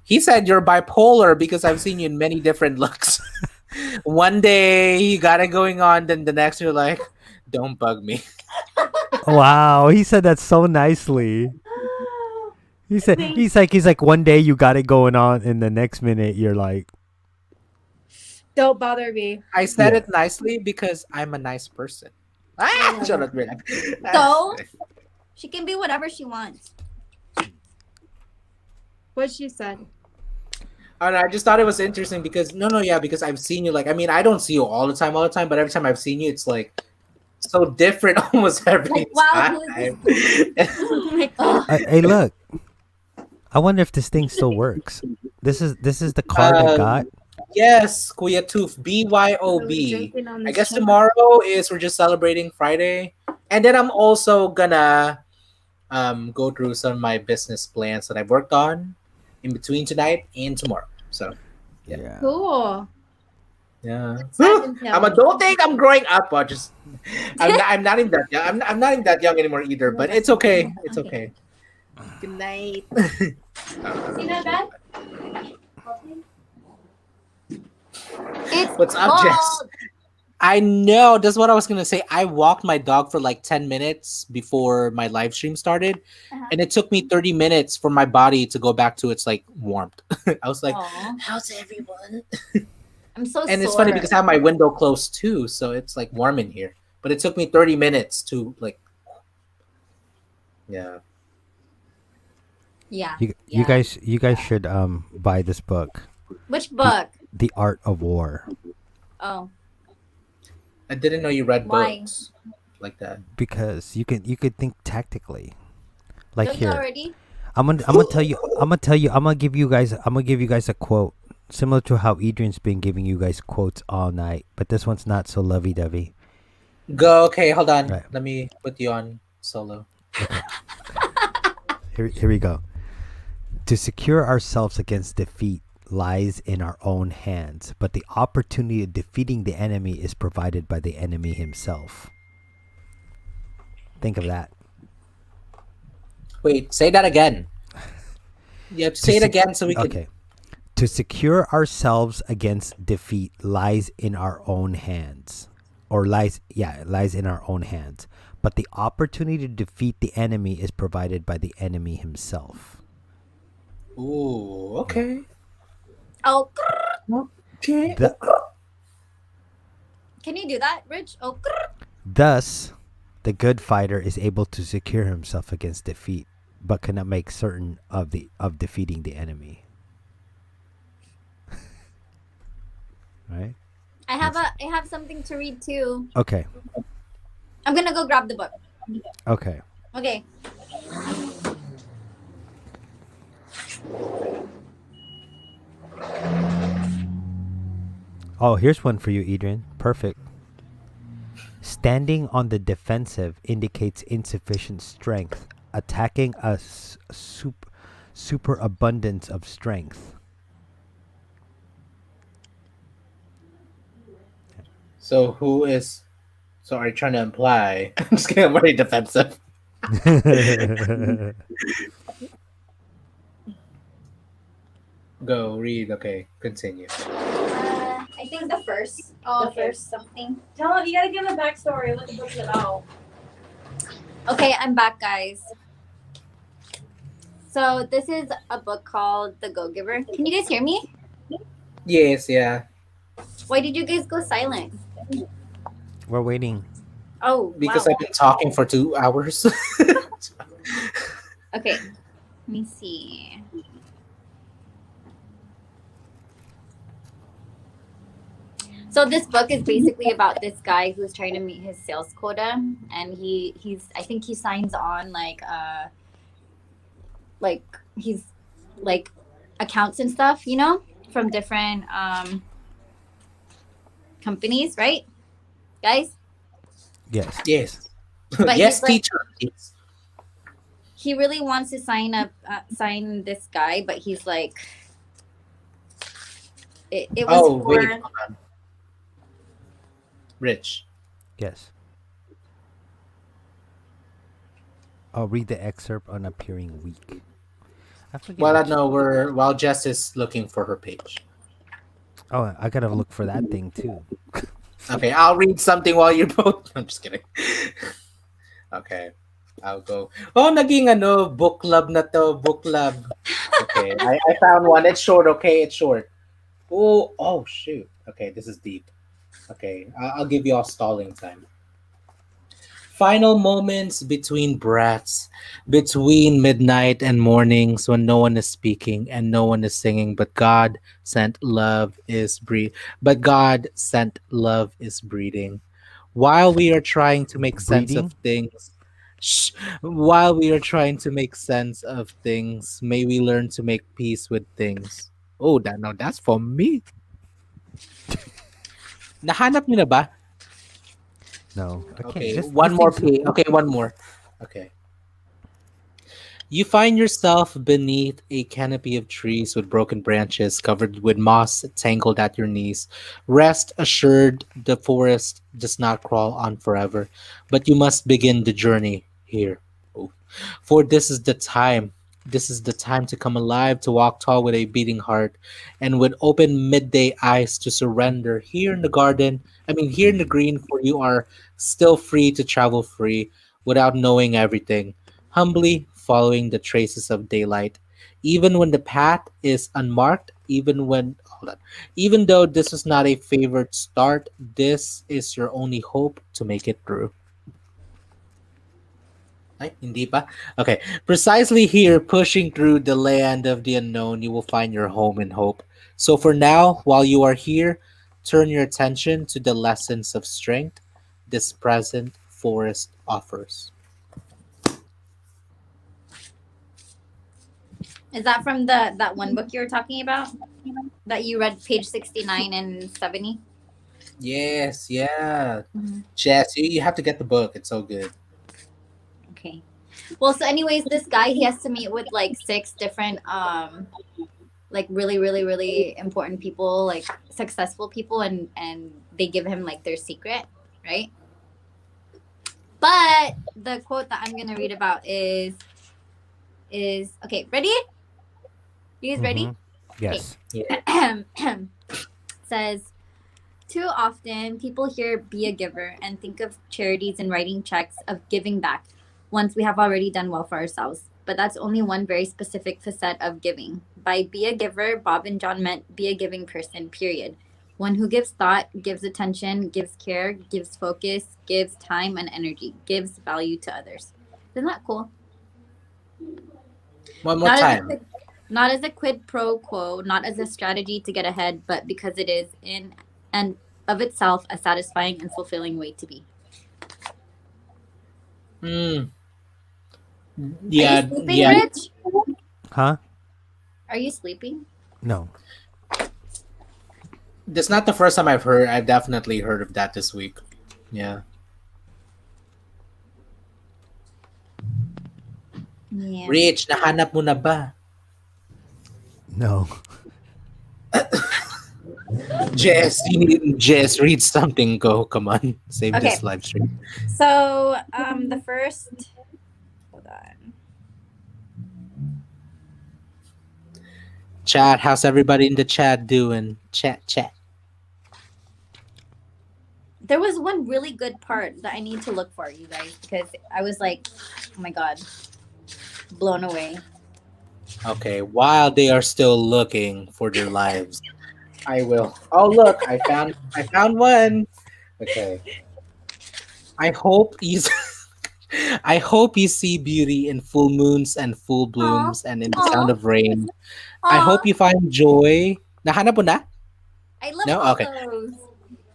He said you're bipolar because I've seen you in many different looks. One day you got it going on, then the next you're like, don't bug me. Wow, he said that so nicely. He said he's like one day you got it going on, and the next minute you're like, Don't bother me. I said Yeah. it nicely because I'm a nice person. Ah, shut up, man. So she can be whatever she wants. What she said. I just thought it was interesting because because I've seen you like I don't see you all the time, but every time I've seen you, it's like so different almost every Like, wow, time. who is this? Like, oh. Hey, look. I wonder if this thing still works. This is the card I got. Yes, Kuya Tooth, BYOB. Drinking on I this guess channel. tomorrow is we're just celebrating Friday, and then I'm also gonna go through some of my business plans that I've worked on in between tonight and tomorrow. So Yeah. Cool. yeah, Sad and I'm adulting. I'm growing up. I'm not even that young. I'm not even that young anymore either. But it's okay. It's okay. Good night. See that bed? It's What's up, cold. Jess? I know. That's what I was gonna say. I walked my dog for like 10 minutes before my live stream started, and it took me 30 minutes for my body to go back to its like warmth. I was like, Aw. "How's everyone?" I'm so And it's sore. funny because I have my window closed too, so it's like warm in here. But it took me 30 minutes to like, yeah. Yeah. You yeah. guys should buy this book, Which book? The Art of War, Oh. I didn't know you read Why? books like that. because you could think tactically. Like Don't you here, already? I'm gonna give you guys a quote similar to how Adrian's been giving you guys quotes all night, but this one's not so lovey-dovey. Go. Okay, hold on. Right. Let me put you on solo. Here we go. To secure ourselves against defeat lies in our own hands, but the opportunity of defeating the enemy is provided by the enemy himself. Think of that. Wait, say that again. You have to say it again so we can. Okay. To secure ourselves against defeat lies in our own hands. It lies in our own hands. But the opportunity to defeat the enemy is provided by the enemy himself. Ooh, okay. Oh. Okay. Can you do that, Rich? Oh. Thus, the good fighter is able to secure himself against defeat, but cannot make certain of defeating the enemy. Right? I have something to read too. Okay. I'm gonna go grab the book. Okay. Okay. Oh, here's one for you, Adrian. Perfect. Standing on the defensive indicates insufficient strength. Attacking a superabundance of strength. So who is? So are you trying to imply? I'm just kidding. I'm very defensive. Go read. Okay, continue. I think the first. The first something. Tell him you gotta give him a backstory. Let the book it out. Okay, I'm back, guys. So this is a book called The Go-Giver. Can you guys hear me? Yes, yeah. Why did you guys go silent? We're waiting. Oh, Because wow. I've been talking for 2 hours. Okay, let me see. So this book is basically about this guy who's trying to meet his sales quota, and he's I think he signs on like he's like accounts and stuff, you know, from different companies, right, guys? Yes. Yes. But Yes, he's like, teacher. Yes. he really wants to sign this guy, but he's like, it was Oh, wait. for. Hold on. Rich. Yes. I'll read the excerpt on appearing weak. I forget Well, I which. know we're while Jess is looking for her page. Oh, I gotta look for that thing too. Okay, I'll read something while you're both. I'm just kidding. Okay, I'll go. Oh, naging ano, book club na to, book club. Okay, I found one. It's short, okay? It's short. Oh, shoot. Okay, this is deep. Okay, I'll give you all stalling time. Final moments between breaths, between midnight and mornings when no one is speaking and no one is singing, but God sent love is breed. But God sent love is breeding. While we are trying to make sense of Breeding? things, shh, while we are trying to make sense of things, may we learn to make peace with things. Oh, that no, that's for me. Nahanap niyo na ba? No, I can't. Okay, This one more thing's. page. Okay, one more. Okay. You find yourself beneath a canopy of trees with broken branches covered with moss tangled at your knees. Rest assured, the forest does not crawl on forever, but you must begin the journey here. Oh. For this is the time. This is the time to come alive, to walk tall with a beating heart, and with open midday eyes to surrender. Here in the garden, here in the green, for you are still free to travel free without knowing everything, humbly following the traces of daylight, even when the path is unmarked, hold on, even though this is not a favored start, this is your only hope to make it through. Ay, hindi pa? Okay. Precisely here, pushing through the land of the unknown, you will find your home and hope. So for now, while you are here, turn your attention to the lessons of strength this present forest offers. Is that from the that one book you were talking about that you read page 69 and 70? Yes, yeah. Mhm. Jess, you have to get the book. It's so good. Okay. Well, so anyways, this guy, he has to meet with like six different like really really really important people, like successful people, and they give him like their secret, right? But the quote that I'm going to read about is okay, ready? You guys Mm-hmm. ready? Okay. Yes. Yeah. Says, too often people hear be a giver and think of charities and writing checks of giving back once we have already done well for ourselves. But that's only one very specific facet of giving. By be a giver, Bob and John meant be a giving person, period. One who gives thought, gives attention, gives care, gives focus, gives time and energy, gives value to others. Isn't that cool? One more Not as a time. quid, not as a quid pro quo, not as a strategy to get ahead, but because it is in and of itself a satisfying and fulfilling way to be. Mm, Are you yeah, sleeping, yeah. Rich? Huh? Are you sleeping? No. That's not the first time I've heard. I've definitely heard of that this week. Yeah. Yeah. Rich, nahanap mo na ba? No. Jess, read something. Go, come on. Save Okay. this live stream. So the first, hold on. Chat, how's everybody in the chat doing? Chat. There was one really good part that I need to look for, you guys, because I was like, oh my god, blown away. Okay, while they are still looking for their lives, I will. Oh, look, I found one. Okay. I hope you I hope you see beauty in full moons and full Aw, blooms and in the sound aw, of rain. I aw. hope you find joy. Nahanap mo na? I love No? all Okay. those.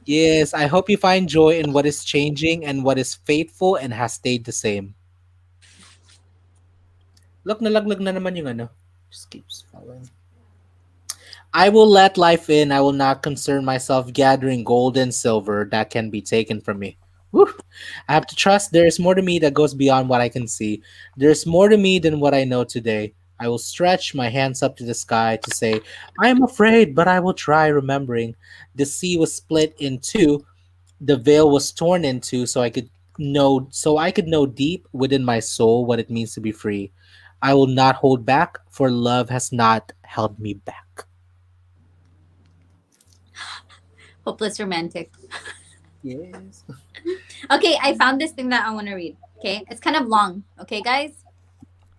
Yes, I hope you find joy in what is changing and what is faithful and has stayed the same. Look, nalaglag na naman yung ano. Just keeps following. I will let life in. I will not concern myself gathering gold and silver that can be taken from me. Whew. I have to trust there is more to me that goes beyond what I can see. There is more to me than what I know today. I will stretch my hands up to the sky to say, I am afraid, but I will try remembering. The sea was split in two, the veil was torn into so I could know deep within my soul what it means to be free. I will not hold back, for love has not held me back. Hopeless romantic. Yes. Okay, I found this thing that I want to read. Okay, it's kind of long. Okay, guys.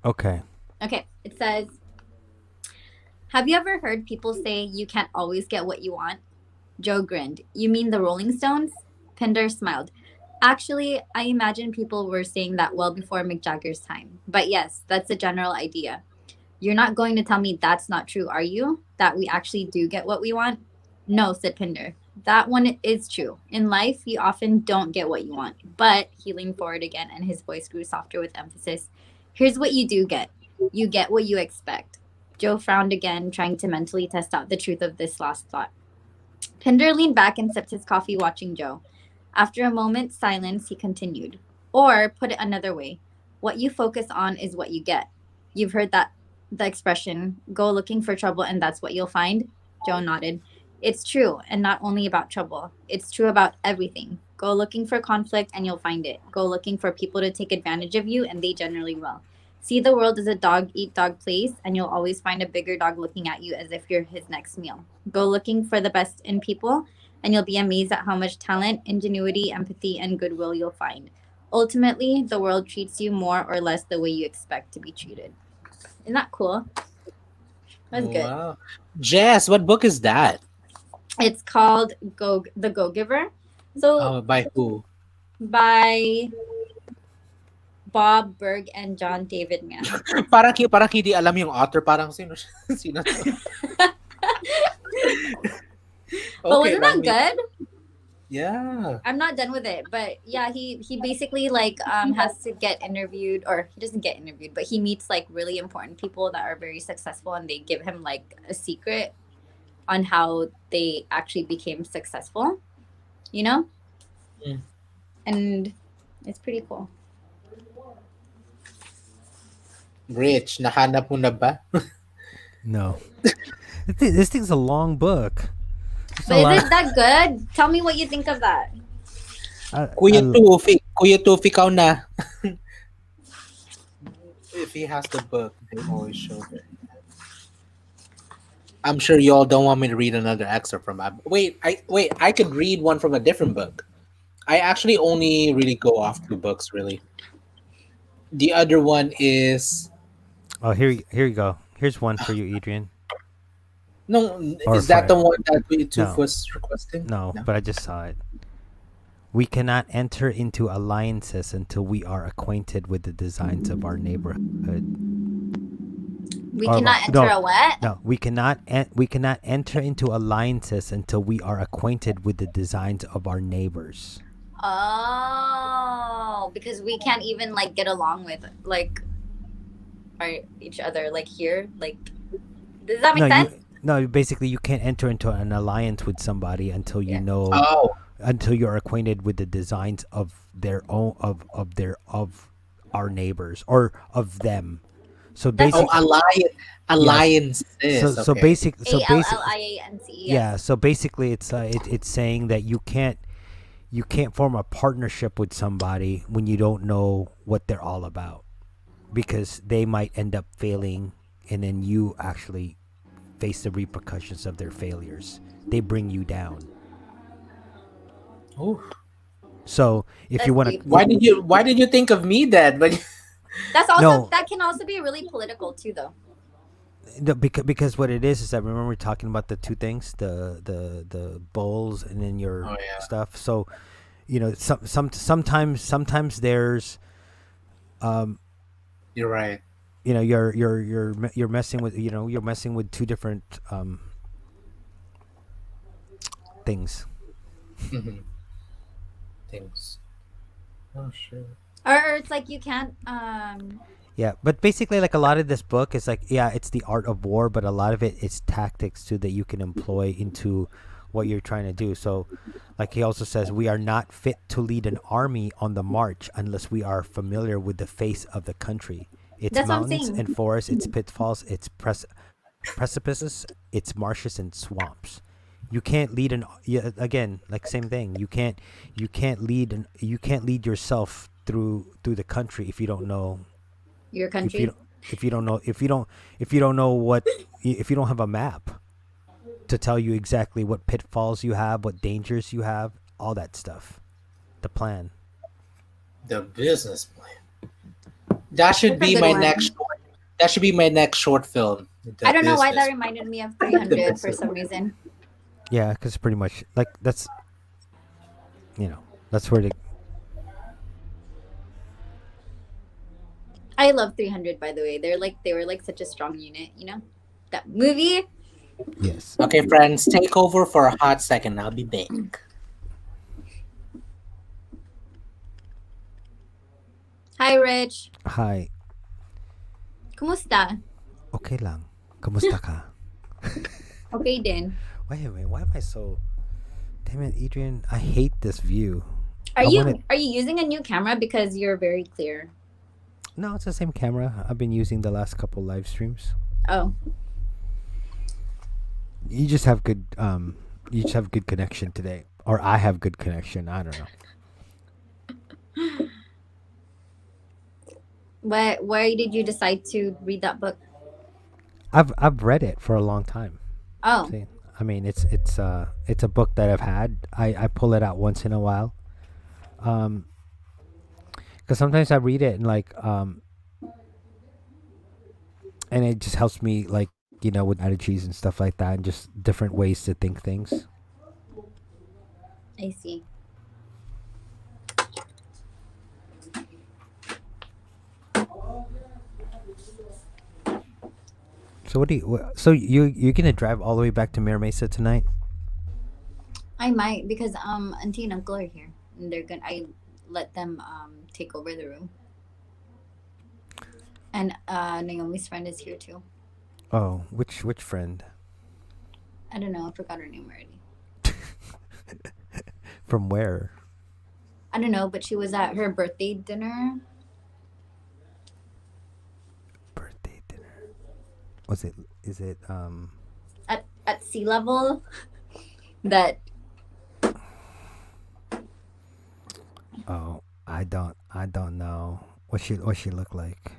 Okay. Okay, it says, have you ever heard people say you can't always get what you want? Joe grinned. You mean the Rolling Stones? Pinder smiled. Actually, I imagine people were saying that well before Mick Jagger's time. But yes, that's the general idea. You're not going to tell me that's not true, are you? That we actually do get what we want? No, said Pinder. That one is true. In life, you often don't get what you want. But he leaned forward again and his voice grew softer with emphasis. Here's what you do get. You get what you expect. Joe frowned again, trying to mentally test out the truth of this last thought. Pinder leaned back and sipped his coffee, watching Joe. After a moment's silence, he continued. Or, put it another way, what you focus on is what you get. You've heard the expression, go looking for trouble and that's what you'll find? Joe nodded. It's true, and not only about trouble. It's true about everything. Go looking for conflict and you'll find it. Go looking for people to take advantage of you, and they generally will. See the world as a dog eat dog place, and you'll always find a bigger dog looking at you as if you're his next meal. Go looking for the best in people, and you'll be amazed at how much talent, ingenuity, empathy, and goodwill you'll find. Ultimately, the world treats you more or less the way you expect to be treated. Isn't that cool? That's good. Wow. Jess, what book is that? It's called The Go Giver. So By who? by Bob Berg and John David Mann. Parang hindi alam yung author. Parang sino sino to? But wasn't that good? Yeah. I'm not done with it, but yeah, he basically like has to get interviewed, or he doesn't get interviewed, but he meets like really important people that are very successful, and they give him like a secret on how they actually became successful, you know? Mm. And it's pretty cool. Rich, nahanap mo na ba? No. This thing's a long book. But is it that good? Tell me what you think of that. Kuya Tufi, ikaw na. If he has the book, they always show it. I'm sure you all don't want me to read another excerpt from that. Wait, I could read one from a different book. I actually only really go off 2 books, really. The other one is Oh, here you go. Here's one for you, Adrian. no. Or Is that for- the one that Kuya Tuf No. was requesting? No, but I just saw it. We cannot enter into alliances until we are acquainted with the designs of our neighborhood. We Or- cannot enter a what? No, we cannot enter into alliances until we are acquainted with the designs of our neighbors. Oh, because we can't even like get along with like each other like here. Like, does that make sense? Basically you can't enter into an alliance with somebody until you know Oh, until you're acquainted with the designs of their own of our neighbors or of them. So That's- basically alliances. so basic ALLIANCE. yeah, so basically it's saying that you can't form a partnership with somebody when you don't know what they're all about, because they might end up failing and then you actually face the repercussions of their failures. They bring you down. Oh, So if That's you want deep. to, why did you think of me then? But That's also No. that can also be really political too, though. because what it is that, remember talking about the two things, the bowls and then your Oh, yeah. stuff. So sometimes there's you're right. you're messing with two different things. Mm-hmm. Things. Oh, sure. Or it's like you can't Yeah, but basically, like a lot of this book is like, yeah, it's the art of war, but a lot of it is tactics too that you can employ into what you're trying to do. So, like he also says, we are not fit to lead an army on the march unless we are familiar with the face of the country, its That's what I'm mountains and saying. forests, its pitfalls, its precipices, its marshes and swamps. You can't lead an yeah, again, like same thing. You can't lead yourself through the country if you don't know Your if you country. don't if you don't know what if you don't have a map to tell you exactly what pitfalls you have, what dangers you have, all that stuff, the plan. The business plan. That should That's a be good my next one. short. That should be my next short film. I The don't know why that business. reminded me of The 300 for business. some reason. Yeah, because pretty much like that's that's where the I love 300, by the way. They were like such a strong unit, you know? That movie. yes. Okay, friends, take over for a hot second. I'll be back. Hi, Rich. Hi. Kumusta? Okay lang. Kamusta ka? Okay din. Wait a minute. Why am I so? Damn it, Adrian. I hate this view. Are I you wanna- are you using a new camera because you're very clear? No, it's the same camera I've been using the last couple live streams. Oh, You just have good you just have good connection today, or I have good connection. I don't know. why did you decide to read that book? I've read it for a long time. Oh, See, I mean, it's a book that I've had. I pull it out once in a while. Because sometimes I read it and and it just helps me with strategies and stuff like that, and just different ways to think things. I see. So so you're gonna drive all the way back to Mira Mesa tonight? I might because auntie and uncle are here, and I let them take over the room, and Naomi's friend is here too. Oh, which friend? I don't know. I forgot her name already. From where? I don't know, but she was at her birthday dinner. Birthday dinner. Was it? Is it? At sea level. That Oh, I don't know what she look like.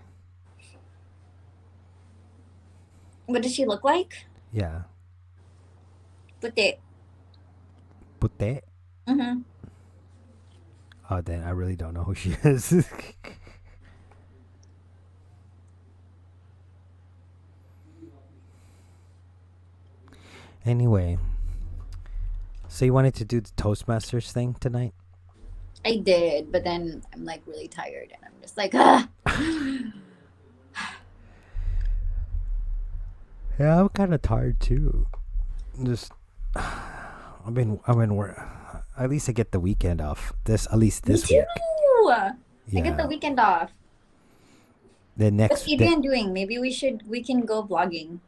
what does she look like? Yeah, Puti. putte. Mm-hmm. Oh, then I really don't know who she is. Anyway, so you wanted to do the Toastmasters thing tonight? I did, but then I'm like really tired, and I'm just like, ah. Yeah, I'm kind of tired too. Just I've been at least I get the weekend off. At least Me this too. week. I get the Yeah. weekend off. The What's next Adrian doing? Maybe we can go vlogging.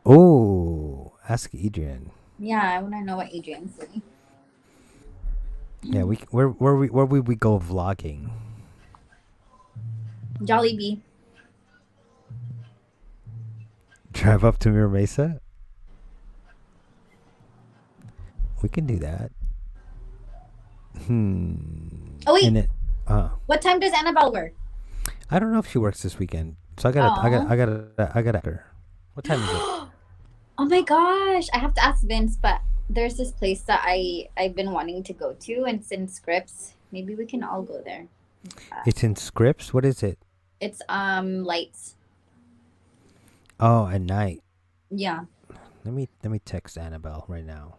Oh, ask Adrian. Yeah, I want to know what Adrian's doing. Yeah, where would we go vlogging? Jollibee. Drive up to Mira Mesa? We can do that. Oh wait, And it, what time does Annabelle work? I don't know if she works this weekend. So I gotta her. What time is it? Oh my gosh, I have to ask Vince, but there's this place that I've been wanting to go to, and it's in Scripps. Maybe we can all go there. It's in Scripps? What is it? It's lights. Oh, at night. Yeah. Let me text Annabelle right now.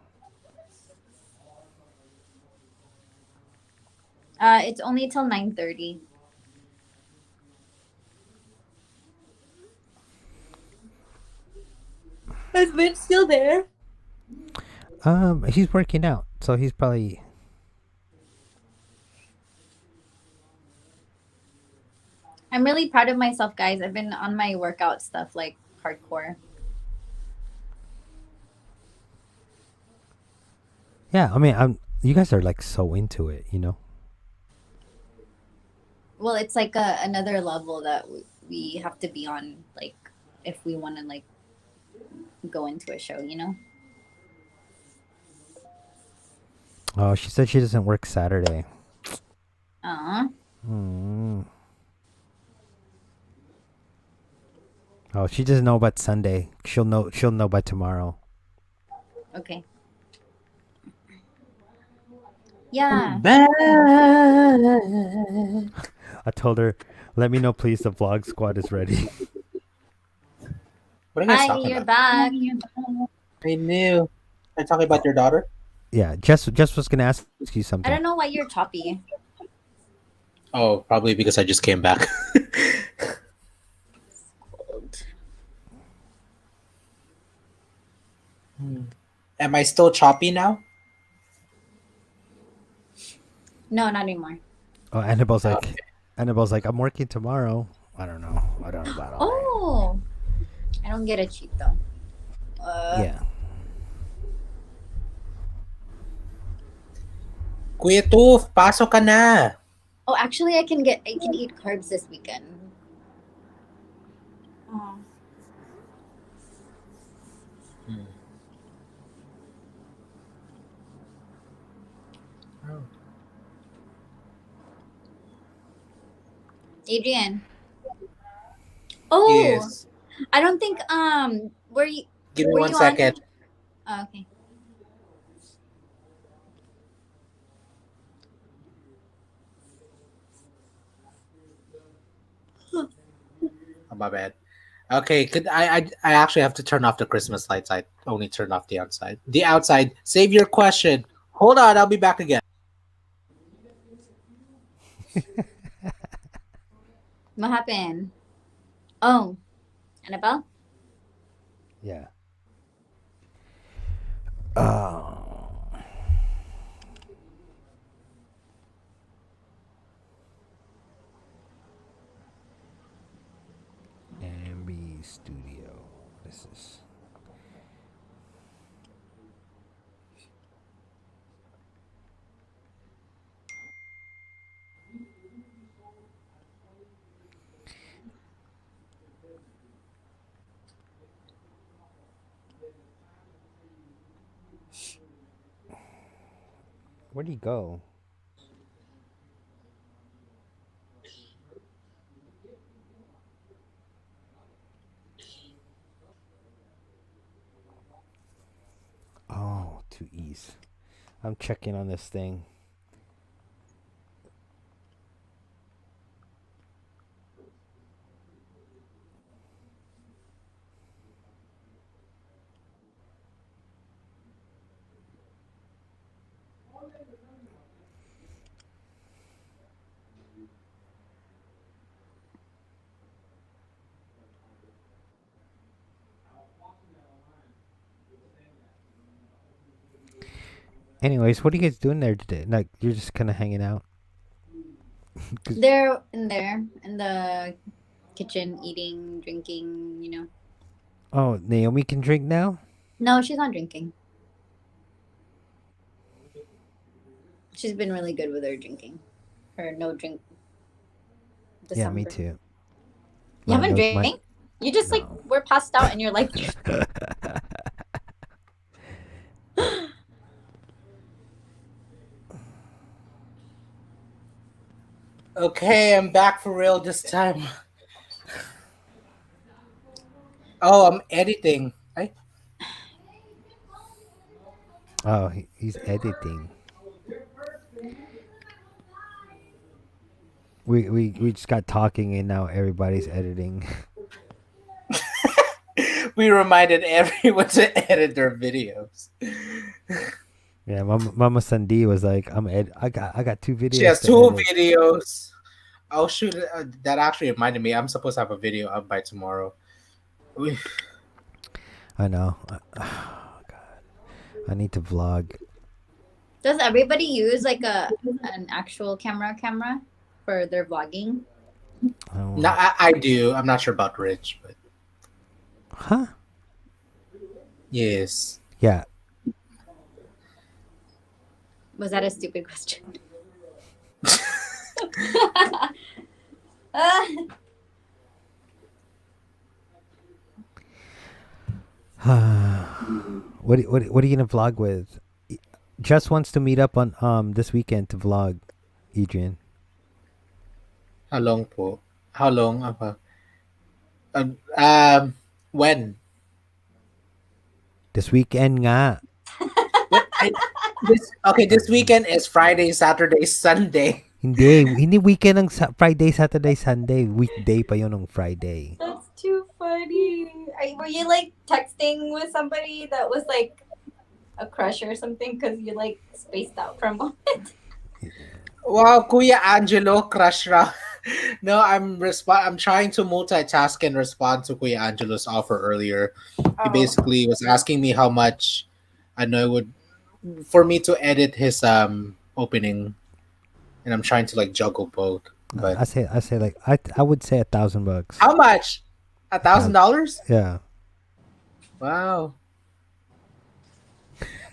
It's only till 9:30. Is Vince still there? He's working out, so he's probably. I'm really proud of myself, guys. I've been on my workout stuff like hardcore. Yeah, I mean, you guys are like so into it, you know. Well, it's like another level that we have to be on, like if we want to like go into a show, you know. Oh, she said she doesn't work Saturday. Uh, Oh, she doesn't know about Sunday. She'll know. She'll know by tomorrow. okay. Yeah. Back. I told her, "Let me know, please. The vlog squad is ready." What are you guys Hi, talking you're about? back. I knew. Are you talking about your daughter? Yeah, Jess was gonna ask you I something. don't know why you're choppy. Oh, probably because I just came back. Am I still choppy now? No, not anymore. Oh, Annabelle's like, Okay. I'm working tomorrow. I don't know. I don't know about all Oh, I don't get a cheat though. that. Yeah. Kuya Tuf, pasok ka na. Oh, actually, I can eat carbs this weekend. Oh. Oh. Adrian. Oh, Yes. I don't think were you Give me were one you on? second. Oh, okay. Oh, my bad. Okay, I actually have to turn off the Christmas lights. I only turned off the outside. The outside. Save your question. Hold on, I'll be back again. What happened? Oh, Annabelle. Yeah. Oh. Ambi Studio. This is. Where'd he go? Oh, to ease. I'm checking on this thing. Anyways, what are you guys doing there today? Like, you're just kind of hanging out? They're in there in the kitchen eating, drinking. You know. Oh, Naomi can drink now? No, she's not drinking. She's been really good with her drinking. Her no drink Yeah, me December. too. You haven't knows drank? You just like No. were passed out and you're like Okay, I'm back for real this time. Oh, I'm editing. Oh, he's editing. We just got talking and now everybody's editing. We reminded everyone to edit their videos. Yeah, Mama Sandy was like, I got 2 videos She has to 2 edit. videos. Oh shoot! That actually reminded me. I'm supposed to have a video up by tomorrow. I know. Oh, God. I need to vlog. Does everybody use like an actual camera for their vlogging? Oh, No, I do. I'm not sure about Rich, but huh? yes. Yeah. Was that a stupid question? What are you gonna vlog with? Just wants to meet up on this weekend to vlog, Adrian. How long po? How long? Um, um, when? This weekend nga. What? This weekend is Friday, Saturday, Sunday. Hindi weekend ng Friday, Saturday, Sunday. Weekday pa yun ng Friday. That's too funny. Were you like texting with somebody that was like a crush or something because you like spaced out for a moment? Wow, Kuya Angelo, crush ra. No, I'm trying to multitask and respond to Kuya Angelo's offer earlier. He basically was asking me how much I know it would for me to edit his opening, and I'm trying to like juggle both. But I say like I would say $1,000. how much? $1,000? Yeah. Wow.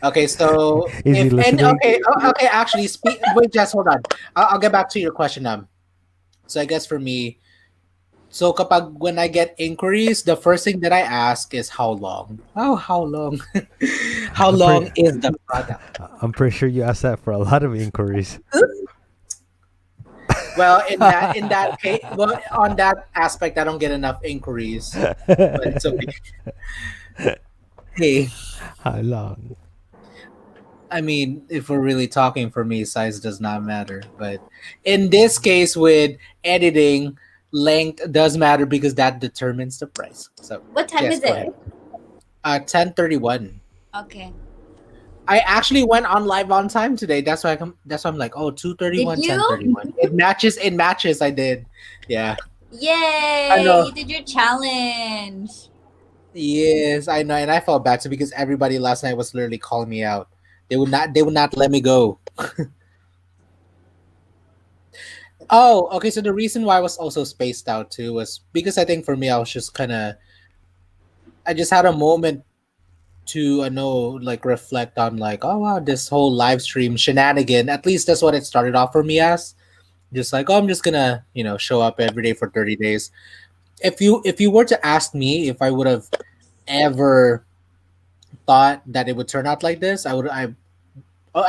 Okay, so Is he if and listening? okay, actually, wait, just hold on. I'll get back to your question. So I guess for me, so kapag when I get inquiries, the first thing that I ask is how long. Oh, how long? How I'm long pretty, is the product? I'm pretty sure you asked that for a lot of inquiries. Well, in that case, well, on that aspect, I don't get enough inquiries, but it's okay. Hey, How long? I mean, if we're really talking, for me, size does not matter. But in this case, with editing, length does matter because that determines the price. So What time yes, is go it? ahead. 10:31. Okay. I actually went on live on time today. That's why I'm like, oh, Did 2:31, you? 10:31. It matches. It matches. I did. Yeah. I Yay! know. You did your challenge. Yes, I know, and I felt bad too because everybody last night was literally calling me out. They would not let me go. Oh, okay. So the reason why I was also spaced out too was because I think for me I was just kind of I just had a moment to I know like reflect on like, oh wow, this whole live stream shenanigan. At least that's what it started off for me as. Just like, oh, I'm just gonna show up every day for 30 days. If you were to ask me if I would have ever thought that it would turn out like this, I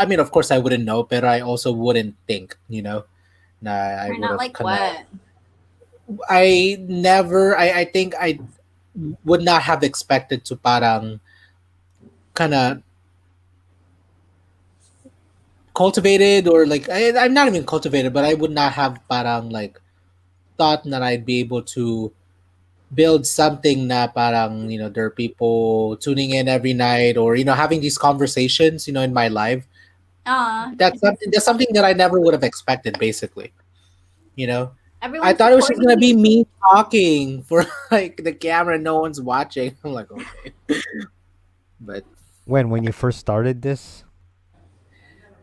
mean, of course, I wouldn't know, but I also wouldn't think, Nah, I Or would not have like kind of. what? I think I would not have expected to parang kind of cultivated or like I'm not even cultivated, but I would not have parang like thought that I'd be able to build something na parang there are people tuning in every night or having these conversations in my life. That's something that I never would have expected, basically. You know, I Everyone's thought it was just supporting gonna be you. me talking for like the camera, no one's watching. I'm like, okay, but When you first started this?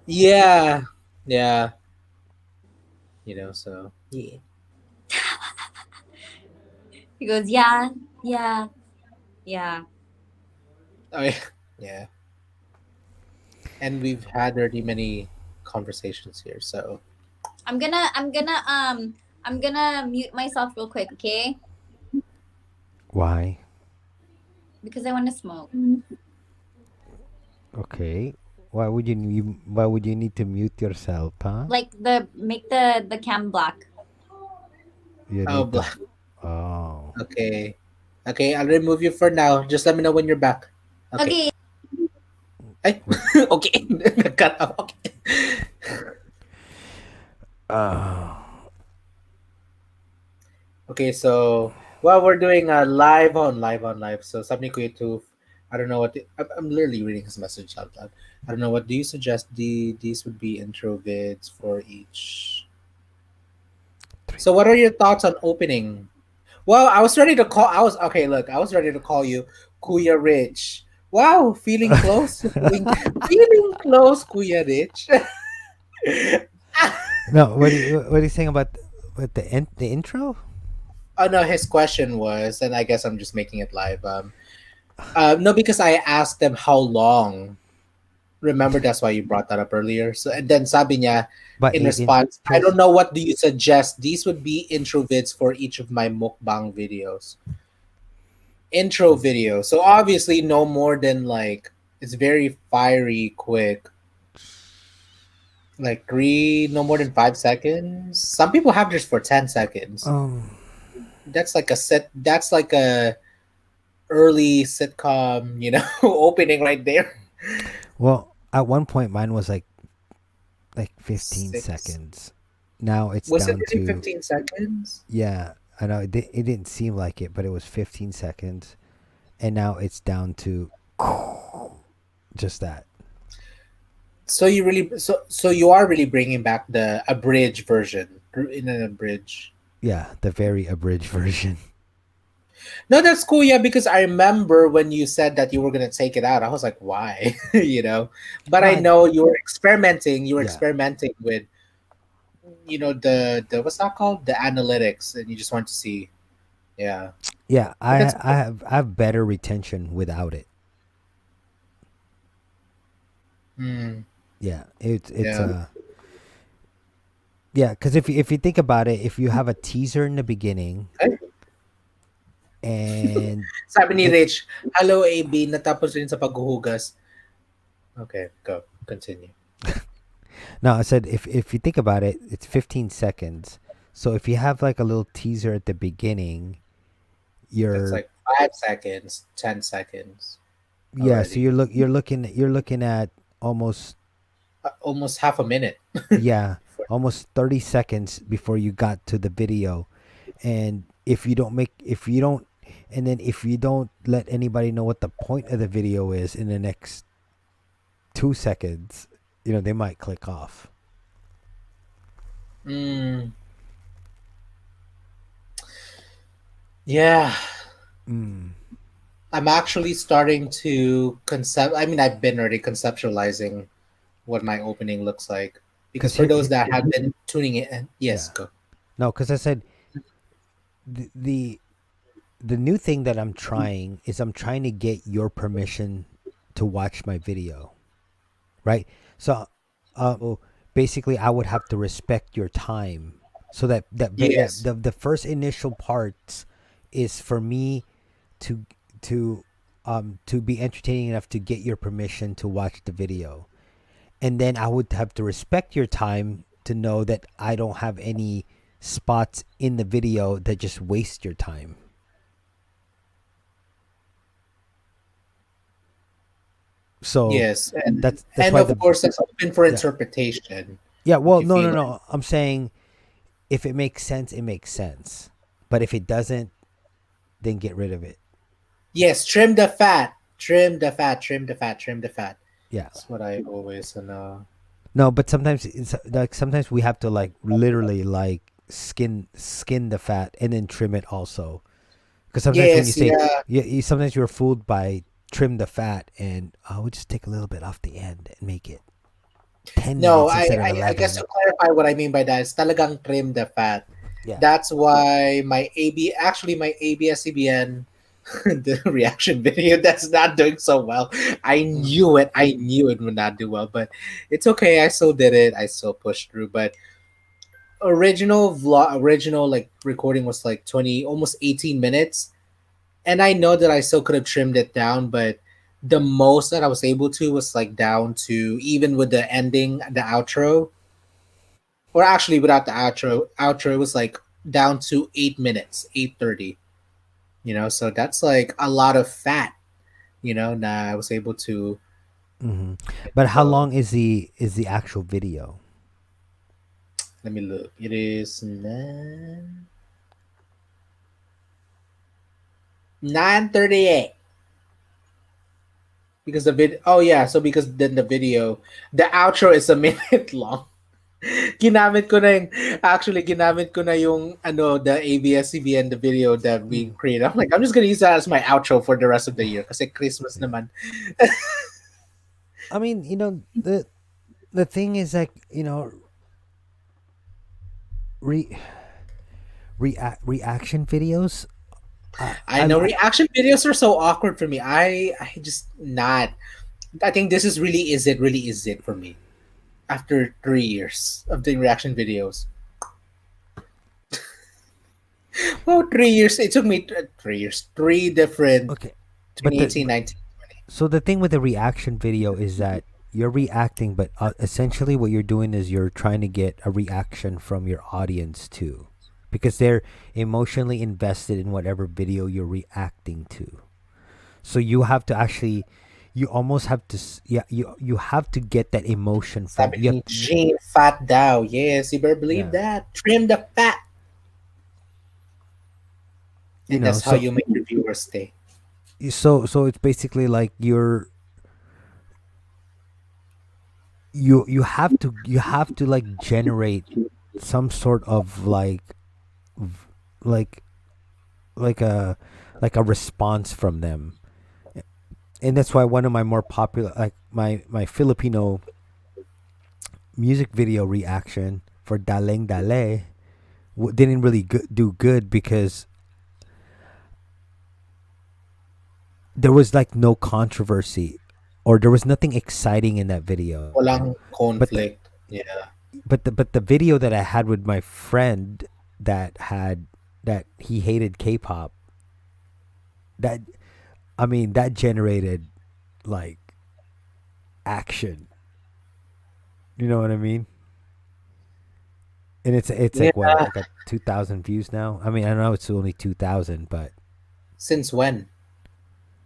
yeah, yeah, so yeah. He goes, yeah, yeah, yeah. Oh yeah, yeah. And we've had already many conversations here, so I'm gonna mute myself real quick, okay? Why? Because I want to smoke. Okay. Why would you need to mute yourself, huh? Like make the cam black. You oh, need to. black. Oh. Okay, okay. I'll remove you for now. Just let me know when you're back. Okay. Okay. Ay, okay. Cut off. Okay. Uh, Okay, so well, we're doing a live on live. So something quick to, I don't know what I'm literally reading his message out loud. I don't know what do you suggest these would be intro vids for each. So what are your thoughts on opening? Well, I was ready to call. I was okay. Look, I was ready to call you Kuya Rich. Wow, feeling close. Feeling close, Kuya Rich. no. What are you saying about What the intro? Oh no, his question was, and I guess I'm just making it live. No, because I asked them how long. Remember, that's why you brought that up earlier. So, and then sabi niya, But in it response, I intros. don't know, what do you suggest? These would be intro vids for each of my mukbang videos. Intro video. So obviously no more than like, it's very fiery, quick. Like three, no more than 5 seconds. Some people have this for 10 seconds. Um. That's like a set. That's like a early sitcom, opening right there. Well, at one point, mine was like 15 6. seconds. Now it's Was it down really to 15 seconds? yeah. I know it didn't seem like it, but it was 15 seconds, and now it's down to just that. So you are really bringing back the abridged version in an abridged. Yeah, the very abridged version. No, that's cool. Yeah, because I remember when you said that you were gonna take it out, I was like, why? But No, I know you were experimenting. You were yeah, experimenting with, the what's that called? The analytics, and you just want to see. Yeah, yeah. but I that's I have I have better retention without it. mm, Yeah, it's yeah. yeah. Because if you think about it, if you have a teaser in the beginning Okay. and Sabi ni it Rich, hello AB, natapos rin sa paghuhugas. Okay, go continue. no, I said if you think about it, it's 15 seconds. So if you have like a little teaser at the beginning, That's you're like 5 seconds, 10 seconds yeah. So already. you're looking at almost Almost half a minute. yeah, almost 30 seconds before you got to the video. And if you don't let anybody know what the point of the video is in the next 2 seconds, they might click off. Mm, yeah, Mm. I'm actually starting to concept. I mean, I've been already conceptualizing what my opening looks like. Because Because for those that have been tuning in, yes, yeah, go. no, because I said the the new thing that I'm trying is I'm trying to get your permission to watch my video, right? So, well, basically, I would have to respect your time, so that Yes. the first initial parts is for me to to to be entertaining enough to get your permission to watch the video, and then I would have to respect your time to know that I don't have any spots in the video that just waste your time. So Yes, and that's and why of the course that's open for yeah interpretation. yeah If well you no feel no like, no I'm saying if it makes sense, it makes sense, but if it doesn't, then get rid of it. yes, trim the fat, trim the fat, trim the fat, trim the fat. Yeah. That's what I always know. No, but sometimes it's like sometimes we have to like literally like skin the fat and then trim it also. Because sometimes when you Yes, say yeah. sometimes you're fooled by trim the fat and we'll just take a little bit off the end and make it 10 No, minutes instead of I guess 11. to clarify what I mean by that is talagang trim the fat. Yeah. That's why my ABS-CBN the reaction video that's not doing so well. I Mm. knew it. I knew it would not do well, but it's okay. I still did it. I still pushed through. But original like recording was like 20, almost 18 minutes, and I know that I still could have trimmed it down, but the most that I was able to was like down to, even with the ending, the outro, or actually without the outro, it was like down to 8 minutes, 8:30. So that's like a lot of fat. Nah, I was able to. Hmm. But how So long is the actual video? let me look. It is 9:38 because the vid. Oh yeah, so because then the video, the outro is a minute long. Ginamit ko na yung, actually, ginamit ko na yung, the ABS-CBN, the video that we Mm. created. I'm like, I'm just gonna use that as my outro for the rest of the year kasi Christmas Yeah. naman. I mean, the thing is like, re reaction videos. I know reaction videos are so awkward for me. I just not. I think this is really is it for me. After 3 years of doing reaction videos. Well, 3 years. It took me 3 years. Three different Okay, but 2018, 19. so the thing with the reaction video is that you're reacting, but essentially what you're doing is you're trying to get a reaction from your audience too, because they're emotionally invested in whatever video you're reacting to. So you have to actually, you almost have to, you have to get that emotion from. Sabi ni Jane, fat daw. Yes, you better believe Yeah. that. Trim the fat. You And know, that's how so you make your viewers stay. so it's basically like you have to like generate some sort of v- like like a response from them. And that's why one of my more popular, like my Filipino music video reaction for Daleng Dale didn't really do good because there was like no controversy, or there was nothing exciting in that video. Walang But the, conflict. Yeah. but the video that I had with my friend that he hated K-pop, that I mean that generated like action. You know what I mean? And it's Yeah. like what, like got 2,000 views now. I mean, I know it's only 2,000, but Since when?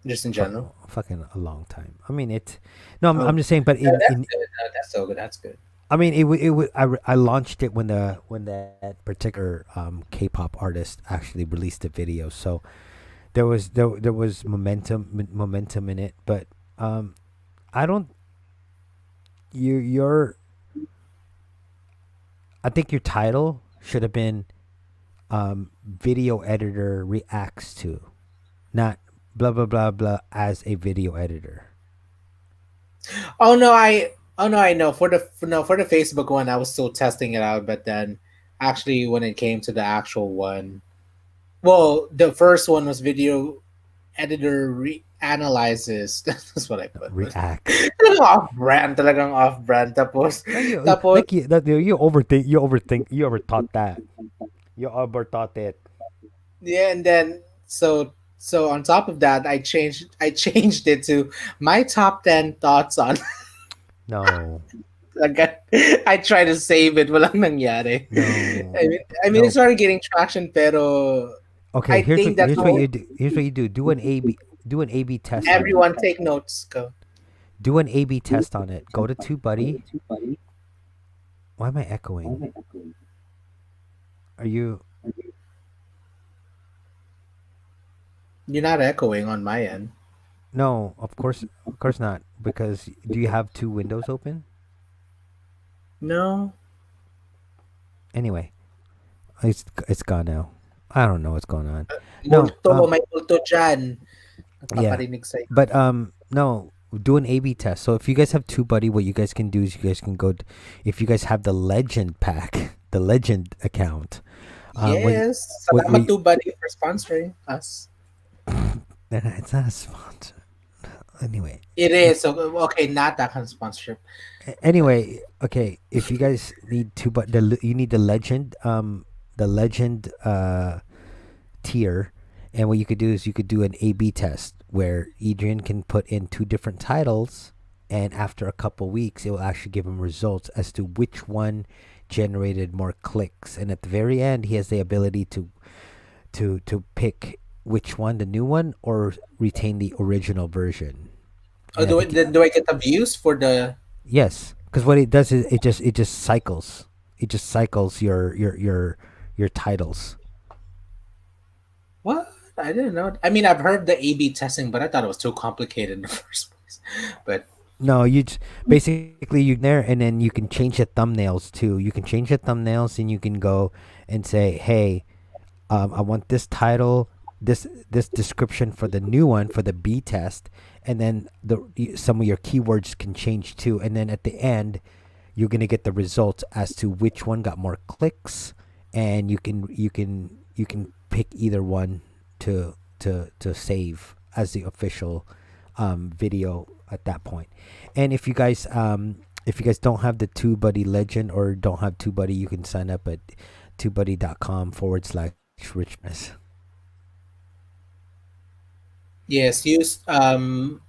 Just in general. fucking a long time. I mean, it. No, I'm, Oh, I'm just saying. But no, that's in good. No, that's so good. That's good. I mean, I launched it when that particular K-pop artist actually released the video. So there was momentum in it. But I don't. You're. I think your title should have been video editor reacts to, not blah blah blah blah as a video editor. Oh no, I know. For the Facebook one, I was still testing it out, but then actually when it came to the actual one, well, the first one was video editor analyzes. That's what I put. Reacts. Talagang off brand. Tapos, Like you overthink, you overthought that. You overthought it. yeah, and then so on top of that, I changed it to my top 10 thoughts on. No, Like I try to save it, walang nangyari. no, I mean, no. it started getting traction, pero Okay, I think that's here's what all. you do. Here's what you do. Do an A/B test on it. Everyone take notes. Go. Do an A/B test on it. Go to TubeBuddy. Why am I echoing? Are you? You're not echoing on my end. No, of course not. Because do you have two windows open? No. Anyway, it's gone now. I don't know what's going on. No, May multo dyan. yeah, Nagpaparinig sa'yo. but no. Do an A/B test. So if you guys have TubeBuddy, what you guys can do is you guys can go. If you guys have the Legend pack, the Legend account. Yes. what- Salamat to buddy for sponsoring us. It's not a sponsor. Anyway, It is. So, okay, not that kind of sponsorship. anyway, okay. If you guys need you need the Legend tier, and what you could do is you could do an A/B test where Adrian can put in two different titles, and after a couple weeks, it will actually give him results as to which one generated more clicks. And at the very end, he has the ability to pick which one, the new one, or retain the original version. Oh, And I think do I get the views for the? yes, because what it does is it just cycles. It just cycles your titles. What? I didn't know. I mean, I've heard the A/B testing, but I thought it was too complicated in the first place. But No, basically you there, and then you can change the thumbnails too. You can change the thumbnails, and you can go and say, "Hey, I want this title, this description for the new one for the B test," and then some of your keywords can change too. And then at the end, you're gonna get the results as to which one got more clicks, and you can you can pick either one to save as the official video at that point. And if you guys don't have the TubeBuddy Legend or don't have TubeBuddy, you can sign up at tubebuddy.com/richness. Yes, use the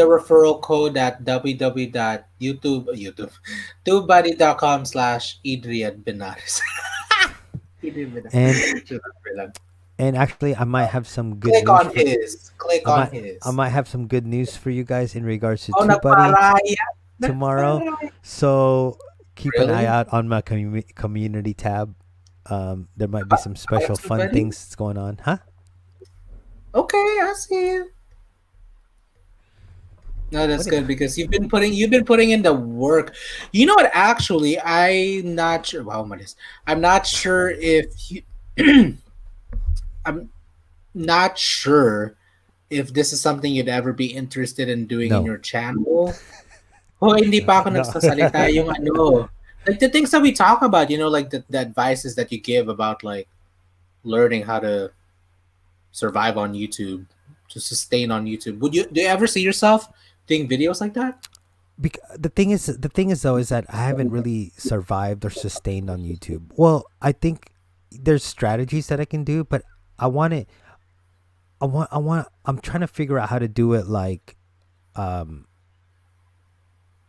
referral code at tubebuddy.com/Adrian Benares. Adrian And Benares. actually, I might have some good Click news on for his. Click I on might his. have some good news for you guys in regards to Oh, TubeBuddy nagparaya. tomorrow. Nagparaya. So keep an eye Really? out on my community tab. There might be some special About fun TubeBuddy? things going on, huh? Okay, I see you. No, that's What? good because you've been putting in the work. You know what? Actually, I'm not sure. Wow, Maris. I'm not sure if you. I'm not sure if this is something you'd ever be interested in doing in No. your channel. Oh, hindi pa ako No. nagsasalita yung ano. Like the things that we talk about, like the advices that you give about like learning how to survive on YouTube, to sustain on YouTube. Do you ever see yourself doing videos like that? The thing is though is that I haven't really survived or sustained on YouTube. Well, I think there's strategies that I can do, but I want it. I'm trying to figure out how to do it like, um,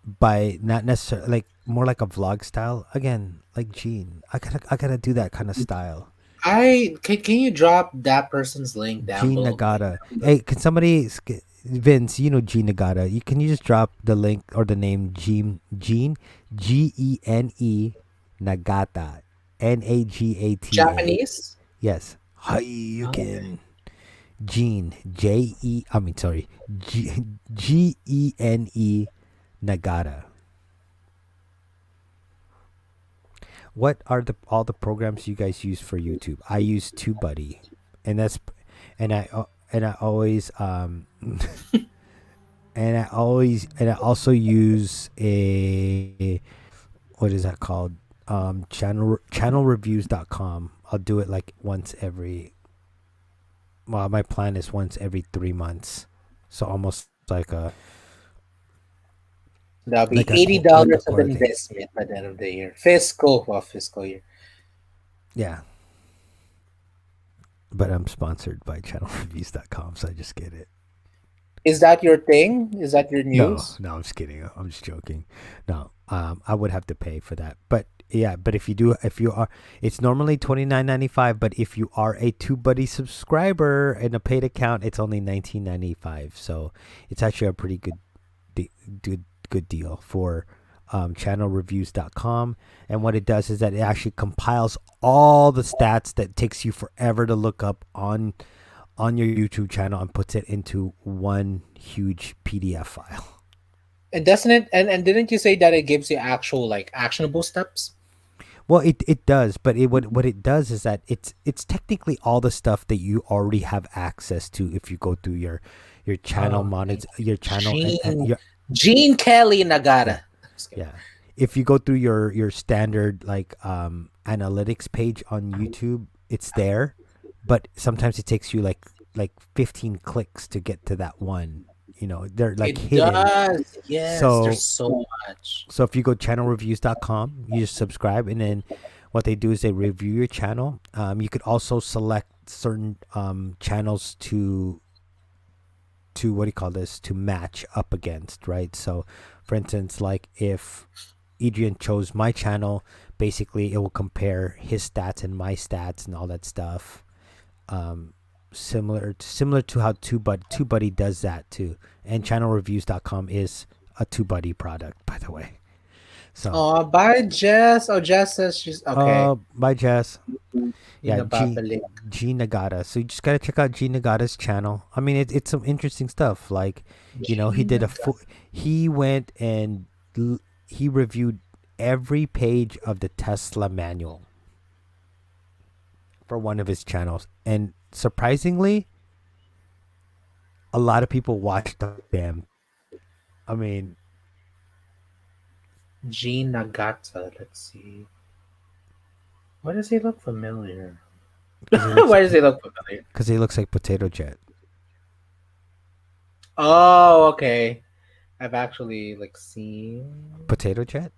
by not necessarily like more like a vlog style again, like Gene. I gotta do that kind of style. Can you drop that person's link down Gene below? Nagata. Hey, can somebody, Vince? You know Gene Nagata. Can you just drop the link or the name Gene Gene Nagata, Nagata. Japanese? Yes. Hi Okay. again. Gene J-E. I mean, sorry. Gene Nagata. What are all the programs you guys use for YouTube? I use TubeBuddy, and that's and I always and I also use a, what is that called, channelreviews.com. I'll do it like once every, well, my plan is once every 3 months, so almost like a That'll be like a like a $80 of quarter thing. investment by the end of the year. Fiscal year. Yeah, but I'm sponsored by channelreviews.com, so I just get it. Is that your thing? Is that your No, news? no, I'm just kidding. I'm just joking. No, I would have to pay for that. But yeah, but if you are, it's normally $29.95. But if you are a TubeBuddy subscriber and a paid account, it's only $19.95. So it's actually a pretty good deal for channelreviews.com. And what it does is that it actually compiles all the stats that takes you forever to look up on your YouTube channel and puts it into one huge PDF file. And doesn't it? And didn't you say that it gives you actual like actionable steps? Well, it does, but what it does is that it's technically all the stuff that you already have access to if you go through your channel your channel and Gene, your, Gene Kelly Nagata. yeah. If you go through your standard like analytics page on YouTube, it's there, but sometimes it takes you like 15 clicks to get to that one. They're like It hidden. does. Yes, So there's so much. So if you go channelreviews.com, you just subscribe, and then what they do is they review your channel. You could also select certain channels to what do you call this, to match up against, right? So, for instance, like if Adrian chose my channel, basically it will compare his stats and my stats and all that stuff. Similar to how TubeBuddy does that too. And channelreviews.com is a TubeBuddy product, by the way. So, Oh, bye, Jess. Oh, Jess says she's okay. bye, Jess. Yeah, Inababalik. G Nagata. So you just gotta check out G Nagata's channel. I mean, it's some interesting stuff. Like, he did he went and he reviewed every page of the Tesla manual for one of his channels, and surprisingly, a lot of people watched them. I mean, Gene Nagata. Let's see. Why does he look familiar? Why does he look familiar? Because he looks like Potato Jet. Oh, okay. I've actually like seen. Potato Jet?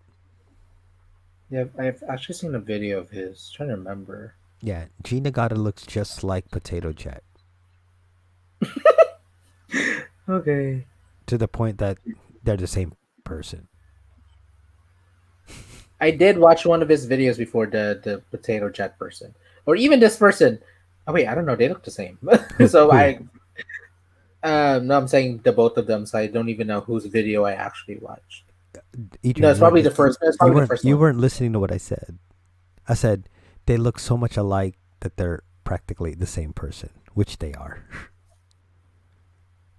Yeah, I've actually seen a video of his. Trying to remember. Yeah, G Nagata looks just like Potato Jet Okay. to the point that they're the same person. I did watch one of his videos before, the potato jet person, or even this person. Oh wait, I don't know. They look the same. So Who? no, I'm saying the both of them. So I don't even know whose video I actually watched. Adrian, No, it's probably the first. It's probably the first you one. weren't listening to what I said. I said they look so much alike that they're practically the same person, which they are.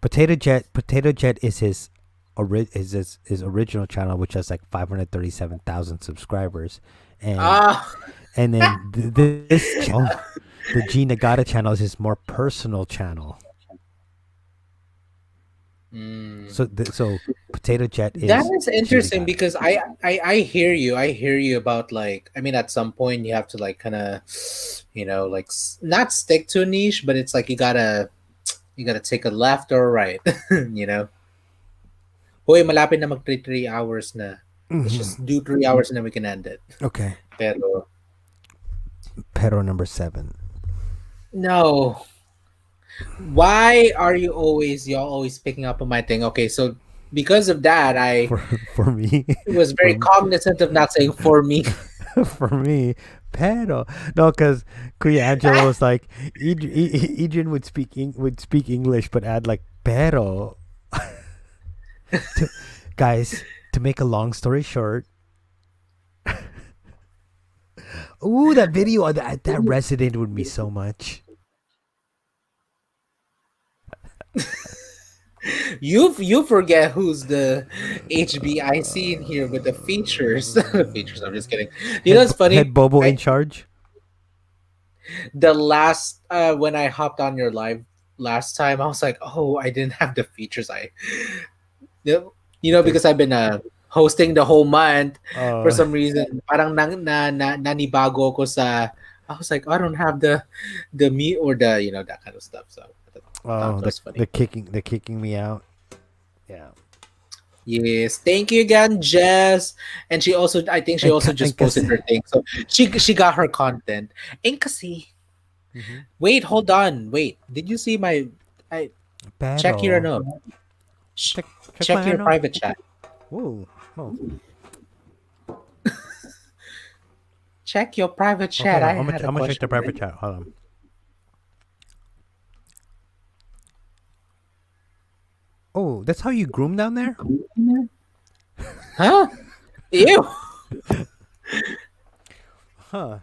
Potato Jet is his original channel, which has like 537,000 subscribers, and Ah, and then this channel, the G Nagata channel, is his more personal channel. So Potato Jet is that is interesting G Nagata. because I hear you. I hear you about like. I mean, at some point you have to like kind of, like not stick to a niche, but it's like you gotta take a left or a right. you know. Hoy, malapit na mag 3 hours na. Let's just do 3 hours and then we can end it. Okay, Pero Pero number 7. no. Why are y'all always picking up on my thing? Okay, so because of that, I For me, was very for me. cognizant of not saying for me. For me, pero no, because Kuya Angelo was like Adrian would speak English but add like pero. Guys, to make a long story short, ooh, that video that resonated with me so much. You forget who's the HBIC in here with the features. Features. I'm just kidding. You know what's funny? Head Bobo I- in charge. the last when I hopped on your live last time, I was like, oh, I didn't have the features. Because I've been hosting the whole month for some reason. Parang nanibago ko sa. I was like, I don't have the meat or the that kind of stuff. So I thought that was funny. the kicking me out. Yeah. Yes, thank you again, Jess. And I think she And also ka- just and posted kasi- her thing, so she got her content. And kasi, wait, hold on, wait. Did you see my? Check your Pero no. check Check my your ano. private chat. Ooh. Oh. Check your private Okay, chat. I I'm had a gonna check the question. private chat. Hold on. Oh, that's how you groom down there? Huh? Ew. Huh.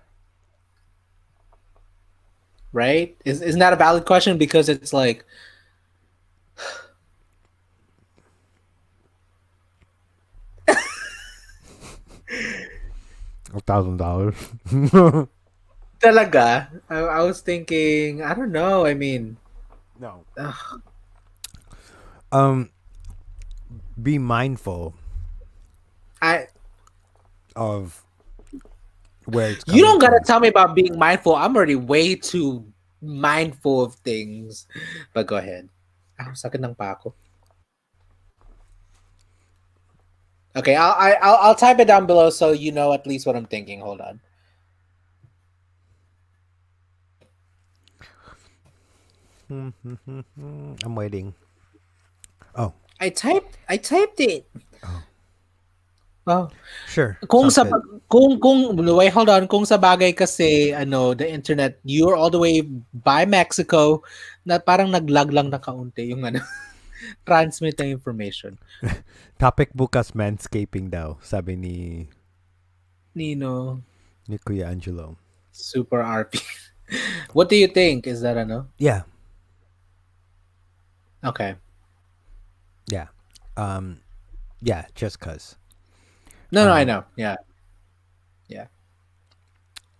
Right? Isn't that a valid question? Because it's like, $1,000. talaga. I was thinking. I don't know. I mean, No. ugh. Be mindful I of where it's You don't coming gotta from. tell me about being mindful. I'm already way too mindful of things. But go ahead. Sakit ng pa ako. Okay, I'll type it down below so you know at least what I'm thinking. Hold on. I'm waiting. Oh, I typed it. Oh. Well, sure. kung Sounds sa good. kung wait, hold on. Kung sa bagay kasi the internet, you're all the way by Mexico, na parang naglag lang na kaunti yung transmit ng information. Topic bukas manscaping daw, sabi ni Nino, Kuya Angelo. super RP. What do you think? Is that Yeah. Okay. Yeah. Yeah, just cuz. No, I know. Yeah.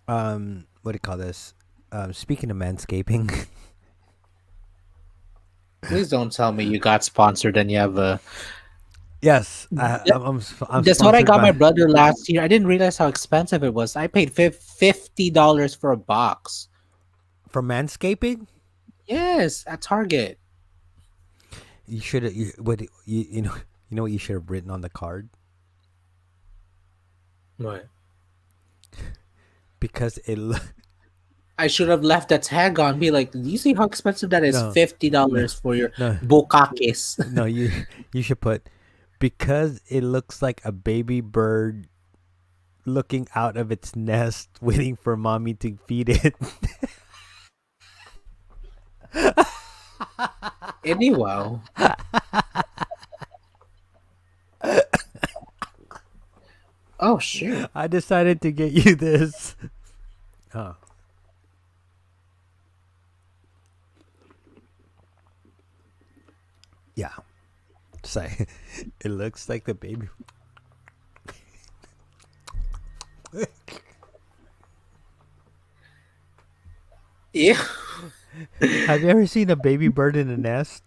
What do you call this? Speaking of manscaping, Please don't tell me you got sponsored and you have a. yes, Yeah, I'm That's what I sponsored got my by- brother last year. I didn't realize how expensive it was. I paid $50 for a box. For manscaping? Yes, at Target. You should have. You know. You know what you should have written on the card? What? Because I should have left that tag on. Be like, do you see how expensive that is? no, $50 for your no, bukakis. no. You should put because it looks like a baby bird looking out of its nest, waiting for mommy to feed it. Anyway. Oh shoot. I decided to get you this. Oh. Yeah. Say, it looks like the baby. Yeah. Have you ever seen a baby bird in a nest?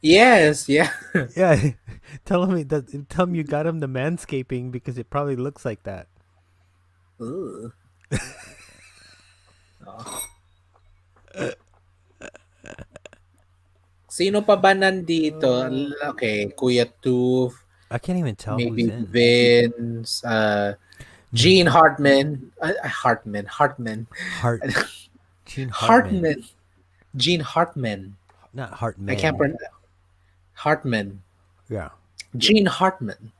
Yes, yeah. Yeah. Tell him you got him the manscaping because it probably looks like that. Ugh. Oh. Sino pa ba nandito? Okay, Kuya Toof, I can't even tell who's maybe in. Vince, Gene Hartman, Hartman, Heart. Gene Hartman. Gene Hartman. Not Hartman. I can't pronounce Hartman. Yeah. Gene Hartman.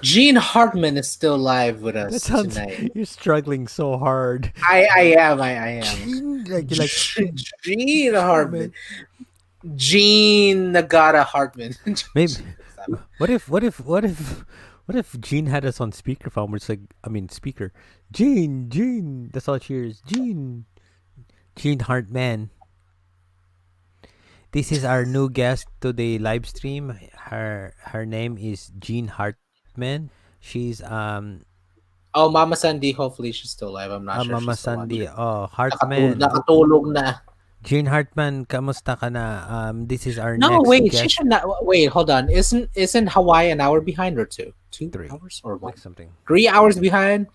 Gene Hartman is still live with That us sounds. tonight. You're struggling so hard. I am. Like you're like Gene Hartman. Gene Nagata Hartman. maybe. What if Gene had us on speakerphone? Where it's like, I mean, speaker. Gene. That's all she hears. Gene Hartman. This is our new guest to the live stream. Her name is Jean Hartman. She's Oh, Mama Sandy, hopefully she's still alive. I'm not sure Mama she's still Sandy. alive. Oh, Hartman. Nakatulog na. Jean Hartman, kamusta ka na? This is our No, next wait, guest. she should not. Wait, hold on. Isn't Hawaii an hour behind or two? 3 hours or one? like something. 3 hours behind.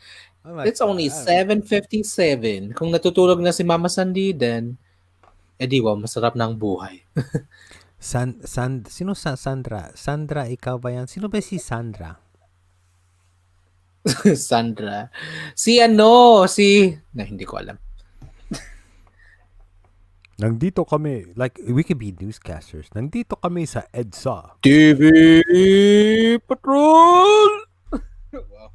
I'm like, It's only 7:57. Kung natutulog na si Mama Sandy, then edi wow, masarap ng buhay. Sino Sandra? Sandra, ikaw ba yan? Sino ba si Sandra? Sandra. Hindi ko alam. Nandito kami, like, we could be newscasters. Nandito kami sa EDSA. TV Patrol! Wow.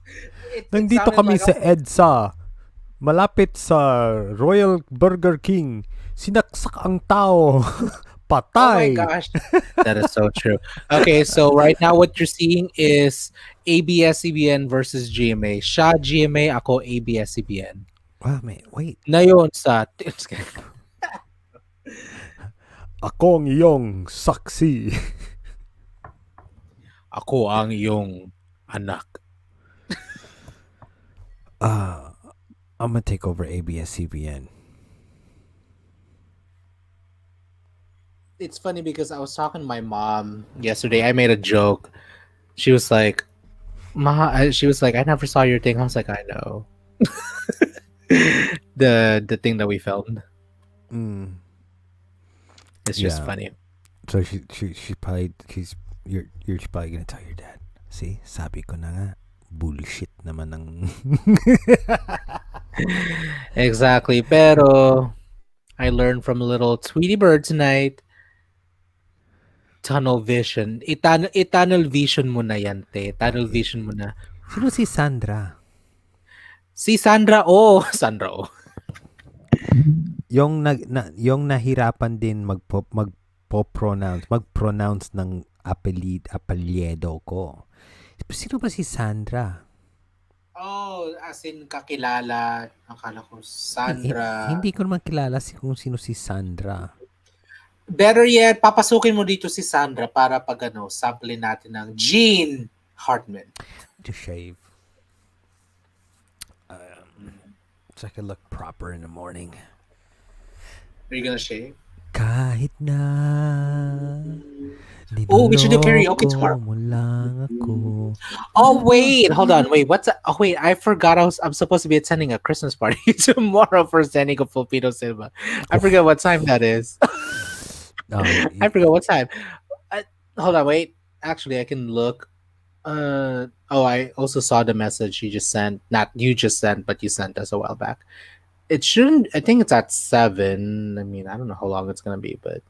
Nandito kami sa EDSA. Malapit sa Royal Burger King. Sinaksak ang tao. Patay. Oh my gosh. That is so true. Okay, so right now what you're seeing is ABS-CBN versus GMA. Siya GMA, ako ABS-CBN. Wow, wait. Na yun sa... Ako ang iyong saksi. Ako ang iyong anak. I'm gonna take over ABS-CBN. It's funny because I was talking to my mom yesterday. I made a joke. She was like, I never saw your thing. I was like, I know. the thing that we filmed. It's just funny. So she probably you're probably gonna tell your dad. See, sabi ko na nga, bullshit naman ng. Exactly. Pero I learned from little Tweety Bird tonight. Tunnel vision. Tunnel vision mo na yan, te. Tunnel vision mo na. Sino si Sandra? Si Sandra O. Sandra O. Yung nahirapan din mag-pronounce ng apelyido ko. Sino ba si Sandra? Oh, as in kakilala. Akala ko Sandra. Hindi ko naman kilala kung sino si Sandra. Better yet, papasukin mo dito si Sandra para pag sample natin ng Gene Hartman. To shave. So I can look proper in the morning. Are you gonna shave? Kahit na Oh, we should do karaoke tomorrow. Niloloko mo lang ako. Oh wait, hold on. Wait, what's that? Oh wait, I forgot I'm supposed to be attending a Christmas party tomorrow for Standing of Filipino Cinema. I forget what time that is. Oh, I forgot what time. I, hold on, wait. Actually, I can look. Oh, I also saw the message you just sent. Not you just sent, but you sent us a while back. It shouldn't. I think it's at 7. I mean, I don't know how long it's gonna be, but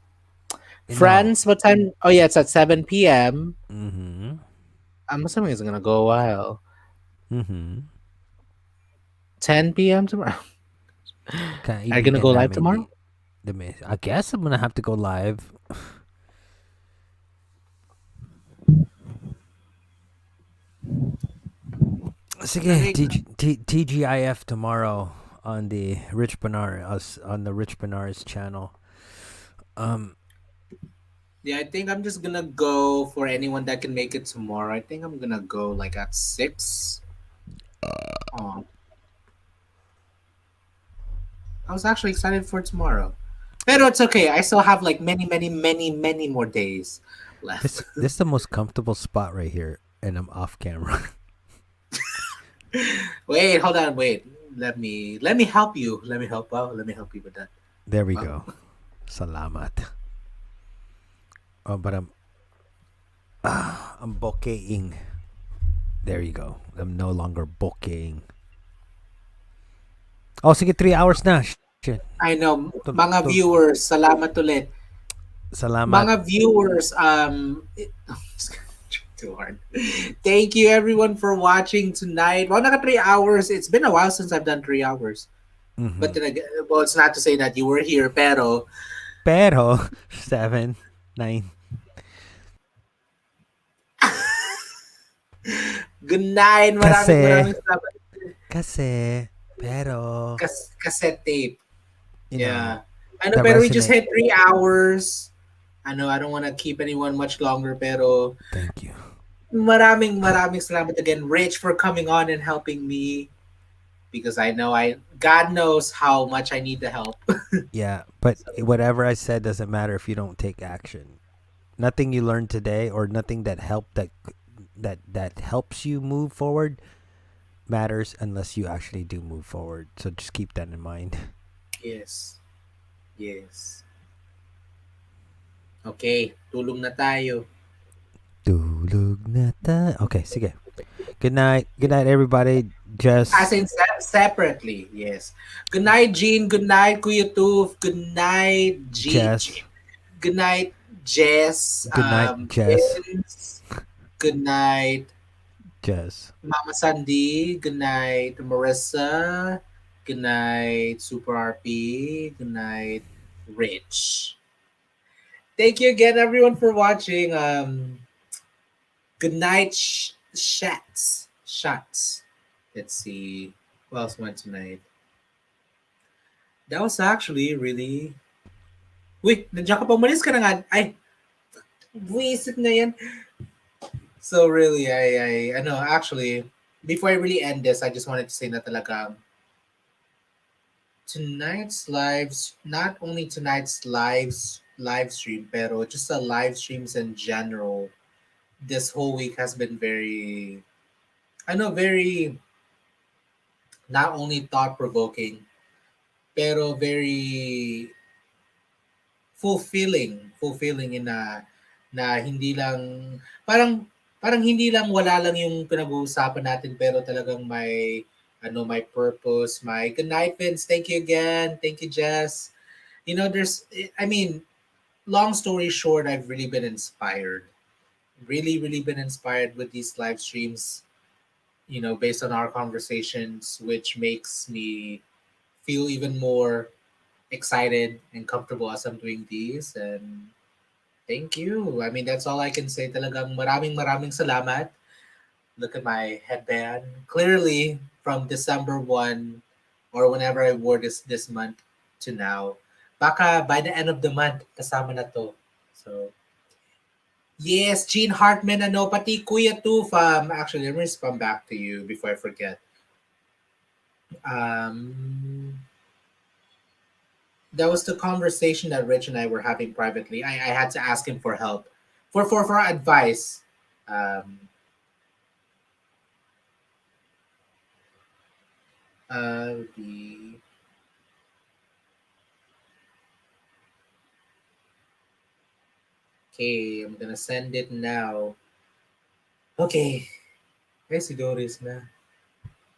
no. friends, what time? Oh yeah, it's at 7 p.m. Mm-hmm. I'm assuming it's gonna go a while. Mm-hmm. 10 p.m. tomorrow. Are you gonna Kaibigan go live namin tomorrow? I guess I'm gonna have to go live. Sige, TGIF tomorrow on the Rich Bernard on the Rich Bernard's channel. Yeah, I think I'm just gonna go for anyone that can make it tomorrow. I think I'm gonna go like at 6. Oh, I was actually excited for tomorrow. But it's okay. I still have like many, many, many, many more days left. This is the most comfortable spot right here, and I'm off camera. Wait, hold on, wait. Let me help you. Let me help out. Let me help you with that. There we Wow. go. Salamat. Oh, but I'm bokehing. There you go. I'm no longer bokehing. Oh, sige, 3 hours na. Shit. I know, Tul- mga tul- viewers, salamat ulit. Salamat. Mga viewers, too hard. Thank you everyone for watching tonight. Well, naka 3 hours. It's been a while since I've done 3 hours. Mhm. But then again, well, it's not to say that you were here, pero Pero 7, 9. good night. Maraming salamat. Pero Cassette tape. you know, Yeah. I know, the pero we just resonate. hit 3 hours. I know I don't want to keep anyone much longer, pero Thank you. maraming salamat again, Rich, for coming on and helping me, because I know God knows how much I need the help. Yeah, but whatever I said doesn't matter if you don't take action. Nothing you learned today or nothing that helps you move forward matters unless you actually do move forward. So just keep that in mind. Yes. Okay, tulong na tayo. Tulog na ta. Okay, sige. Good night. Good night, everybody. Just As in separately, yes. Good night, Jean. Good night, Kuya Toof. Good night, Jess. Good night, Jess. Good night, Jess. Vince. Good night, Jess. Mama Sandy. Good night, Marissa. Good night, Super RP. Good night, Rich. Thank you again, everyone, for watching. Good night, shots. Let's see. Who else went tonight? That was actually really... Wait, nandiyan ka pa. Umalis ka na nga. Ay, buwisit na yan. So really, I know, actually, before I really end this, I just wanted to say na talagang tonight's lives, not only tonight's live stream, pero just the live streams in general, this whole week has been very, I know, very not only thought provoking, pero very fulfilling in na hindi lang parang hindi lang wala lang yung pinag-uusapan natin, pero talagang may purpose. My good night, Vince. Thank you again. Thank you, Jess. You know, I mean, long story short, I've really been inspired. Really been inspired with these live streams, based on our conversations, which makes me feel even more excited and comfortable as I'm doing these. And thank you. I mean, that's all I can say. Talagang maraming salamat. Look at my headband. Clearly, from December 1 or whenever I wore this month to now, baka by the end of the month, kasama na to. So, yes, Gene Hartman, pati Kuya Toof. Actually, let me respond back to you before I forget. That was the conversation that Rich and I were having privately. I had to ask him for help for advice. Um, the Okay, I'm gonna send it now. Okay. Ay, si Doris na.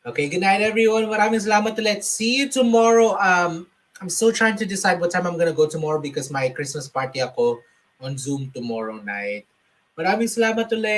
Okay, good night everyone. Maraming salamat ulit. See you tomorrow. I'm still trying to decide what time I'm gonna go tomorrow because my Christmas party ako on Zoom tomorrow night. Maraming salamat ulit.